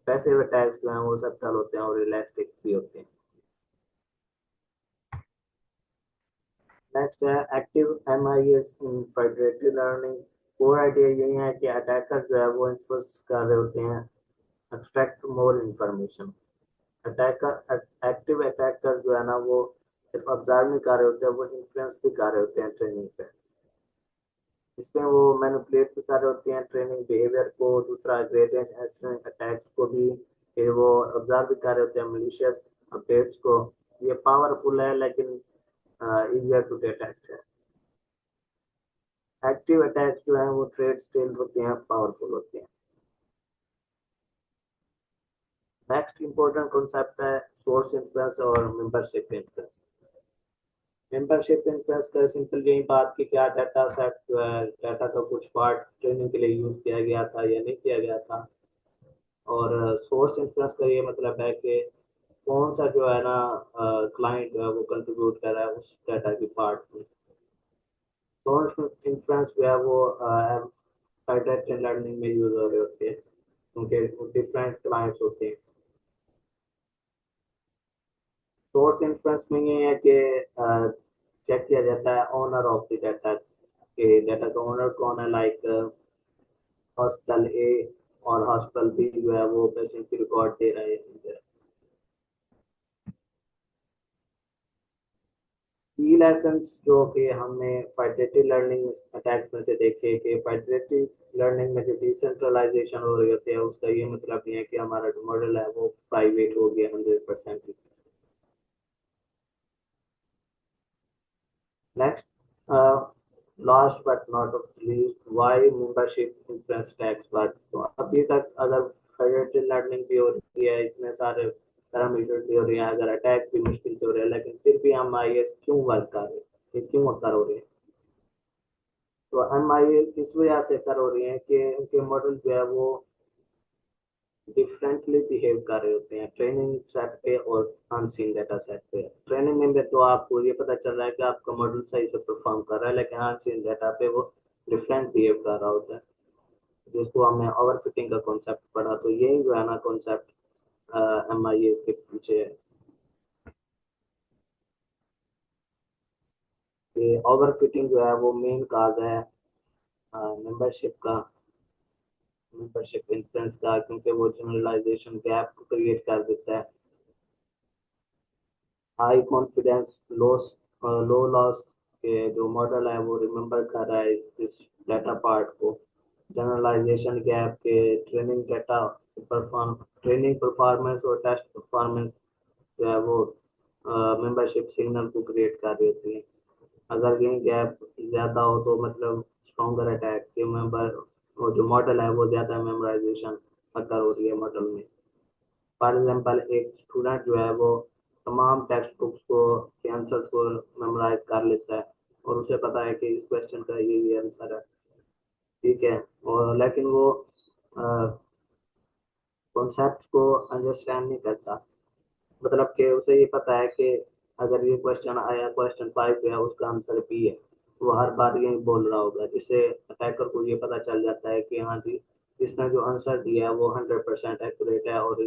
पैसिव अटैक्स जो हैं वो सब्टल होते हैं और इलास्टिक भी होते हैं। नेक्स्ट है एक्टिव एमआईएस इन फेडरेटेड लर्निंग। कोर आइडिया यही है कि अटैकर जो है वो इन्फ्लुएंस कर रहे होते हैं extract more information. Attacker active attacker जो है ना वो सिर्फ ऑब्जर्व नहीं कर रहे होते हैं, वो इन्फ्लुएंस भी कर रहे होते हैं ट्रेनिंग पे। इसमें वो मैनिपुलेट भी कर रहे होते हैं ट्रेनिंग बिहेवियर को, दूसरा ग्रेडियंट अटैक्स को भी, फिर वो ऑब्जर्व भी कर रहे होते हैं मलिशियस अपडेट्स को। ये पावरफुल है लेकिन इजियर टू डिटेक्ट है। एक्टिव अटैक्स जो है वो ट्रेड स्टिल होते हैं, पावरफुल होते हैं। नेक्स्ट इंपॉर्टेंट कॉन्सेप्ट है सोर्स इन्फ्लुएंस और मेंबरशिप इन्फ्लुएंस। मेंबरशिप इन्फ्लुएंस का सिंपल यही बात कि क्या डाटा सेट जो है, डाटा का कुछ पार्ट ट्रेनिंग के लिए यूज किया गया था या नहीं किया गया था। और सोर्स इन्फ्लुएंस का ये मतलब है कि कौन सा जो है ना क्लाइंट जो है वो कंट्रीब्यूट कर रहा है उस डाटा की पार्ट में। सोर्स इन्फ्लुएंस जो है वो डायरेक्ट लर्निंग में यूज हो रहे होते हैं, क्योंकि डिफरेंट क्लाइंट्स होते हैं। सोर्स इन्फ्लुएंस में ये है कि चेक किया जाता है ओनर ऑफ द डाटा, के डाटा का ओनर कौन है, लाइक हॉस्पिटल ए और हॉस्पिटल बी जो है वो पेशेंट की रिकॉर्ड दे रहे हैं। की लेसन्स जो कि हमने फाइटरेटिव लर्निंग अटैक्स में से देखे, कि फाइटरेटिव लर्निंग में जो डिसेंट्रलाइजेशन हो रही होती है उसका ये मतलब नहीं है कि हमारा जो मॉडल है वो प्राइवेट हो गया 100%। Next, last but not least, why membership influence tax work. तो अभी तक अगर फाइटरेटिव लर्निंग भी हो रही है, इतने सारे पैरामीटर भी हो रहे हैं, अगर अटैक भी मुश्किल से हो रहे हैं, लेकिन फिर भी हम आईएएस क्यों वर्क कर रहे हैं, ये क्यों अक्सर हो रहे हैं। तो एमआई इस वजह से कर हो रही है कि उनके मॉडल जो है वो डिफरेंटली बिहेव कर रहे होते हैं ट्रेनिंग सेट पे और अनसीन डाटा सेट पे। ट्रेनिंग में तो आपको ये पता चल रहा है कि आपका मॉडल सही से परफॉर्म कर रहा है, लेकिन अनसीन डाटा पे वो डिफरेंट बिहेव कर रहा होता है, जिसको हमने ओवरफिटिंग का कॉन्सेप्ट पढ़ा। तो यही जो है ना कॉन्सेप्ट एमआई के पीछे है, कि ओवरफिटिंग जो है वो मेन काज है मेंबरशिप का, मेंबरशिप इन्फ्लुएंस का, क्योंकि वो जनरलाइजेशन गैप को क्रिएट कर देता है। हाई कॉन्फिडेंस लॉस, लो लॉस के जो मॉडल है वो रिमेम्बर कर रहा है इस डाटा पार्ट को। जनरलाइजेशन गैप के training data perform training performance और टेस्ट परफॉर्मेंस जो है वो मेंबरशिप सिग्नल को क्रिएट कर रही होती है। अगर गेन गैप ज़्यादा हो तो मतलब स्ट्रॉन्गर अटैक के मेंबर, वो जो मॉडल है वो ज़्यादा मेमोराइजेशन अकर हो रही है मॉडल में। फॉर एग्जांपल एक स्टूडेंट जो है वो तमाम टेक्स्ट बुक्स को के आंसर्स को मेमोराइज कर लेता है और उसे पता है कि इस क्वेश्चन का ये आंसर है, ठीक है, और लेकिन वो कॉन्सेप्ट को अंडरस्टैंड नहीं करता। मतलब कि उसे ये पता है कि अगर ये क्वेश्चन आया क्वेश्चन 5 है उसका आंसर बी है, वो हर बार यही बोल रहा होगा, जिससे अटैकर को ये पता चल जाता है कि हाँ जी, इसने जो आंसर दिया है वो 100% एक्यूरेट है और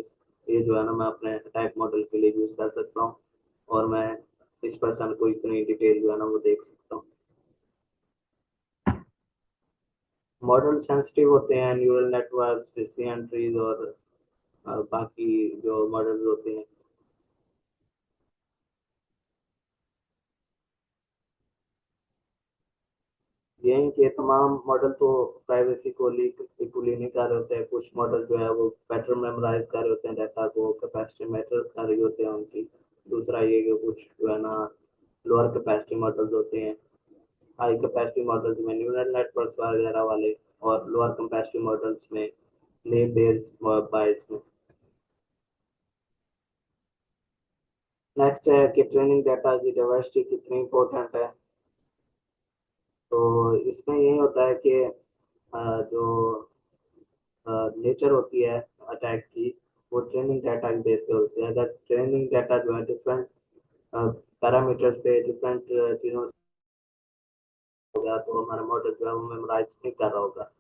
ये जो है ना मैं अपने अटैक मॉडल के लिए यूज कर सकता हूँ और मैं इस पर्सन को इतनी डिटेल जो है ना वो देख सकता हूँ। मॉडल सेंसिटिव होते हैं, न्यूरल नेटवर्क, डिसीजन ट्रीज और बाकी जो मॉडल्स होते हैं। यही के तमाम मॉडल तो प्राइवेसी को लीक इक्वली नहीं कर रहे होते हैं। कुछ मॉडल जो है वो बेटर मेमोराइज कर रहे होते हैं डाटा को, कैपेसिटी मैटर कर रही होते हैं उनकी। दूसरा ये कि कुछ जो है ना लोअर कैपेसिटी मॉडल्स होते हैं। हाई कैपेसिटी मॉडल्स में न्यूरल नेटवर्क वगैरह वाले, और लोअर कैपेसिटी मॉडल्स में नेम बेस्ड बायस में। नेक्स्ट है कि ट्रेनिंग डाटा की डाइवर्सिटी कितनी इंपॉर्टेंट है। तो इसमें यही होता है कि जो नेचर होती है अटैक की, वो ट्रेनिंग डाटा के बेस पे होती है। अगर ट्रेनिंग डाटा जो है डिफरेंट पैरामीटर्स पे डिफरेंट चीज़ों से होगा तो हमारा मॉडल जो है वो मेमोराइज नहीं कर रहा होगा,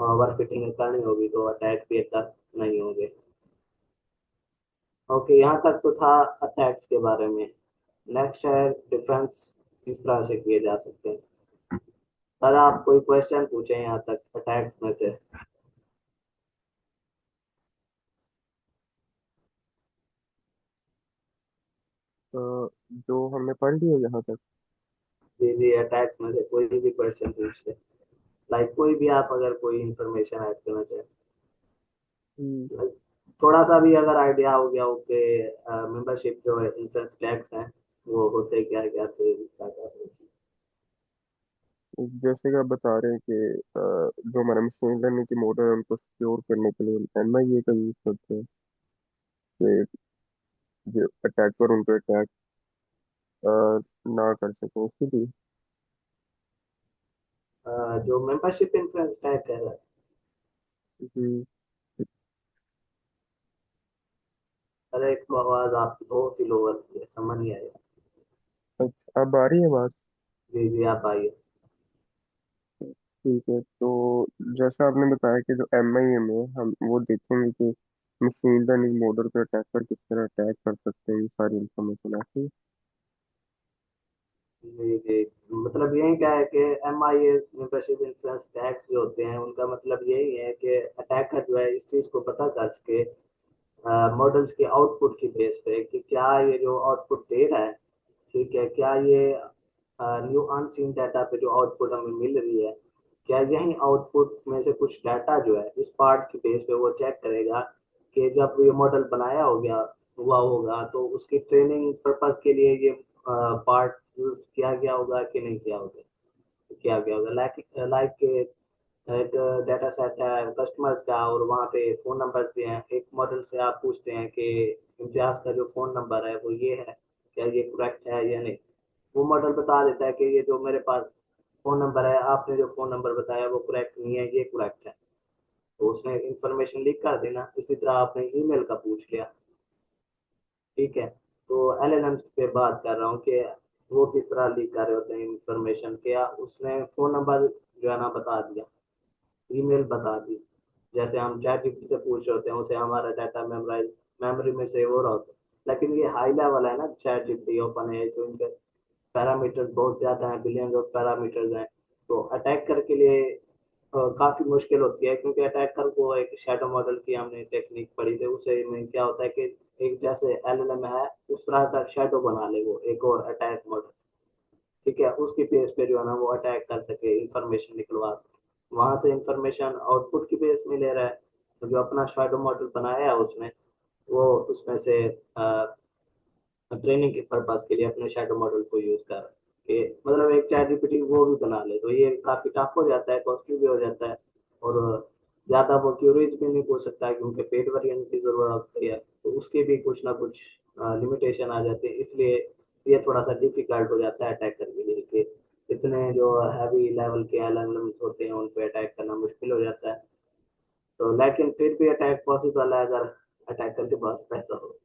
ओवर फिटिंग करनी होगी तो अटैक भी अच्छा नहीं होंगे। ओके, यहाँ तक तो था अटैक्स के बारे में। नेक्स्ट है डिफेंस किस तरह से किए जा सकते हैं। सर आप कोई क्वेश्चन पूछे यहाँ तक अटैक्स में से। जो हमने पढ़ लिया यहाँ तक। जी जी, अटैक्स में से कोई भी क्वेश्चन पूछ ले, लाइक कोई भी आप अगर कोई इंफॉर्मेशन ऐड करना चाहें। हम्म, थोड़ा सा भी अगर आइडिया हो गया हो कि मेंबरशिप जो है इंटरेस्ट टैक्स हैं वो होते क्या क्या थे इसका क्या है। जैसे कि आप बता रहे हैं कि जो हमारा मशीन लर्निंग के मॉडल है उनको सिक्योर करने के लिए एनआईए का यूज करते हैं कि जो अटैकर उन पर अटैक ना कर सकें इसीलिए। जो मेंबरशिप इंटरेस्ट टैग है। हम्म, अरे एक तो आवाज आप बहुत ही लो है, समझ नहीं आया। अच्छा, अब आ रही है बात। जी जी आप आइए। ठीक है, तो जैसा आपने बताया कि जो एमआईए में हम वो देखेंगे कि मशीन लर्निंग मॉडल पे अटैकर किस तरह अटैक कर सकते हैं, ये सारी इंफॉर्मेशन आती है। जी जी, मतलब यही क्या है कि M I S membership influence tags जो होते हैं उनका मतलब यही है कि अटैकर जो है इस चीज को पता कर सके मॉडल्स के आउटपुट की बेस पे कि क्या ये जो आउटपुट दे रहा है, ठीक है, क्या ये न्यू अनसीन डाटा पे जो आउटपुट हमें मिल रही है, क्या यही आउटपुट में से कुछ डाटा जो है इस पार्ट की बेस पे वो चेक करेगा कि जब ये मॉडल बनाया हो गया हुआ होगा तो उसकी ट्रेनिंग पर्पस के लिए ये पार्ट यूज किया गया होगा कि नहीं किया होगा, किया गया होगा। लाइक लाइक एक डाटा सेट है कस्टमर्स का और वहाँ पे फोन नंबर भी हैं। एक मॉडल से आप पूछते हैं कि इम्तियाज का जो फोन नंबर है वो ये है, क्या ये करेक्ट है या नहीं। वो मॉडल बता देता है कि ये जो मेरे पास फोन नंबर है, आपने जो फोन नंबर बताया वो करेक्ट नहीं है, ये करेक्ट है। तो उसने इंफॉर्मेशन लीक कर देना। इसी तरह आपने ईमेल का पूछ लिया, ठीक है, तो एलएलएम पे बात कर रहा हूँ कि वो किस तरह लीक कर रहे होते हैं इंफॉर्मेशन। क्या उसने फोन नंबर जो है ना बता दिया, ईमेल बता दी। जैसे हम चैट जीपीटी से पूछ रहे होते हैं उसे हमारा डाटा मेमोराइज मेमोरी में सेव हो रहा होता है, लेकिन ये हाई लेवल है ना, चैट जीपीटी ओपन है तो इनके पैरामीटर्स बहुत ज्यादा हैं, बिलियंस ऑफ पैरामीटर्स हैं। तो अटैक कर के लिए काफी मुश्किल होती है, क्योंकि अटैकर को एक शैडो मॉडल की हमने टेक्निक पढ़ी थी, उसे में क्या होता है कि एक जैसे एलएलएम है उस तरह का शैडो बना ले वो एक और अटैक मॉडल, ठीक है, उसकी बेस पे जो है ना वो अटैक कर सके, इंफॉर्मेशन निकलवा सके। वहां से इंफॉर्मेशन आउटपुट की बेस में ले रहा है, तो जो अपना शैडो मॉडल बनाया है उसने वो उसमें से ट्रेनिंग के पर्पज के लिए अपने शैडो मॉडल को यूज कर रहा है। कि मतलब एक चैट जीपीटी वो भी बना ले, तो ये काफी टफ हो जाता है, कॉस्टली भी हो जाता है, और ज्यादा वो क्यूरीज भी नहीं पूछ सकता है क्योंकि पेड वर्जन की जरूरत होती है, तो उसके भी कुछ ना कुछ लिमिटेशन आ जाते हैं, इसलिए ये थोड़ा सा डिफिकल्ट हो जाता है अटैकर के लिए कि इतने जो हैवी लेवल के एलएलएम्स होते हैं उन पे अटैक करना मुश्किल हो जाता है। तो लेकिन फिर भी अटैक पॉसिबल है अगर अटैकर के पास पैसा हो।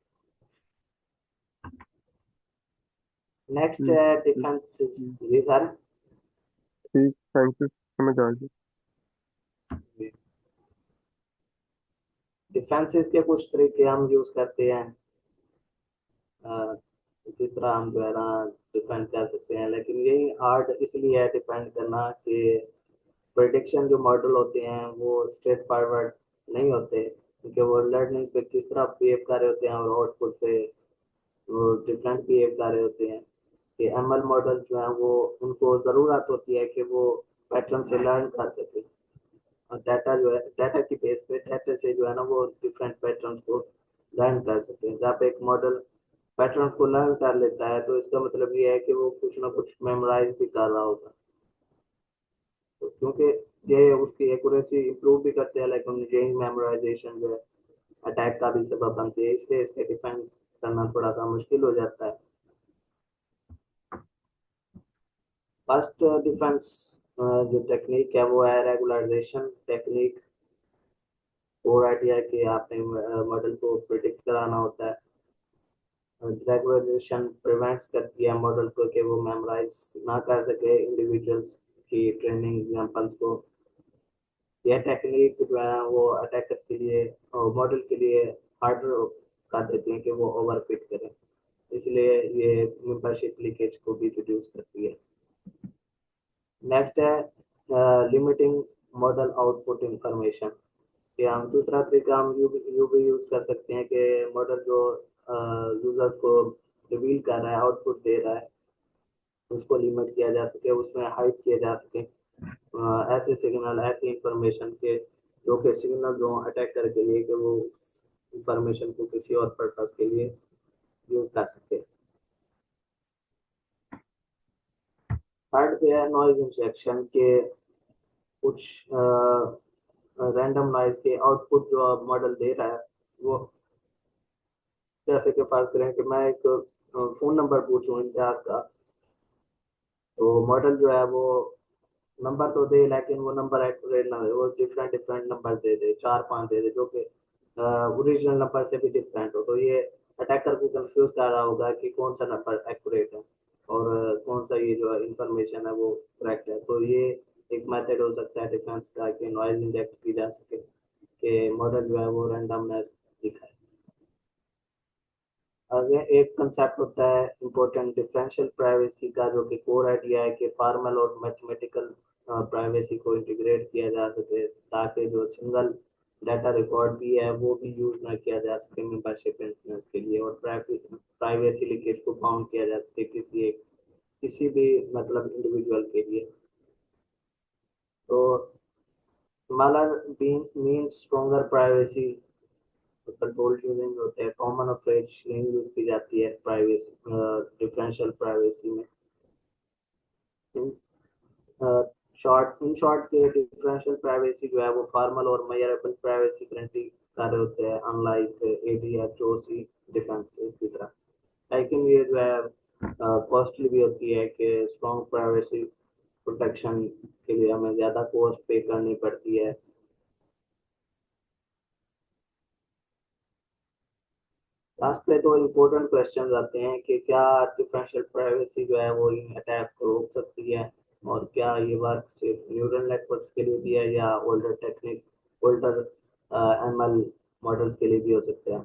नेक्स्ट ठीक है ठीक डिफेंस। ठीक जी सर। ठीक, थैंक यू, समझ आ गया। डिफेंसेस के कुछ तरीके हम यूज करते हैं, अ, किस तरह हम जो है ना डिफेंड कर सकते हैं, लेकिन यही हार्ड इसलिए है डिफेंड करना कि प्रेडिक्शन जो मॉडल होते हैं वो स्ट्रेट फॉरवर्ड नहीं होते, क्योंकि वो लर्निंग पे किस तरह बिहेव कर रहे होते हैं और आउटपुट पे वो डिफरेंट बिहेव कर रहे होते हैं। कि एमएल मॉडल जो है वो उनको ज़रूरत होती है कि वो पैटर्न से लर्न कर सके, और डाटा जो है डाटा की बेस पे डाटा से जो है ना वो डिफरेंट पैटर्न्स को लर्न कर सके। जब एक मॉडल पैटर्न्स को लर्न कर लेता है तो इसका मतलब ये है कि वो कुछ ना कुछ मेमोराइज भी कर रहा होगा, तो क्योंकि ये उसकी एक्यूरेसी इंप्रूव भी करते हैं, लेकिन यही मेमोराइजेशन जो है अटैक का भी सबब बनती है, इसलिए इसके डिफेंड करना थोड़ा सा मुश्किल हो जाता है। फर्स्ट डिफेंस जो टेक्निक है वो है रेगुलराइजेशन टेक्निक। और आइडिया है कि आपने मॉडल को प्रिडिक्ट कराना होता है। रेगुलराइजेशन प्रिवेंट्स करती है मॉडल को कि वो मेमोराइज ना कर सके इंडिविजुअल्स की ट्रेनिंग एग्जांपल्स को। यह टेक्निक जो है वो अटैकर के लिए और मॉडल के लिए हार्डर कर देती है कि वो ओवरफिट करें, इसलिए ये मेंबरशिप लीकेज को भी रिड्यूस करती है। नेक्स्ट है लिमिटिंग मॉडल आउटपुट इंफॉर्मेशन। कि हम दूसरा तरीका हम यू भी यूज कर सकते हैं कि मॉडल जो यूजर को रिवील कर रहा है आउटपुट दे रहा है उसको लिमिट किया जा सके, उसमें हाइड किया जा सके ऐसे सिग्नल ऐसी इंफॉर्मेशन के जो कि सिग्नल जो अटैक करके लिए कि वो इंफॉर्मेशन को किसी और पर्पस के लिए यूज कर सके। थर्ड पे है नॉइज इंजेक्शन के कुछ रैंडम नॉइज के आउटपुट जो मॉडल दे रहा है वो, जैसे कि फर्ज करें कि मैं एक फोन नंबर पूछूं इम्तियाज का, तो मॉडल जो है वो नंबर तो दे लेकिन वो नंबर एक्यूरेट ना दे, वो डिफरेंट डिफरेंट नंबर दे दे, चार पांच दे दे जो कि ओरिजिनल नंबर से भी डिफरेंट हो, तो ये अटैकर को कंफ्यूज कर रहा होगा कि कौन सा नंबर एक्यूरेट है और कौन सा ये जो इंफॉर्मेशन है वो करेक्ट है। तो ये एक मेथड हो सकता है डिफेंस का कि नॉइज इंजेक्ट की जा सके कि मॉडल जो है वो रैंडमनेस दिखाए। आगे एक कंसेप्ट होता है इम्पोर्टेंट डिफरेंशियल प्राइवेसी का, जो कि कोर आइडिया है कि फॉर्मल और मैथमेटिकल प्राइवेसी को इंटीग्रेट किया जा सके ताकि जो सिंगल डाटा रिकॉर्ड भी है वो भी यूज ना किया जा सके मेंबरशिप इंश्योरेंस के लिए, और प्राइवेसी लीकेज को बाउंड किया जा सके किसी भी मतलब इंडिविजुअल के लिए। तो smaller mean stronger privacy control using होते हैं, कॉमन अप्रोच यूज की जाती है प्राइवेसी डिफरेंशियल प्राइवेसी में। शॉर्ट इन शॉर्ट के डिफरेंशियल प्राइवेसी जो है वो फॉर्मल और मेजरेबल प्राइवेसी गारंटी कर रहे होते हैं, अनलाइक एडीएच ओसी डिफेंसेस की तरह। लेकिन ये जो है कॉस्टली भी होती है कि स्ट्रॉन्ग प्राइवेसी प्रोटेक्शन के लिए हमें ज़्यादा कॉस्ट पे करनी पड़ती है। लास्ट पे तो इम्पोर्टेंट क्वेश्चन आते हैं कि क्या आर्टिफिशियल प्राइवेसी जो है वो इन अटैक को रोक सकती है, और क्या ये वर्क सिर्फ न्यूरल नेटवर्क्स के लिए भी है या ओल्डर एमएल मॉडल्स के लिए भी हो सकते हैं।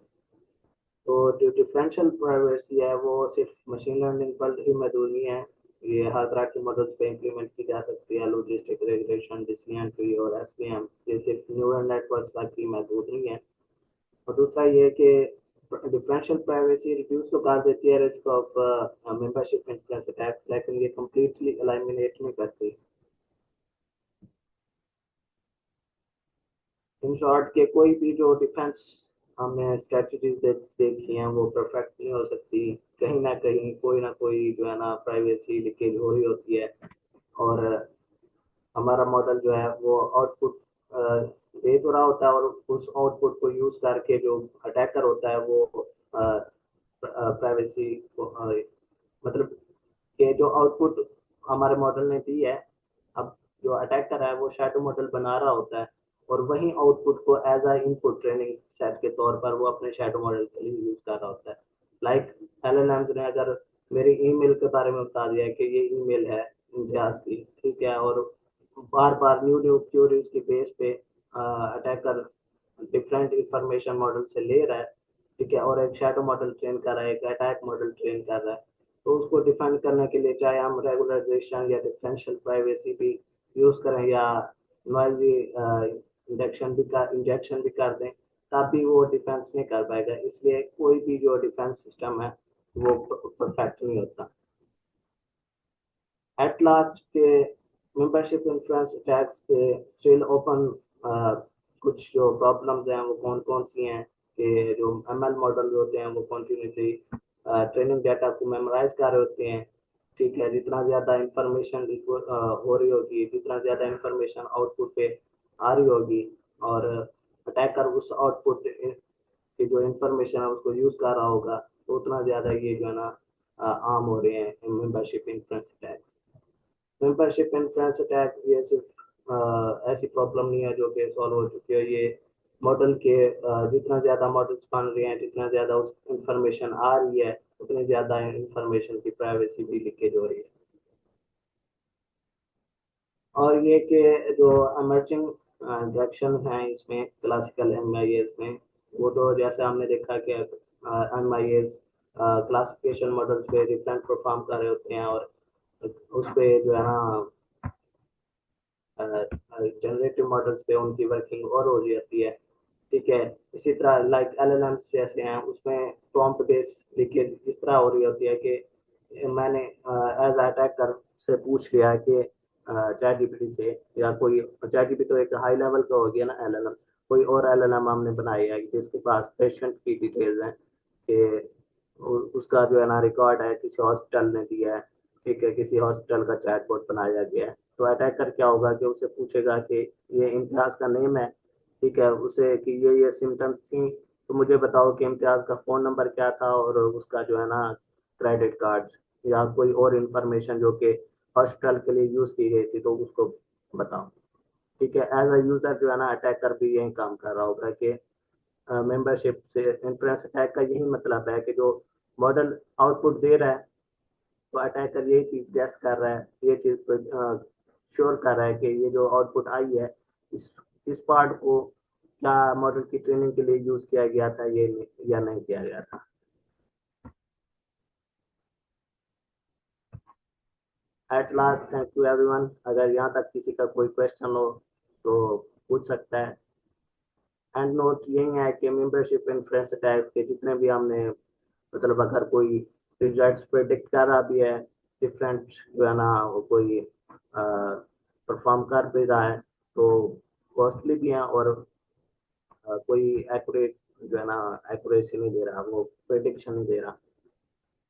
तो जो डिफरेंशियल प्राइवेसी है वो सिर्फ मशीन लर्निंग पर ही महदूद नहीं है, ये हर तरह के मॉडल्स पे इम्प्लीमेंट की जा सकती है। लॉजिस्टिक रेगुलेशन डिसीजन ट्री और एसवीएम ये सिर्फ न्यूरल नेटवर्क तक ही महदूद नहीं है। और दूसरा ये है कि डिफरेंशियल प्राइवेसी रिड्यूस तो कर देती है risk of membership influence attacks, लेकिन ये कम्प्लीटली एलिमिनेट नहीं करती। इन शॉर्ट के कोई भी जो डिफेंस हमने स्ट्रेटजीज देखी हैं वो परफेक्ट नहीं हो सकती, कहीं ना कोई जो है ना प्राइवेसी लीकेज हो रही होती है, और हमारा मॉडल जो है वो आउटपुट दे तो रहा होता है, और उस आउटपुट को यूज करके जो अटैकर होता है वो प्राइवेसी को मतलब कि जो आउटपुट हमारे मॉडल ने दी है, अब जो अटैकर है वो शैडो मॉडल बना रहा होता है, और वही आउटपुट को as a input training set के तौर पर वो अपने शैडो मॉडल के लिए यूज कर रहा होता है। लाइक एलएलएम्स ने अगर मेरी ईमेल के बारे में बता दिया कि ये ईमेल है इम्तियाज की, ठीक है, और बार बार न्यू न्यू क्यूरीज की बेस पे अटैकर डिफरेंट इंफॉर्मेशन मॉडल से ले रहा है, ठीक है, और एक शैडो मॉडल ट्रेन कर रहा है, एक अटैक मॉडल ट्रेन कर रहा है, तो उसको डिफाइन करने के लिए चाहे हम रेगुलराइजेशन या डिफरेंशियल प्राइवेसी भी यूज करें या नॉइजी इंजेक्शन भी कर दें, तब भी वो डिफेंस नहीं कर पाएगा। इसलिए कोई भी जो डिफेंस सिस्टम है वो परफेक्ट नहीं होता। एट लास्ट के मेंबरशिप इन्फ्लुएंस अटैक्स के स्टिल ओपन, कुछ जो प्रॉब्लम्स हैं वो कौन कौन सी हैं कि जो एमएल मॉडल होते हैं वो कंटिन्यूसली ट्रेनिंग डाटा को मेमोराइज कर रहे होते हैं, ठीक है, जितना ज़्यादा इंफॉर्मेशन हो रही होगी, जितना ज़्यादा इंफॉर्मेशन आउटपुट पे आ रही होगी, और अटैकर उस आउटपुट की जो इंफॉर्मेशन है उसको यूज़ कर रहा होगा, तो उतना ज़्यादा ये जो है ना आम हो रहे हैं membership influence attacks. Membership influence attack ये सिर्फ ऐसी प्रॉब्लम नहीं है जो कि सॉल्व हो चुकी है, ये मॉडल के जितना ज़्यादा मॉडल्स बन रहे हैं, जितना ज़्यादा उस इंफॉर्मेशन आ रही है, उतनी ज़्यादा इंफॉर्मेशन की प्राइवेसी भी लीकेज हो रही है। और ये कि जो emerging डायरेक्शन है इसमें क्लासिकल एमआईएस में, वो तो जैसे हमने देखा कि एमआईएस क्लासिफिकेशन मॉडल्स पे डिफरेंट परफॉर्म कर रहे होते हैं, और उस पे जो है ना जनरेटिव मॉडल्स पे उनकी वर्किंग और हो जाती है, ठीक है। इसी तरह लाइक एलएलएम्स जैसे हैं उसमें प्रॉम्प्ट बेस लीकेज इस तरह हो रही होती है कि मैंने एज अटैकर से पूछ लिया कि चैट जीपीटी से, या कोई चैट जीपीटी तो एक हाई लेवल का हो गया ना एलएलएम, कोई और एलएलएम हमने बनाई है जिसके पास पेशेंट की डिटेल्स हैं कि उसका जो है ना रिकॉर्ड है किसी हॉस्पिटल ने दिया है, ठीक है, किसी हॉस्पिटल का चैटबॉट बनाया गया है, तो अटैकर क्या होगा कि उसे पूछेगा कि ये इम्तियाज का नेम है, ठीक है, उसे कि ये सिम्टम्स थी, तो मुझे बताओ कि इम्तियाज का फ़ोन नंबर क्या था और उसका जो है ना क्रेडिट कार्ड या कोई और इन्फॉर्मेशन जो कि हॉस्पिटल के लिए यूज़ की गई थी, तो उसको बताओ, ठीक है। एज अ यूज़र जो है ना अटैकर भी यही काम कर रहा होगा कि मेंबरशिप से इन्फ्लुएंस अटैक का यही मतलब है कि जो मॉडल आउटपुट दे रहा है, तो अटैकर यही चीज़ गैस कर रहा है, ये चीज़ श्योर कर रहा है कि ये जो आउटपुट आई है इस इस पार्ट को क्या मॉडल की ट्रेनिंग के लिए यूज किया गया था ये या नहीं किया गया था। At last thank you everyone, अगर यहाँ तक किसी का कोई क्वेश्चन हो तो पूछ सकता है। एंड नोट यही है कि मेंबरशिप इन्फ्लुएंस अटैक्स के जितने भी हमने मतलब अगर कोई रिजल्ट्स प्रेडिक्ट कर रहा भी है डिफरेंट जो है ना वो कोई परफॉर्म कर भी रहा है, तो कॉस्टली भी है, और कोई एक्यूरेट जो है ना एक्यूरेसी नहीं दे रहा, वो प्रेडिक्शन नहीं दे रहा।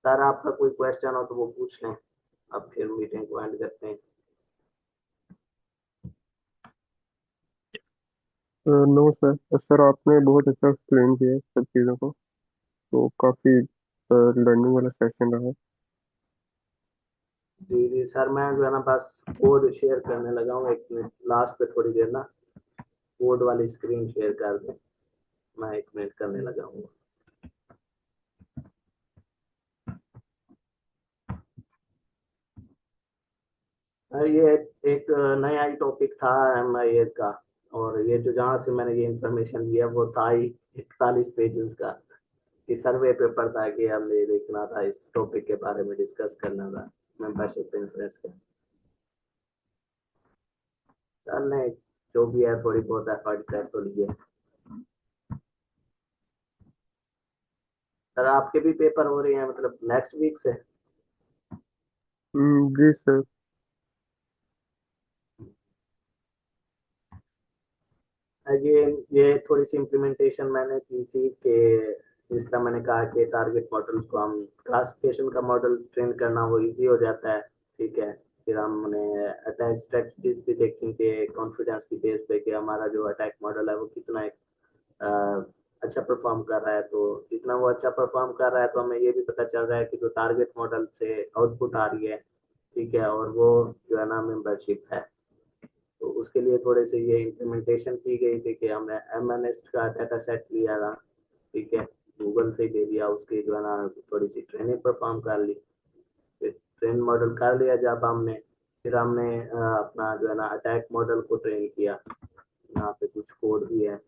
सर आपका कोई क्वेश्चन हो तो वो पूछ लें, अब फिर मीटिंग को एंड करते हैं। नो सर, सर आपने बहुत अच्छा एक्सप्लेन किया है सब चीज़ों को, तो काफ़ी लर्निंग वाला सेशन रहा। जी जी सर, मैं जो है ना बस कोड शेयर करने लगा हूँ, एक मिनट लास्ट पे थोड़ी देर ना कोड वाली स्क्रीन शेयर कर दें, मैं एक मिनट करने लगा हूँ। ये एक नया ही टॉपिक था एमआईए का, और ये जो जहाँ से मैंने ये इंफॉर्मेशन लिया वो था ही 41 पेजेस का, ये सर्वे पेपर था कि हमने देखना था, इस टॉपिक के बारे में डिस्कस करना था, मेंबरशिप इन्फ्लुएंस का। चल नहीं, जो भी है थोड़ी बहुत एफर्ट कर तो लिए। सर आपके भी पेपर हो रहे हैं मतलब नेक्स्ट वीक से? जी सर। ये थोड़ी सी इम्प्लीमेंटेशन मैंने की थी कि जिस तरह मैंने कहा कि टारगेट मॉडल्स को हम क्लासिफिकेशन का मॉडल ट्रेन करना वो इजी हो जाता है, ठीक है। फिर हमने अटैक स्ट्रेटजीज भी देखी कि कॉन्फिडेंस की बेस पे कि हमारा जो अटैक मॉडल है वो कितना अच्छा परफॉर्म कर रहा है। तो जितना वो अच्छा परफॉर्म कर रहा है तो हमें ये भी पता चल रहा है कि जो टारगेट मॉडल से आउटपुट आ रही है, ठीक है, और वो जो है ना मेंबरशिप है। तो उसके लिए थोड़े से ये इम्प्लीमेंटेशन की गई थी कि हमने MNest का डाटा सेट लिया था, ठीक है, गूगल से ले लिया, उसकी जो है ना थोड़ी सी ट्रेनिंग परफॉर्म कर ली। फिर ट्रेन मॉडल कर लिया जब हमने, फिर हमने अपना जो है ना अटैक मॉडल को ट्रेन किया। यहाँ पे कुछ कोड भी है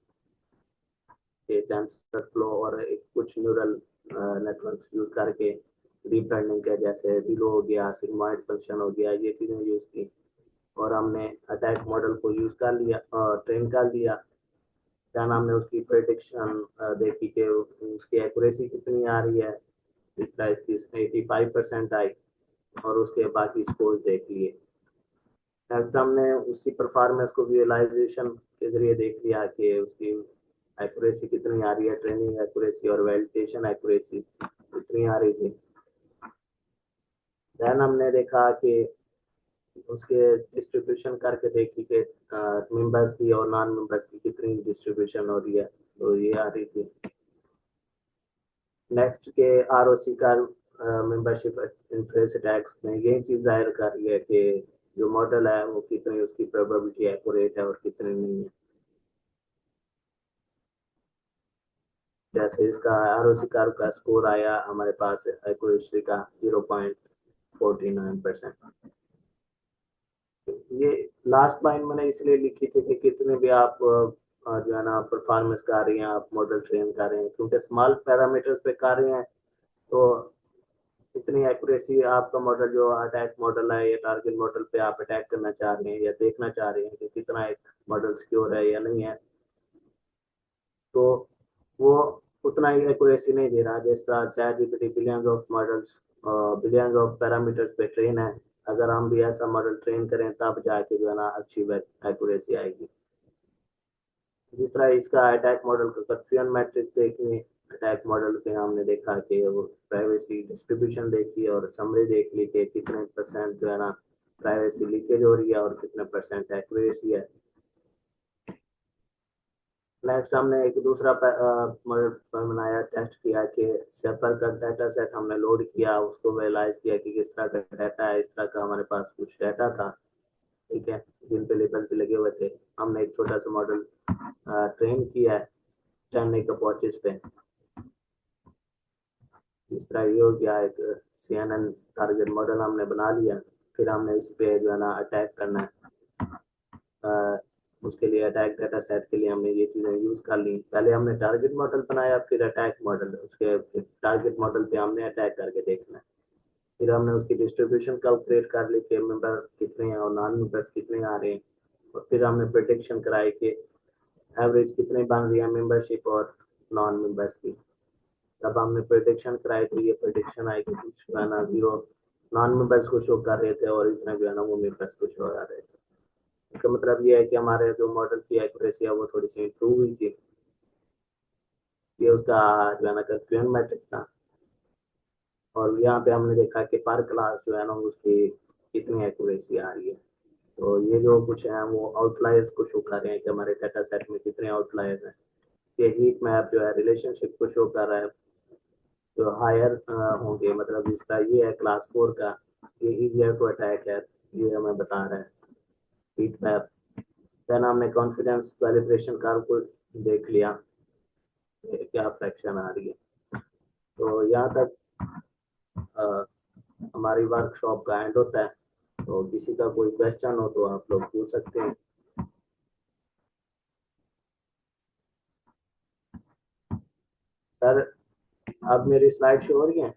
कि टेंसर फ्लो और एक कुछ न्यूरल नेटवर्क्स यूज करके डीप लर्निंग के जैसे रिलो हो गया, सिग्मॉइड फंक्शन हो गया, ये चीजें यूज की और हमने अटैक मॉडल को यूज कर लिया और ट्रेन कर लिया। देन हमने उसकी प्रेडिक्शन देखी कि उसकी एक्यूरेसी कितनी आ रही है। इस तरह इसकी 85% आई और उसके बाकी स्कोर देख लिए। नेक्स्ट हमने उसी परफॉर्मेंस को विजुअलाइजेशन के जरिए देख लिया कि उसकी एक्यूरेसी कितनी आ रही है, ट्रेनिंग एक्यूरेसी और वैलिडेशन एक्यूरेसी कितनी आ रही थी। देन हमने देखा कि उसके डिस्ट्रीब्यूशन करके देखी कि मेंबर्स की और नॉन मेंबर्स की कितनी डिस्ट्रीब्यूशन हो रही है, तो ये आ रही थी। नेक्स्ट के ROC का मेंबरशिप इन्फ्लुएंस अटैक्स में यही चीज जाहिर कर रही है कि जो मॉडल है वो कितनी उसकी प्रोबेबिलिटी एक्यूरेट है और कितनी नहीं है। जैसे इसका ROC कर्व का स्कोर आया हमारे पास एक्यूरेसी का 0.49%। ये लास्ट लाइन मैंने इसलिए लिखी थी कि कितने भी आप जो है ना परफॉर्मेंस कर रही हैं, आप मॉडल ट्रेन कर रहे हैं, क्योंकि स्मॉल पैरामीटर्स पे कर रहे हैं तो इतनी एक्यूरेसी आपका मॉडल जो अटैक मॉडल है या टारगेट मॉडल पे आप अटैक करना चाह रहे हैं या देखना चाह रहे हैं कि कितना एक मॉडल सिक्योर है या नहीं है, तो वो उतना ही एक्यूरेसी नहीं दे रहा। जिस तरह ChatGPT billions of models billions of parameters पे ट्रेन है, अगर हम भी ऐसा मॉडल ट्रेन करें तब जाके जो है ना अच्छी एक्यूरेसी आएगी। जिस तरह इसका अटैक मॉडल का कंफ्यूजन मैट्रिक्स देखने, अटैक मॉडल पे हमने देखा कि वो प्राइवेसी डिस्ट्रीब्यूशन देखी और समरी देख ली कि कितने परसेंट जो है ना प्राइवेसी लीकेज हो रही है और कितने परसेंट एक्यूरेसी है। नेक्स्ट हमने एक दूसरा मॉडल बनाया, टेस्ट किया कि सेफर का डाटा सेट हमने लोड किया, उसको वेलाइज किया कि किस तरह का डाटा है। इस तरह का हमारे पास कुछ डाटा था, ठीक है, जिन पे लेबल भी लगे हुए थे। हमने एक छोटा सा मॉडल ट्रेन किया है 10 एक वॉचेस पे। इस तरह ये हो गया एक CNN टारगेट मॉडल हमने बना लिया। फिर हमने इस पे जो है ना अटैक करना है, उसके लिए अटैक डाटा सेट के लिए हमने ये चीज़ें यूज़ कर ली। पहले हमने टारगेट मॉडल बनाया, फिर अटैक मॉडल, उसके टारगेट मॉडल पे हमने अटैक करके देखना है। फिर हमने उसकी डिस्ट्रीब्यूशन कैलकुलेट कर ली कि मेंबर कितने हैं और नॉन मेंबर कितने आ रहे हैं। और फिर हमने प्रेडिक्शन कराई कि एवरेज कितने बन रही है मेंबरशिप और नॉन मेंबर्स की। जब हमने प्रेडिक्शन कराई तो ये प्रेडिक्शन आई कि कुछ जो है ना 0 नॉन मेंबर्स को शो कर रहे थे और इतने जो है ना वो मेंबर्स को शो कर रहे थे। इसका मतलब ये है कि हमारे जो मॉडल की एक्यूरेसी है वो थोड़ी सी इंप्रूव हुई थी। ये उसका जो है ना कंफ्यूजन मैट्रिक्स था। और यहाँ पे हमने देखा कि पर क्लास जो है ना उसकी कितनी एक्यूरेसी आ रही है। तो ये जो कुछ है वो आउटलायर्स को शो कर रहे हैं कि हमारे डाटा सेट में कितने आउटलायर्स हैं। ये हीट मैप जो है रिलेशनशिप को शो कर रहा है। जो हायर होंगे, मतलब इसका ये है क्लास 4 का, ये इजियर टू अटैक है, ये हमें बता रहा है हीट मैप। देन हमने कॉन्फिडेंस कैलिब्रेशन कर्व को देख लिया, क्या फ्रैक्शन आ रही है। तो यहाँ तक अ, हमारी वर्कशॉप का एंड होता है। तो किसी का कोई क्वेश्चन हो तो आप लोग पूछ सकते हैं। सर अब मेरी स्लाइड शो हो रही है?